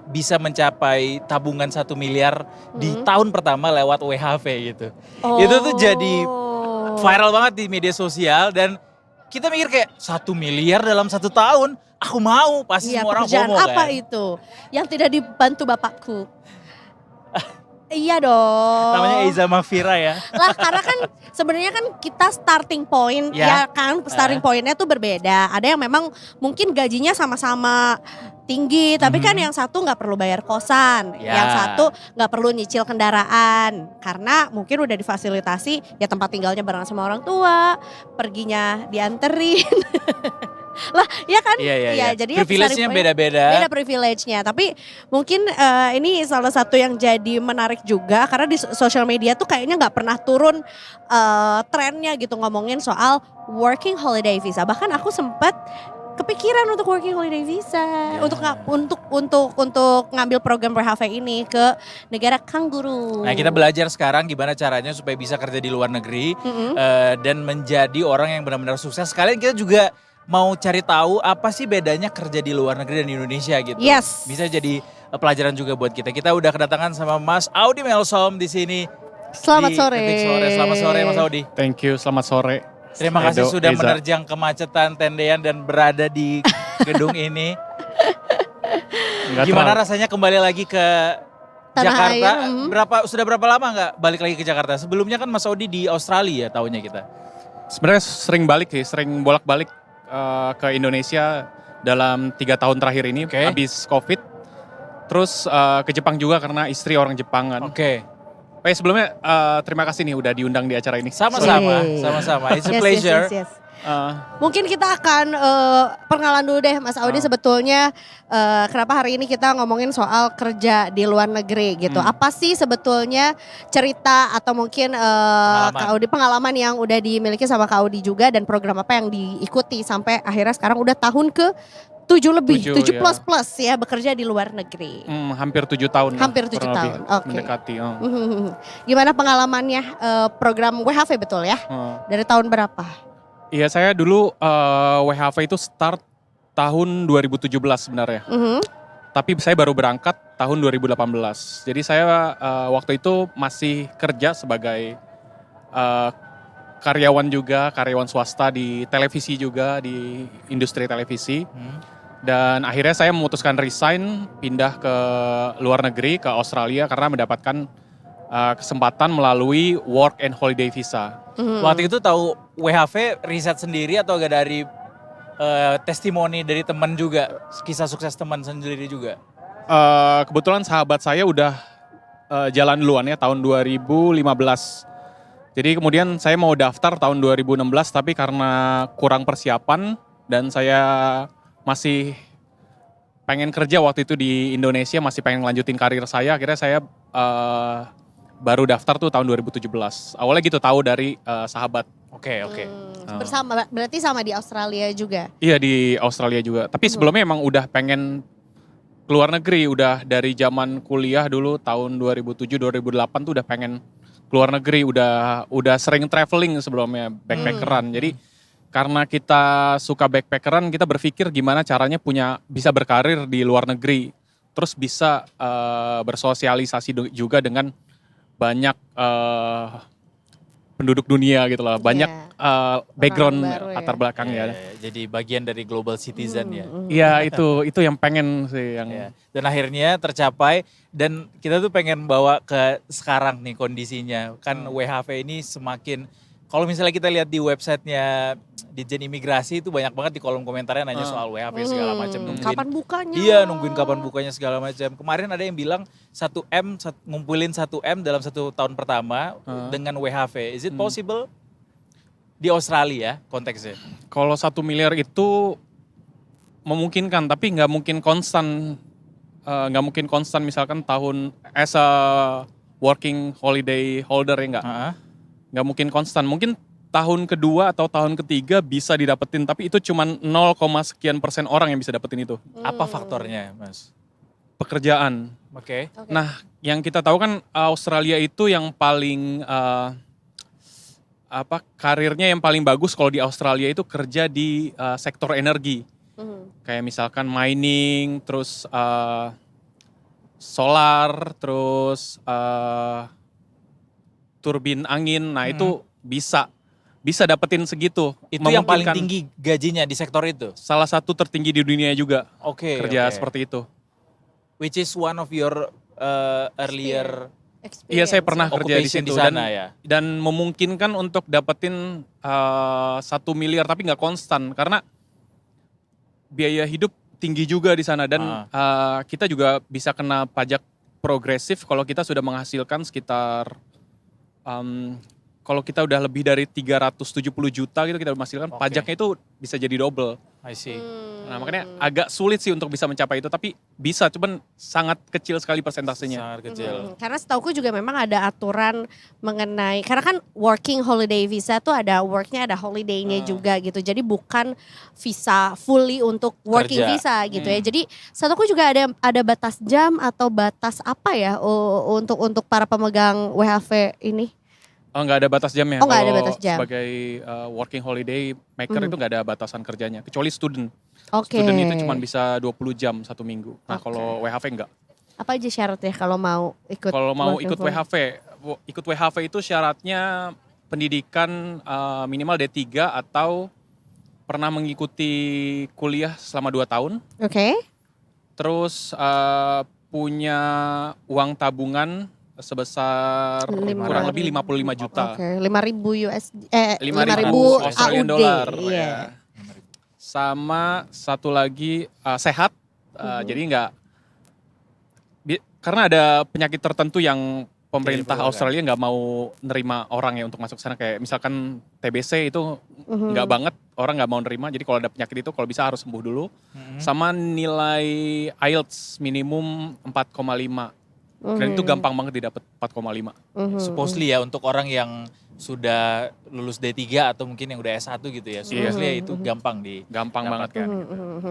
bisa mencapai tabungan 1 miliar di tahun pertama lewat WHV gitu. Itu tuh jadi viral banget di media sosial dan kita mikir kayak 1 miliar dalam 1 tahun, aku mau, pasti semua orang pekerjaan FOMO apa kan. itu yang tidak dibantu bapakku? Iya dong. Namanya Eiza Mahfira ya. Lah karena kan sebenarnya kan kita starting point ya kan, starting pointnya tuh berbeda. Ada yang memang mungkin gajinya sama-sama tinggi, tapi kan yang satu nggak perlu bayar kosan, yang satu nggak perlu nyicil kendaraan karena mungkin udah difasilitasi ya tempat tinggalnya bareng sama orang tua, perginya dianterin. Lah ya kan, Iya. jadi privilege-nya beda-beda. Beda privilege-nya, tapi mungkin ini salah satu yang jadi menarik juga karena di sosial media tuh kayaknya nggak pernah turun trennya gitu ngomongin soal working holiday visa. Bahkan aku sempat kepikiran untuk working holiday visa, untuk ngambil program WHV ini ke negara kanguru. Nah, kita belajar sekarang gimana caranya supaya bisa kerja di luar negeri dan menjadi orang yang benar-benar sukses. Sekalian kita juga mau cari tahu apa sih bedanya kerja di luar negeri dan di Indonesia gitu. Yes. Bisa jadi pelajaran juga buat kita. Kita udah kedatangan sama Mas Audi Melsom di sini. Selamat sore. Selamat sore Mas Audi. Thank you, selamat sore. Terima kasih Edo, sudah Eza. menerjang kemacetan tendean dan berada di gedung ini. Nggak Gimana terlalu. rasanya kembali lagi ke Tanah Jakarta? air, Sudah berapa lama nggak balik lagi ke Jakarta? Sebelumnya kan Mas Audi di Australia tahunya kita. Sebenarnya sering balik sih, sering bolak-balik ke Indonesia dalam 3 tahun terakhir ini habis COVID. Terus ke Jepang juga karena istri orang Jepang kan. Oke. Sebelumnya terima kasih nih udah diundang di acara ini. Sama-sama, Yeay. sama-sama. It's a Yes, pleasure. yes. Eh, Mungkin kita akan perkenalan dulu deh Mas Audi sebetulnya kenapa hari ini kita ngomongin soal kerja di luar negeri gitu. Apa sih sebetulnya cerita atau mungkin Kak Audi pengalaman yang udah dimiliki sama Kak Audi juga dan program apa yang diikuti sampai akhirnya sekarang udah tahun ke 7 lebih, 7 7 plus ya bekerja di luar negeri. hampir 7 tahun. lah, Hampir 7 kurang lebih, tahun, oke. Mendekati. Gimana pengalamannya program WHV betul ya? Dari tahun berapa? Iya, saya dulu WHV itu start tahun 2017 sebenarnya. Tapi saya baru berangkat tahun 2018. Jadi saya waktu itu masih kerja sebagai karyawan juga, karyawan swasta di televisi juga, di industri televisi. Dan akhirnya saya memutuskan resign, pindah ke luar negeri, ke Australia karena mendapatkan kesempatan melalui work and holiday visa. Waktu itu tahu WHV riset sendiri atau gak dari testimoni dari teman juga, kisah sukses teman sendiri juga? Kebetulan sahabat saya udah jalan duluan ya tahun 2015. Jadi kemudian saya mau daftar tahun 2016 tapi karena kurang persiapan dan saya masih pengen kerja waktu itu di Indonesia, masih pengen lanjutin karir saya, akhirnya saya baru daftar tuh tahun 2017. Awalnya gitu tahu dari sahabat. Oke. Bersama berarti sama di Australia juga. Iya di Australia juga. Tapi sebelumnya emang udah pengen keluar negeri, udah dari zaman kuliah dulu tahun 2007 2008 tuh udah pengen keluar negeri, udah sering traveling sebelumnya, backpackeran. Jadi karena kita suka backpackeran, kita berpikir gimana caranya bisa berkarir di luar negeri. Terus bisa bersosialisasi juga dengan banyak penduduk dunia gitu lah, banyak background baru ya. latar belakang ya. Jadi bagian dari global citizen ya. Iya itu yang pengen sih yang. Dan akhirnya tercapai dan kita tuh pengen bawa ke sekarang nih kondisinya. Kan WHV ini semakin, kalau misalnya kita lihat di websitenya Ditjen Imigrasi itu banyak banget di kolom komentarnya nanya soal WHV segala macam. Kapan bukanya? Iya, nungguin kapan bukanya segala macam. Kemarin ada yang bilang 1M, ngumpulin 1M dalam 1 tahun pertama dengan WHV. Is it possible? Di Australia konteksnya. Kalau 1 miliar itu memungkinkan, tapi nggak mungkin konstan. Nggak mungkin konstan misalkan tahun as a working holiday holder ya nggak mungkin konstan. Mungkin tahun kedua atau tahun ketiga bisa didapetin, tapi itu cuma 0, sekian % orang yang bisa dapetin itu. Apa faktornya, Mas? Pekerjaan. Oke. Nah, yang kita tahu kan Australia itu yang paling karirnya yang paling bagus kalau di Australia itu kerja di sektor energi. Kayak misalkan mining, terus solar, terus turbin angin. Nah itu bisa dapetin segitu. Itu yang paling Memungkinkan. tinggi gajinya di sektor itu? Salah satu tertinggi di dunia juga. Oke. Kerja seperti itu. Which is one of your earlier Iya, saya pernah kerja di occupation situ di sana ya. dan memungkinkan untuk dapetin 1 miliar tapi nggak konstan karena biaya hidup tinggi juga di sana dan kita juga bisa kena pajak progresif kalau kita sudah menghasilkan sekitar kalau kita udah lebih dari 370 juta gitu kita menghasilkan pajaknya itu bisa jadi double. I see. Nah makanya agak sulit sih untuk bisa mencapai itu tapi bisa cuman sangat kecil sekali persentasenya. Sangat kecil. Karena setauku juga memang ada aturan mengenai, karena kan working holiday visa tuh ada worknya ada holiday-nya juga gitu. Jadi bukan visa fully untuk working visa gitu ya. Jadi setauku juga ada batas jam atau batas apa ya untuk para pemegang WHV ini? Oh nggak ada batas jamnya. Oh nggak ada batas jam. Sebagai working holiday maker itu nggak ada batasan kerjanya. Kecuali student. Oke. Student itu cuma bisa 20 jam 1 minggu. Nah kalau WHV enggak. Apa aja syaratnya kalau mau ikut? Kalau mau working ikut holiday? ikut WHV itu syaratnya pendidikan minimal D3 atau pernah mengikuti kuliah selama 2 tahun. Oke. Terus punya uang tabungan sebesar kurang lebih 55 juta. Oke, 5.000 USD 5.000 Australian AUD. dollar. Iya. Ya. Sama satu lagi sehat. Jadi enggak karena ada penyakit tertentu yang pemerintah Australia nggak mau nerima orang ya untuk masuk sana kayak misalkan TBC itu nggak banget orang nggak mau nerima jadi kalau ada penyakit itu kalau bisa harus sembuh dulu sama nilai IELTS minimum 4,5 dan itu gampang banget didapat 4,5. Supposedly ya untuk orang yang sudah lulus D3 atau mungkin yang udah S1 gitu ya. Supposedly ya itu gampang banget kan.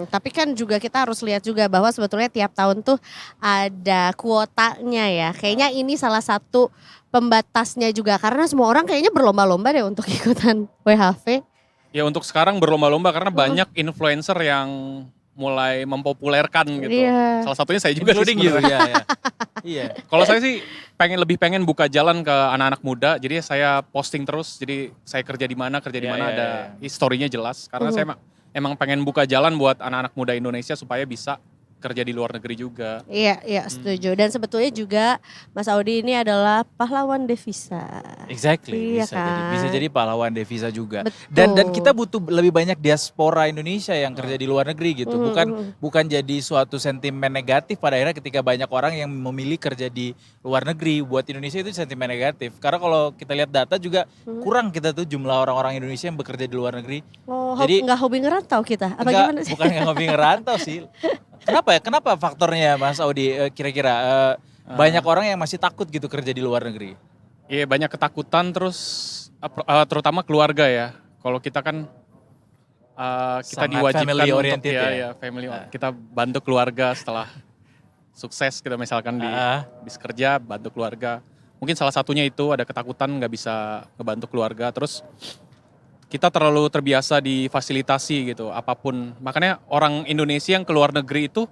Tapi kan juga kita harus lihat juga bahwa sebetulnya tiap tahun tuh ada kuotanya ya. Kayaknya ini salah satu pembatasnya juga karena semua orang kayaknya berlomba-lomba deh untuk ikutan WHV. Ya untuk sekarang berlomba-lomba karena banyak influencer yang mulai mempopulerkan gitu. Iya. Salah satunya saya juga Including you ya. Iya. Kalau saya sih lebih pengen buka jalan ke anak-anak muda. Jadi saya posting terus. Jadi saya kerja di mana ada historinya jelas. Karena saya emang pengen buka jalan buat anak-anak muda Indonesia supaya bisa kerja di luar negeri juga. Iya, setuju. Dan sebetulnya juga Mas Audi ini adalah pahlawan devisa. Exactly, Iya kan? bisa jadi pahlawan devisa juga. Betul. Dan kita butuh lebih banyak diaspora Indonesia yang kerja di luar negeri gitu. Bukan jadi suatu sentimen negatif pada akhirnya ketika banyak orang yang memilih kerja di luar negeri. Buat Indonesia itu sentimen negatif. Karena kalau kita lihat data juga kurang kita tuh jumlah orang-orang Indonesia yang bekerja di luar negeri. Oh, Jadi nggak hobi ngerantau kita? Apa gimana sih? Bukan nggak hobi ngerantau sih. Kenapa faktornya Mas Audi kira-kira banyak orang yang masih takut gitu kerja di luar negeri? Iya banyak ketakutan terus terutama keluarga ya. Kalau kita kan kita Sangat diwajibkan family untuk oriented ya? family kita bantu keluarga setelah sukses kita misalkan di bis kerja bantu keluarga. Mungkin salah satunya itu ada ketakutan nggak bisa ngebantu keluarga terus kita terlalu terbiasa difasilitasi gitu apapun. Makanya orang Indonesia yang keluar negeri itu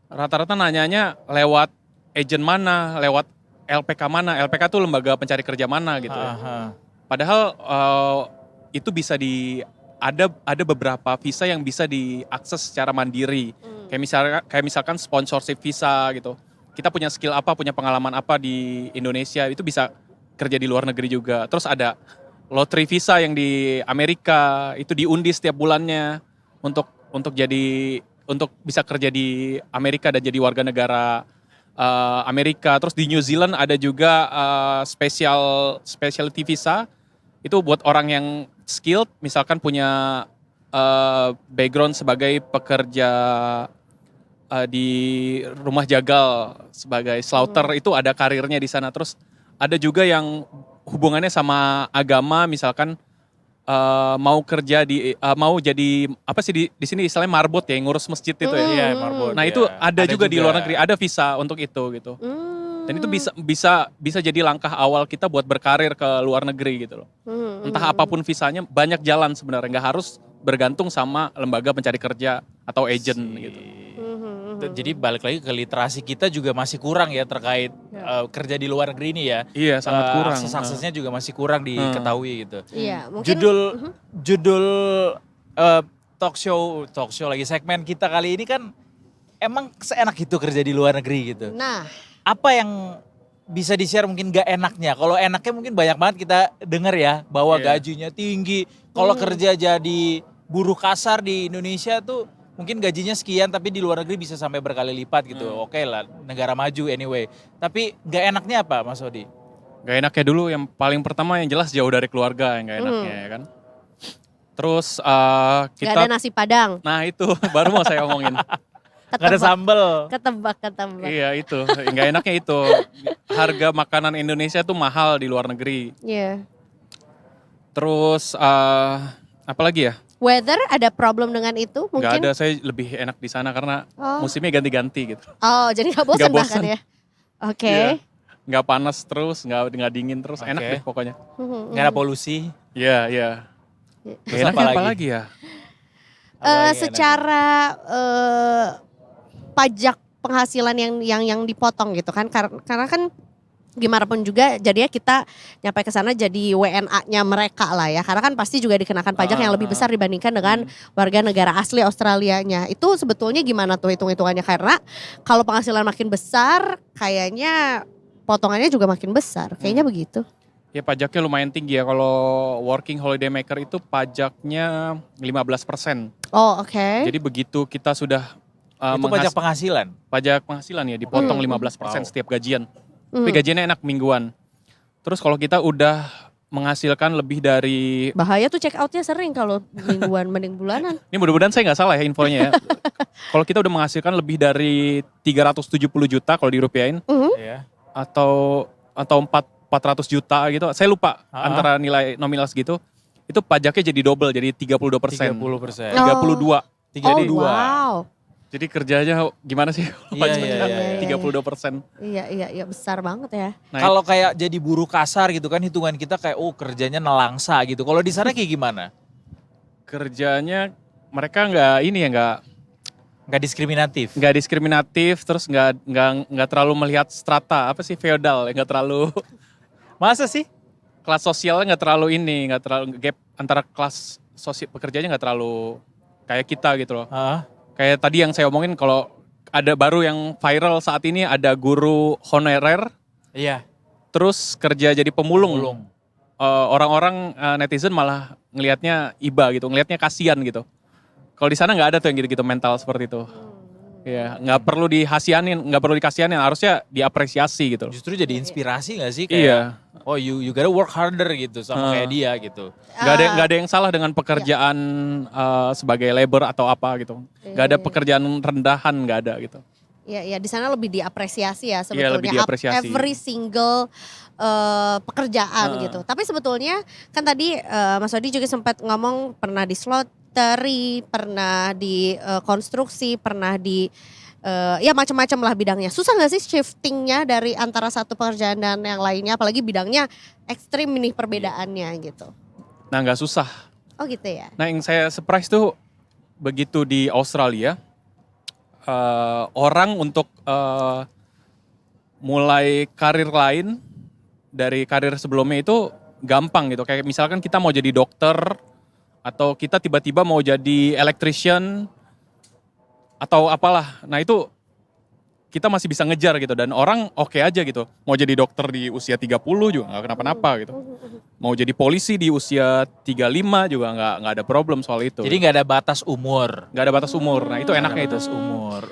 rata-rata nanyanya lewat agen mana, lewat LPK mana. LPK itu lembaga pencari kerja mana gitu ya. Padahal itu bisa ada beberapa visa yang bisa diakses secara mandiri. Kayak misalkan sponsorship visa gitu. Kita punya skill apa, punya pengalaman apa di Indonesia itu bisa kerja di luar negeri juga. Terus ada lottery visa yang di Amerika itu diundi setiap bulannya untuk bisa kerja di Amerika dan jadi warga negara Amerika. Terus di New Zealand ada juga specialty visa itu buat orang yang skilled misalkan punya background sebagai pekerja di rumah jagal sebagai slaughter itu ada karirnya di sana. Terus ada juga yang hubungannya sama agama misalkan mau kerja mau jadi apa sih di sini istilahnya marbot ya ngurus masjid itu ya. Iya, marbot. Nah itu ada juga di luar negeri ada visa untuk itu gitu. Dan itu bisa jadi langkah awal kita buat berkarir ke luar negeri gitu loh. Entah apapun visanya banyak jalan sebenarnya nggak harus bergantung sama lembaga pencari kerja atau agent gitu. Jadi balik lagi ke literasi kita juga masih kurang ya terkait kerja di luar negeri ini ya. Iya, sangat kurang. Akses-aksesnya juga masih kurang diketahui gitu. Iya, mungkin Judul talk show lagi segmen kita kali ini kan emang seenak itu kerja di luar negeri gitu. Nah, apa yang bisa di-share mungkin gak enaknya? Kalau enaknya mungkin banyak banget kita denger ya bahwa gajinya tinggi. Kalau kerja jadi buruh kasar di Indonesia tuh mungkin gajinya sekian tapi di luar negeri bisa sampai berkali lipat gitu. Oke lah, negara maju anyway. Tapi gak enaknya apa Mas Odi? Gak enaknya dulu yang paling pertama yang jelas jauh dari keluarga yang gak enaknya ya kan. Terus kita... Gak ada nasi padang. Nah itu baru mau saya omongin. Gak ada sambel. Ketebak. Iya itu, nggak enaknya itu. Harga makanan Indonesia tuh mahal di luar negeri. Iya. Terus apa lagi ya? Weather ada problem dengan itu mungkin? Nggak ada, saya lebih enak di sana karena musimnya ganti-ganti gitu. Oh, jadi nggak bosan bahkan ya? Oke. Iya. Nggak panas terus, nggak dingin terus, enak deh pokoknya. Nggak ada polusi. Iya. Terus Enaknya apa lagi ya? Secara pajak penghasilan yang dipotong gitu kan, karena kan gimana pun juga jadinya kita nyampe ke sana jadi WNA-nya mereka lah ya, karena kan pasti juga dikenakan pajak yang lebih besar dibandingkan dengan warga negara asli Australianya. Itu sebetulnya gimana tuh hitung-hitungannya, karena kalau penghasilan makin besar kayaknya potongannya juga makin besar, kayaknya begitu. Ya pajaknya lumayan tinggi ya, kalau working holiday maker itu pajaknya 15%. Oh oke. Jadi begitu kita sudah itu pajak penghasilan? Pajak penghasilan ya, dipotong 15% setiap gajian. Tapi gajiannya enak mingguan. Terus kalau kita udah menghasilkan lebih dari... Bahaya tuh check outnya sering kalau mingguan mending bulanan. Ini mudah-mudahan saya nggak salah ya infonya ya. Kalau kita udah menghasilkan lebih dari 370 juta kalau dirupiahin. Atau 400 juta gitu. Saya lupa antara nilai nominal segitu. Itu pajaknya jadi double, jadi 32%. 32. Oh wow. Jadi kerjanya gimana sih? Iya. 32%. Iya besar banget ya. Nah, kalau kayak jadi buruh kasar gitu kan hitungan kita kayak kerjanya nelangsa gitu. Kalau di sana kayak gimana? Kerjanya mereka nggak diskriminatif. Nggak diskriminatif, terus nggak terlalu melihat strata apa sih feodal, nggak terlalu. Masa sih? Kelas sosialnya nggak terlalu nggak terlalu gap antara kelas sosial pekerjanya nggak terlalu kayak kita gitu loh. Kayak tadi yang saya omongin, kalau ada baru yang viral saat ini, ada guru honorer. Iya. Terus kerja jadi pemulung. Orang-orang netizen malah ngelihatnya iba gitu, ngelihatnya kasihan gitu. Kalau di sana nggak ada tuh yang gitu-gitu mental seperti itu. Iya, nggak perlu dikasihanin, harusnya diapresiasi gitu. Justru jadi inspirasi nggak sih? Kayak, Iya. Oh you gotta work harder gitu sama kayak dia gitu. Nggak ada yang salah dengan pekerjaan sebagai labor atau apa gitu. Nggak ada pekerjaan rendahan, nggak ada gitu. Iya di sana lebih diapresiasi ya sebetulnya. Iya, lebih diapresiasi. Every single pekerjaan gitu. Tapi sebetulnya kan tadi Mas Odi juga sempat ngomong pernah di slottery, pernah di konstruksi, pernah di ya macam-macam lah bidangnya. Susah nggak sih shiftingnya dari antara satu pekerjaan dan yang lainnya, apalagi bidangnya ekstrim nih perbedaannya gitu. Nah nggak susah. Oh gitu ya. Nah yang saya surprise tuh begitu di Australia, orang untuk mulai karir lain dari karir sebelumnya itu gampang gitu. Kayak misalkan kita mau jadi dokter atau kita tiba-tiba mau jadi electrician atau apalah. Nah itu kita masih bisa ngejar gitu, dan orang oke aja gitu. Mau jadi dokter di usia 30 juga nggak kenapa-napa gitu. Mau jadi polisi di usia 35 juga nggak ada problem soal itu. Jadi nggak ada batas umur. Nggak ada batas umur. Nah itu enaknya itu. Batas umur.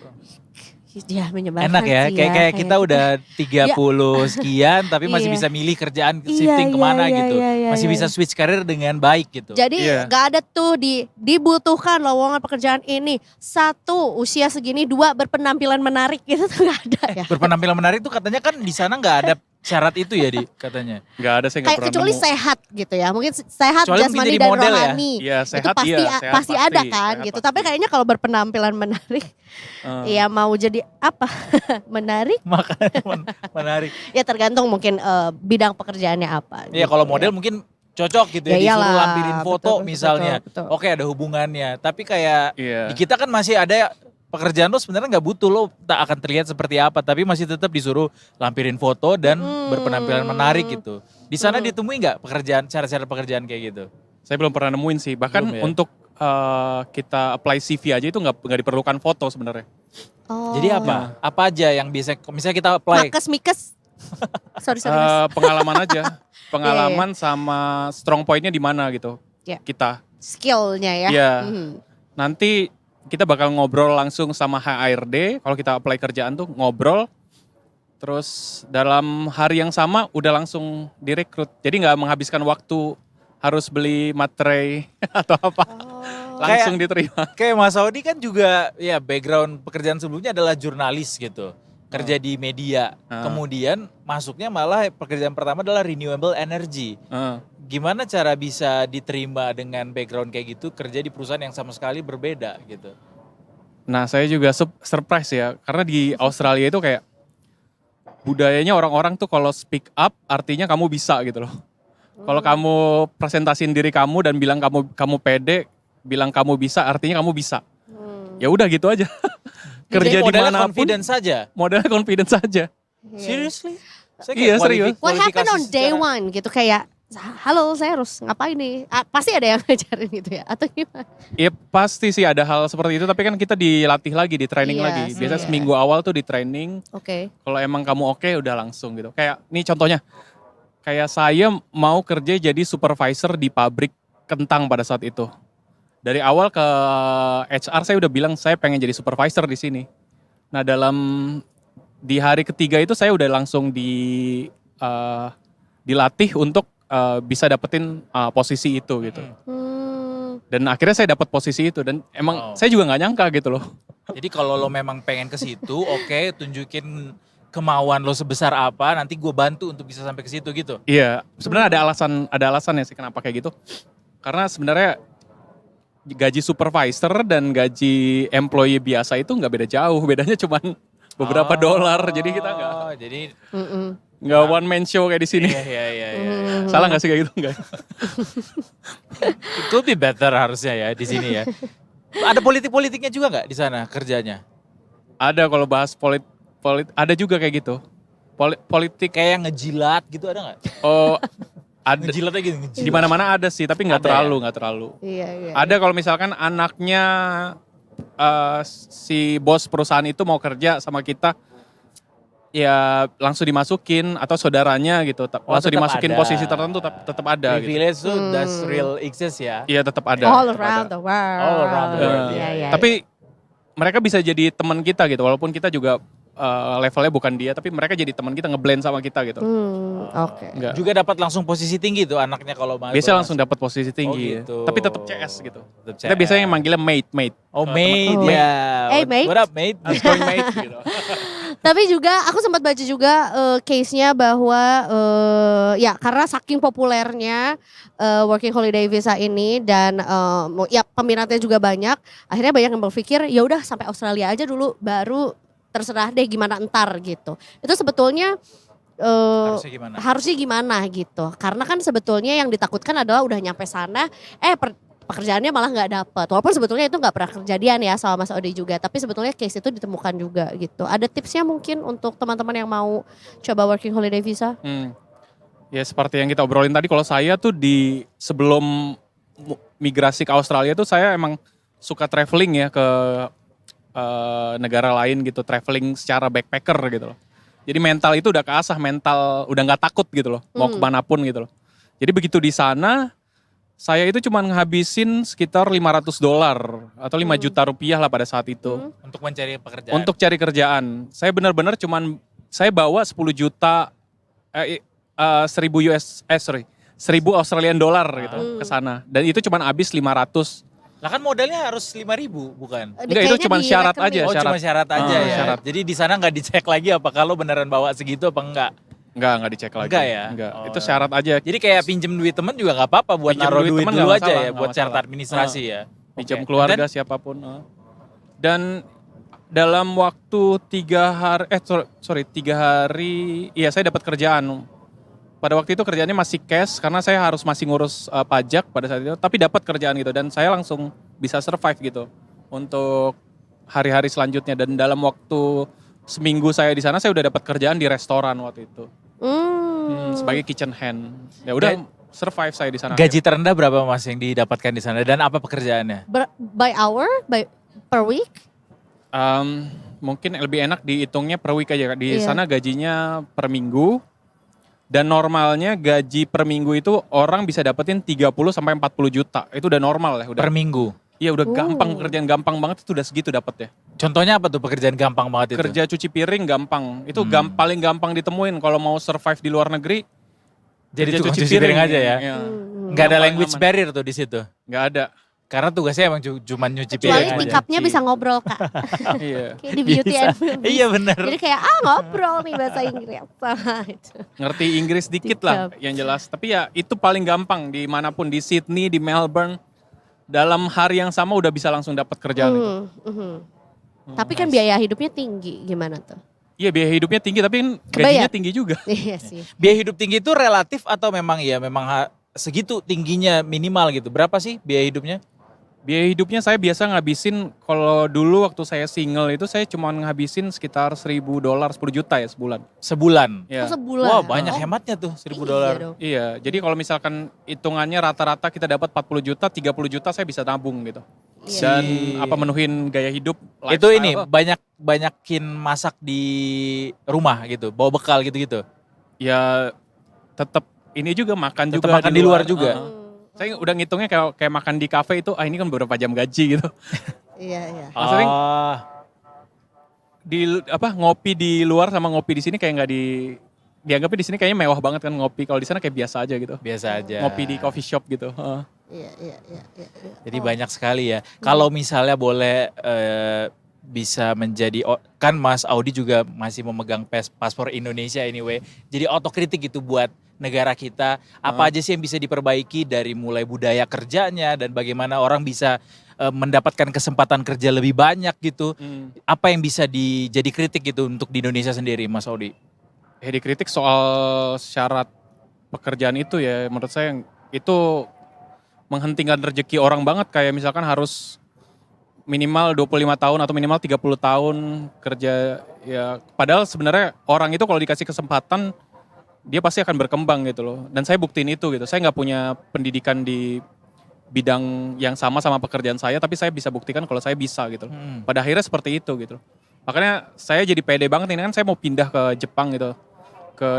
Ya menyebalkan Enak ya, sih kayak kita udah 30 sekian tapi masih Iya. bisa milih kerjaan shifting kemana gitu. Masih bisa switch karir dengan baik gitu. Jadi gak ada tuh dibutuhkan lowongan pekerjaan ini. 1, usia segini, 2, berpenampilan menarik gitu tuh gak ada ya. Berpenampilan menarik tuh katanya kan di sana nggak ada syarat itu ya katanya. Nggak ada, saya nggak Kayak pernah kecuali nemu. sehat gitu ya. Mungkin sehat Kecuali mungkin jasmani jadi dan model ya. rohani. Iya, Itu sehat pasti iya, sehat pasti ada kan sehat gitu. pasti. Tapi kayaknya kalau berpenampilan menarik ya mau jadi apa? Menarik? Makanya menarik. Ya tergantung mungkin bidang pekerjaannya apa. Iya gitu kalau model mungkin cocok gitu ya, Ya disuruh iyalah, lampirin foto betul, misalnya. betul. Oke ada hubungannya. Tapi kayak Iya. di kita kan masih ada pekerjaan lo sebenarnya nggak butuh, lo tak akan terlihat seperti apa, tapi masih tetap disuruh lampirin foto dan berpenampilan menarik gitu. Di sana ditemui nggak pekerjaan, cara-cara pekerjaan kayak gitu? Saya belum pernah nemuin sih. Bahkan Belum ya? untuk kita apply CV aja itu nggak diperlukan foto sebenarnya. Oh. Jadi apa? Apa aja yang bisa, misalnya kita apply? Mikes. sorry Mas. Pengalaman aja, pengalaman sama strong pointnya di mana gitu. Iya. Kita. Skillnya ya. Iya. Mhm. Nanti kita bakal ngobrol langsung sama HRD. Kalau kita apply kerjaan tuh ngobrol. Terus dalam hari yang sama udah langsung direkrut. Jadi nggak menghabiskan waktu harus beli materai atau apa. Langsung diterima. Kayak Mas Audi kan juga ya background pekerjaan sebelumnya adalah jurnalis gitu. Kerja di media. Kemudian masuknya malah pekerjaan pertama adalah renewable energy. Gimana cara bisa diterima dengan background kayak gitu kerja di perusahaan yang sama sekali berbeda gitu? Nah saya juga surprise ya. Karena di Australia itu kayak budayanya orang-orang tuh kalau speak up artinya kamu bisa gitu loh. Kalau kamu presentasiin diri kamu dan bilang kamu pede, bilang kamu bisa, artinya kamu bisa. Ya udah gitu aja. Kerja di modalnya manapun, confidence saja. modalnya confidence saja. Seriously? Iya, serius. What happened on day secara- one gitu kayak halo saya harus ngapain nih? Pasti ada yang ngajarin gitu ya atau gimana? Ya pasti sih ada hal seperti itu, tapi kan kita dilatih lagi, di training Iya lagi. sih, Biasanya iya. seminggu awal tuh di training. Oke. Kalau emang kamu oke, udah langsung gitu. Kayak nih contohnya, kayak saya mau kerja jadi supervisor di pabrik kentang pada saat itu. Dari awal ke HR saya udah bilang saya pengen jadi supervisor di sini. Nah di hari ketiga itu saya udah langsung dilatih untuk bisa dapetin posisi itu gitu. Dan akhirnya saya dapat posisi itu dan emang saya juga nggak nyangka gitu loh. Jadi kalau lo memang pengen ke situ, oke, tunjukin kemauan lo sebesar apa, nanti gue bantu untuk bisa sampai ke situ gitu. Iya, sebenarnya ada alasannya sih kenapa kayak gitu. Karena sebenarnya gaji supervisor dan gaji employee biasa itu nggak beda jauh, bedanya cuma beberapa dolar. Jadi kita Jadi nggak one man show kayak di sini. iya. Salah nggak sih kayak gitu nggak? It could be better harusnya ya di sini ya. Ada politik-politiknya juga nggak di sana kerjanya? Ada kalau bahas ada juga kayak gitu. Politik Kayak ngejilat gitu ada nggak? oh ada Ngejilatnya gitu, ngejilat. di mana-mana ada sih, tapi nggak Ada nggak terlalu. Iya. Ada kalau misalkan anaknya si bos perusahaan itu mau kerja sama kita, ya langsung dimasukin atau saudaranya gitu, langsung tetap dimasukin ada. posisi tertentu tetap ada gitu. Privilege tuh does real exist ya. Iya tetap ada. All tetap around ada. the world. All around the world, Iya, iya. Tapi mereka bisa jadi teman kita gitu, walaupun kita juga levelnya bukan dia, tapi mereka jadi teman kita, ngeblend sama kita gitu. Oke. Enggak. Juga dapat langsung posisi tinggi tuh anaknya kalau mau. Biasanya langsung dapat posisi tinggi, gitu. tapi tetap CS gitu. Tetap Kita CS. biasanya manggilnya mate. Oh mate Oh. ya. Hey, mate. What up mate? How's going mate gitu. Tapi juga aku sempat baca juga case-nya bahwa ya karena saking populernya working holiday visa ini dan ya peminatnya juga banyak, akhirnya banyak yang berpikir ya udah sampai Australia aja dulu baru terserah deh gimana entar gitu. Itu sebetulnya harusnya gimana gitu. Karena kan sebetulnya yang ditakutkan adalah udah nyampe sana pekerjaannya malah nggak dapet. Walaupun sebetulnya itu nggak pernah kejadian ya sama Mas Odi juga. Tapi sebetulnya case itu ditemukan juga gitu. Ada tipsnya mungkin untuk teman-teman yang mau coba working holiday visa? Ya seperti yang kita obrolin tadi, kalau saya tuh sebelum migrasi ke Australia tuh saya emang suka traveling ya ke negara lain gitu, traveling secara backpacker gitu loh. Jadi mental itu udah keasah, mental udah nggak takut gitu loh, mau kemanapun gitu loh. Jadi begitu di sana, saya itu cuma ngabisin sekitar $500 atau 5 juta rupiah lah pada saat itu. Untuk mencari pekerjaan. Untuk cari kerjaan. Saya benar-benar saya bawa 10 juta, 1000 Australian dollar gitu ke sana. Dan itu cuma habis 500. Lah kan modalnya harus 5.000 bukan? Enggak, itu cuma syarat aja. Oh cuma syarat aja ya. Syarat. Jadi di sana nggak dicek lagi apa kalau beneran bawa segitu apa enggak? Enggak dicek lagi. Enggak ya? Enggak, Oh. itu syarat aja. Jadi kayak pinjem duit temen juga nggak apa-apa buat Pinjem naruh duit duit temen dulu nggak aja masalah, ya nggak buat syarat masalah. administrasi ya. Pinjam Oke. keluarga Dan- siapapun. Dan dalam waktu 3 hari, iya saya dapat kerjaan. Pada waktu itu kerjaannya masih cash karena saya harus masih ngurus pajak pada saat itu, tapi dapat kerjaan gitu dan saya langsung bisa survive gitu untuk hari-hari selanjutnya, dan dalam waktu seminggu saya di sana saya udah dapat kerjaan di restoran waktu itu. Sebagai kitchen hand. Ya udah survive saya di sana. Gaji terendah berapa Mas yang didapatkan di sana dan apa pekerjaannya? By hour, per week? Mungkin lebih enak dihitungnya per week aja. Di sana gajinya per minggu. Dan normalnya gaji per minggu itu orang bisa dapetin 30 sampai 40 juta. Itu udah normal ya. Per minggu? Iya udah gampang, pekerjaan gampang banget itu udah segitu dapetnya. Contohnya apa tuh pekerjaan gampang banget itu? Kerja cuci piring gampang. Itu paling gampang ditemuin kalau mau survive di luar negeri. Jadi tukang cuci piring aja ya? Nggak ada language barrier tuh di situ? Nggak ada. Karena tugasnya emang cuma nyuci piring Kecuali aja. pick up-nya bisa ngobrol Kak. Iya. Kayak di beauty and movies. Iya benar. Jadi kayak ngobrol nih bahasa Inggris. Ngerti Inggris dikit lah yang jelas. Tapi ya itu paling gampang dimanapun, di Sydney, di Melbourne. Dalam hari yang sama udah bisa langsung dapat kerjaan itu. Tapi kan biaya hidupnya tinggi, gimana tuh? Iya biaya hidupnya tinggi tapi kan gajinya tinggi juga. Iya sih. Biaya hidup tinggi itu relatif atau memang segitu tingginya minimal gitu? Berapa sih biaya hidupnya? Biaya hidupnya saya biasa ngabisin, kalau dulu waktu saya single itu saya cuma ngabisin sekitar $1.000, 10 juta ya sebulan. Sebulan? Ya. Sebulan? Wah banyak hematnya tuh $1.000. Iya, jadi kalau misalkan hitungannya rata-rata kita dapat 40 juta, 30 juta saya bisa tabung gitu. Dan menuhin gaya hidup. Itu ini banyakin masak di rumah gitu, bawa bekal gitu-gitu? Ya tetap ini juga makan Tetap juga makan di luar juga? Saya udah ngitungnya kayak makan di kafe itu, ini kan beberapa jam gaji gitu. Iya. Sering ngopi di luar sama ngopi di sini kayak nggak dianggapnya di sini kayaknya mewah banget kan ngopi. Kalau di sana kayak biasa aja gitu. Biasa aja. Ngopi di coffee shop gitu. Iya. Jadi banyak sekali ya. Kalau misalnya boleh bisa menjadi, kan Mas Audi juga masih memegang paspor Indonesia anyway. Jadi otokritik gitu buat negara kita. Apa aja sih yang bisa diperbaiki dari mulai budaya kerjanya dan bagaimana orang bisa mendapatkan kesempatan kerja lebih banyak gitu. Apa yang bisa jadi kritik gitu untuk di Indonesia sendiri Mas Audi? Ya dikritik soal syarat pekerjaan itu ya, menurut saya itu menghentikan rezeki orang banget. Kayak misalkan harus minimal 25 tahun atau minimal 30 tahun kerja ya. Padahal sebenarnya orang itu kalau dikasih kesempatan dia pasti akan berkembang gitu loh. Dan saya buktiin itu gitu. Saya nggak punya pendidikan di bidang yang sama pekerjaan saya, tapi saya bisa buktikan kalau saya bisa gitu. Pada akhirnya seperti itu gitu. Makanya saya jadi pede banget ini kan, saya mau pindah ke Jepang gitu, ke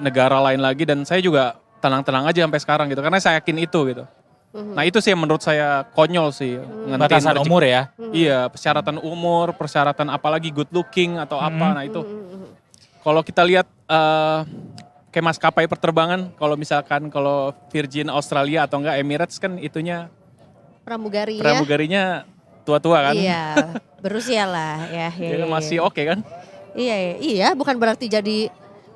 negara lain lagi, dan saya juga tenang-tenang aja sampai sekarang gitu. Karena saya yakin itu gitu. Nah itu sih yang menurut saya konyol sih. Batasan umur ya? Iya, persyaratan umur, persyaratan apalagi good looking atau apa. Nah itu kalau kita lihat kayak maskapai penerbangan, kalau misalkan Virgin Australia atau enggak Emirates kan itunya pramugarinya tua-tua kan. Iya, berusia lah ya. Jadi masih oke kan? Iya, bukan berarti jadi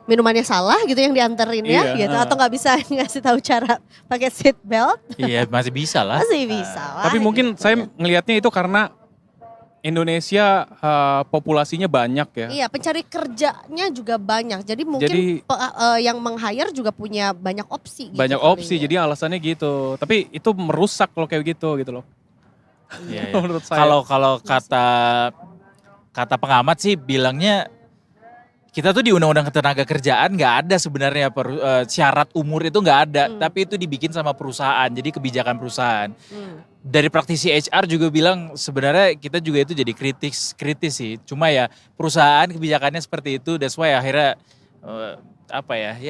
minumannya salah gitu yang dianterin ya gitu, atau nggak bisa ngasih tahu cara pakai seat belt. Iya, masih bisa lah. Masih bisa lah. Tapi mungkin saya ngelihatnya itu karena Indonesia populasinya banyak ya. Iya, pencari kerjanya juga banyak. Jadi mungkin yang meng-hire juga punya banyak opsi. Banyak opsi, jadi alasannya gitu. Tapi itu merusak kalau kayak gitu loh. Iya. Menurut saya. Kalau kata pengamat sih bilangnya kita tuh di Undang-Undang Ketenaga Kerjaan nggak ada sebenarnya syarat umur itu nggak ada, tapi itu dibikin sama perusahaan, jadi kebijakan perusahaan. Dari praktisi HR juga bilang sebenarnya kita juga itu jadi kritis sih. Cuma ya perusahaan kebijakannya seperti itu, that's why akhirnya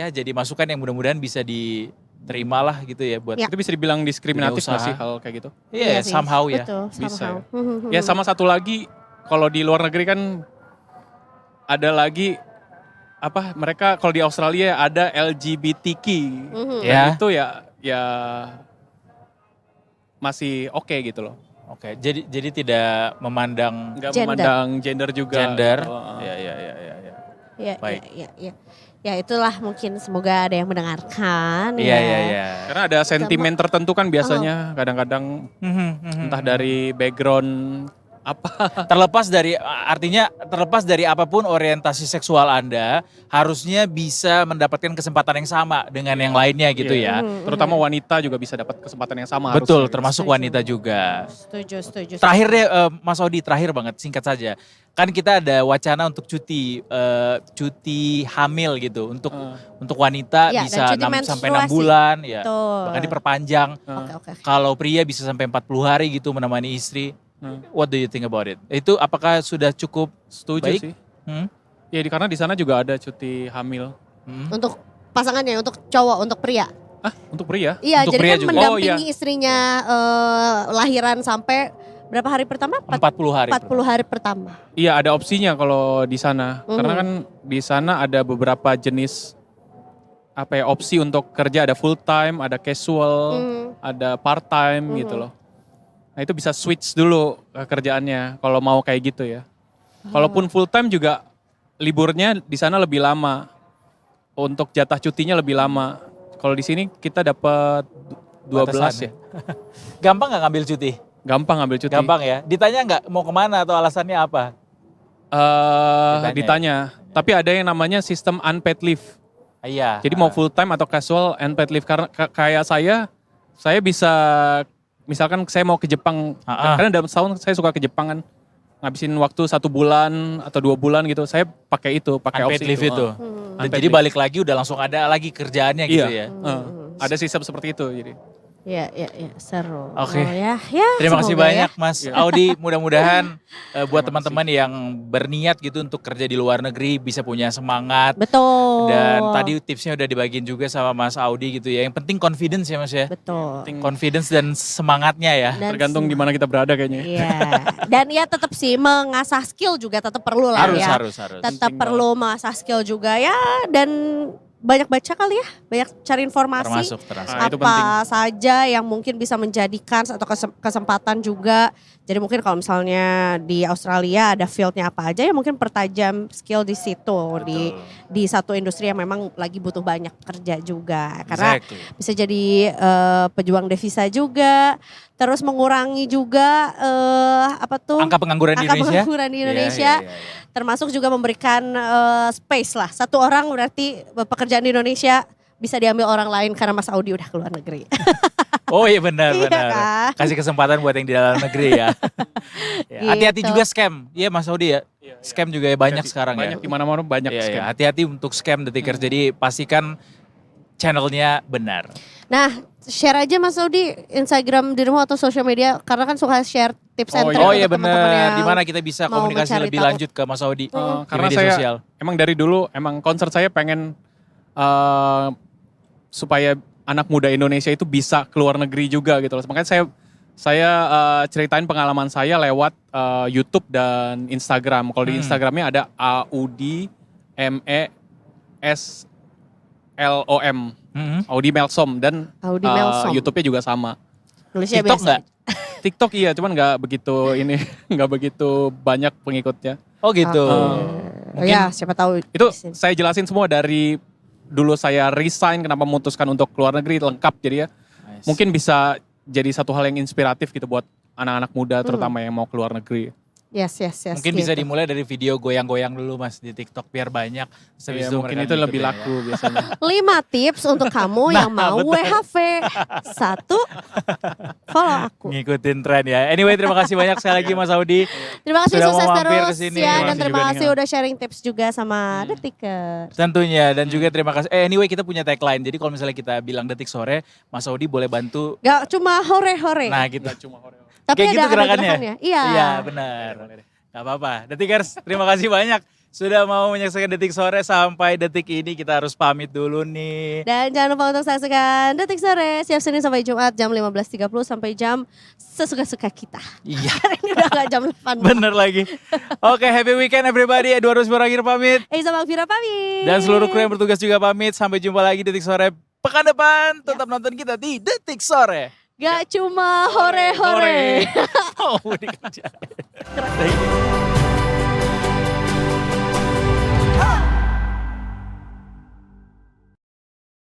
jadi masukan yang mudah-mudahan bisa diterima lah gitu ya buat. Itu bisa dibilang diskriminatif nggak sih hal kayak gitu? Iya, somehow ya. Betul, bisa. Ya sama satu lagi, kalau di luar negeri kan ada lagi mereka kalau di Australia ada LGBTQ. Ya. Itu ya masih oke gitu loh. Oke, jadi tidak memandang memandang gender juga. Gender. Ya. Baik. Ya itulah, mungkin semoga ada yang mendengarkan. Iya. Karena ada sentimen tertentu kan biasanya kadang-kadang entah dari background Terlepas dari apapun orientasi seksual Anda, harusnya bisa mendapatkan kesempatan yang sama dengan yang lainnya gitu ya. Terutama wanita juga bisa dapat kesempatan yang sama. Betul, harusnya. termasuk wanita juga. Setuju. Terakhir deh Mas Audi, terakhir banget, singkat saja. Kan kita ada wacana untuk cuti hamil gitu untuk wanita Ya, bisa dan cuti 6 sampai 6 menstruasi. bulan ya. Betul. Bahkan diperpanjang. Oke. Kalau pria bisa sampai 40 hari gitu menemani istri. What do you think about it? Itu apakah sudah cukup Setuju baik? sih. Ya karena di sana juga ada cuti hamil. Untuk pasangannya, untuk cowok, untuk pria. Untuk pria? Iya, Untuk jadi pria kan juga. mendampingi istrinya lahiran sampai berapa hari pertama? 40 hari. 40 hari pertama. Iya ada opsinya kalau di sana. Karena kan di sana ada beberapa jenis opsi untuk kerja, ada full time, ada casual, ada part time gitu loh. Nah itu bisa switch dulu kerjaannya kalau mau kayak gitu ya. Kalaupun full time juga liburnya di sana lebih lama. Untuk jatah cutinya lebih lama. Kalau di sini kita dapat 12 ya. Gampang nggak ngambil cuti? Gampang ngambil cuti. Gampang ya. Ditanya nggak mau kemana atau alasannya apa? Ditanya. Tapi ada yang namanya sistem unpaid leave. Iya. Jadi mau full time atau casual unpaid leave. Karena kayak saya bisa, misalkan saya mau ke Jepang. Karena dalam setahun saya suka ke Jepang kan. Ngabisin waktu 1 bulan atau 2 bulan gitu. Saya pakai Unpaid opsi leave itu. Jadi balik lagi udah langsung ada lagi kerjaannya gitu ya. Ada sistem seperti itu jadi. Iya, seru. Oke. Oh, ya, Terima kasih semoga banyak Mas Audi. Mudah-mudahan buat teman-teman yang berniat gitu untuk kerja di luar negeri bisa punya semangat. Betul. Dan tadi tipsnya udah dibagiin juga sama Mas Audi gitu ya. Yang penting confidence ya Mas ya. Betul. Confidence dan semangatnya ya. Dan Tergantung di mana kita berada kayaknya. Iya. Dan ya tetap sih mengasah skill juga tetap perlu lah Harus, ya. harus. Tetap perlu mengasah skill juga ya, dan banyak baca kali ya, banyak cari informasi. Termasuk. Itu penting. Apa saja yang mungkin bisa menjadikan atau kesempatan juga. Jadi mungkin kalau misalnya di Australia ada fieldnya apa aja ya mungkin pertajam skill di situ. Di satu industri yang memang lagi butuh banyak kerja juga. Karena bisa jadi pejuang devisa juga. Terus mengurangi juga angka pengangguran di Indonesia. Pengangguran di Indonesia. Iya. Termasuk juga memberikan space lah. Satu orang berarti pekerjaan di Indonesia bisa diambil orang lain karena Mas Audi udah keluar negeri. Oh iya benar. Iya kan? Kasih kesempatan buat yang di dalam negeri ya. Hati-hati Gitu. juga scam. Iya Mas Audi ya. Scam juga banyak sekarang ya. Banyak di mana-mana banyak scam. Hati-hati untuk scam Detikers. Jadi pastikan channelnya benar. Nah, share aja Mas Audi Instagram dirimu atau sosial media karena kan suka share tips and trick Oh untuk iya teman-teman benar. yang Di mana kita bisa mau komunikasi mencari lebih tahu. lanjut ke Mas Audi di Karena media saya sosial. emang dari dulu concern saya pengen supaya anak muda Indonesia itu bisa keluar negeri juga gitu loh. Makanya saya ceritain pengalaman saya lewat YouTube dan Instagram. Kalau di Instagramnya ada Audi MESLOM, Audi Melsom, dan Audi Melsom. YouTube-nya juga sama. Nulisnya TikTok biasa. nggak? TikTok iya, cuman nggak begitu banyak pengikutnya. Oh gitu. Ya, siapa tahu. Itu saya jelasin semua dari dulu saya resign, kenapa memutuskan untuk keluar negeri, lengkap jadi ya. Nice. Mungkin bisa jadi satu hal yang inspiratif gitu buat anak-anak muda terutama yang mau keluar negeri. Yes. Mungkin bisa dimulai dari video goyang-goyang dulu Mas di TikTok biar banyak. Ya, mungkin itu lebih laku biasanya. 5 tips untuk kamu yang mau WHV. 1, follow aku. Ngikutin tren ya. Anyway, terima kasih banyak sekali lagi Mas Audi. Terima kasih Sudah mau sukses mampir terus kesini. ya, dan Terima terima kasih kasih juga udah sharing tips juga sama Detikers. Tentunya, dan juga terima kasih. Anyway, kita punya tagline. Jadi kalau misalnya kita bilang Detik Sore, Mas Audi boleh bantu. Gak cuma hore-hore. Nah kita Cuma hore-hore. Tapi kayak ada gitu gerakannya. gerakannya. Iya. Iya benar. Gak apa-apa. Detikers, terima kasih banyak sudah mau menyaksikan Detik Sore. Sampai detik ini kita harus pamit dulu nih. Dan jangan lupa untuk saksikan Detik Sore setiap Senin sampai Jumat jam 15.30 sampai jam sesuka-suka kita. Iya. Ini udah gak jam 8. Bener lagi. Oke, happy weekend everybody. Eduardo Sibaraghir pamit. Eiza Magfira pamit. Dan seluruh kru yang bertugas juga pamit. Sampai jumpa lagi Detik Sore pekan depan. Tetap nonton kita di Detik Sore. Gak cuma hore-hore. Oh, dikerjain.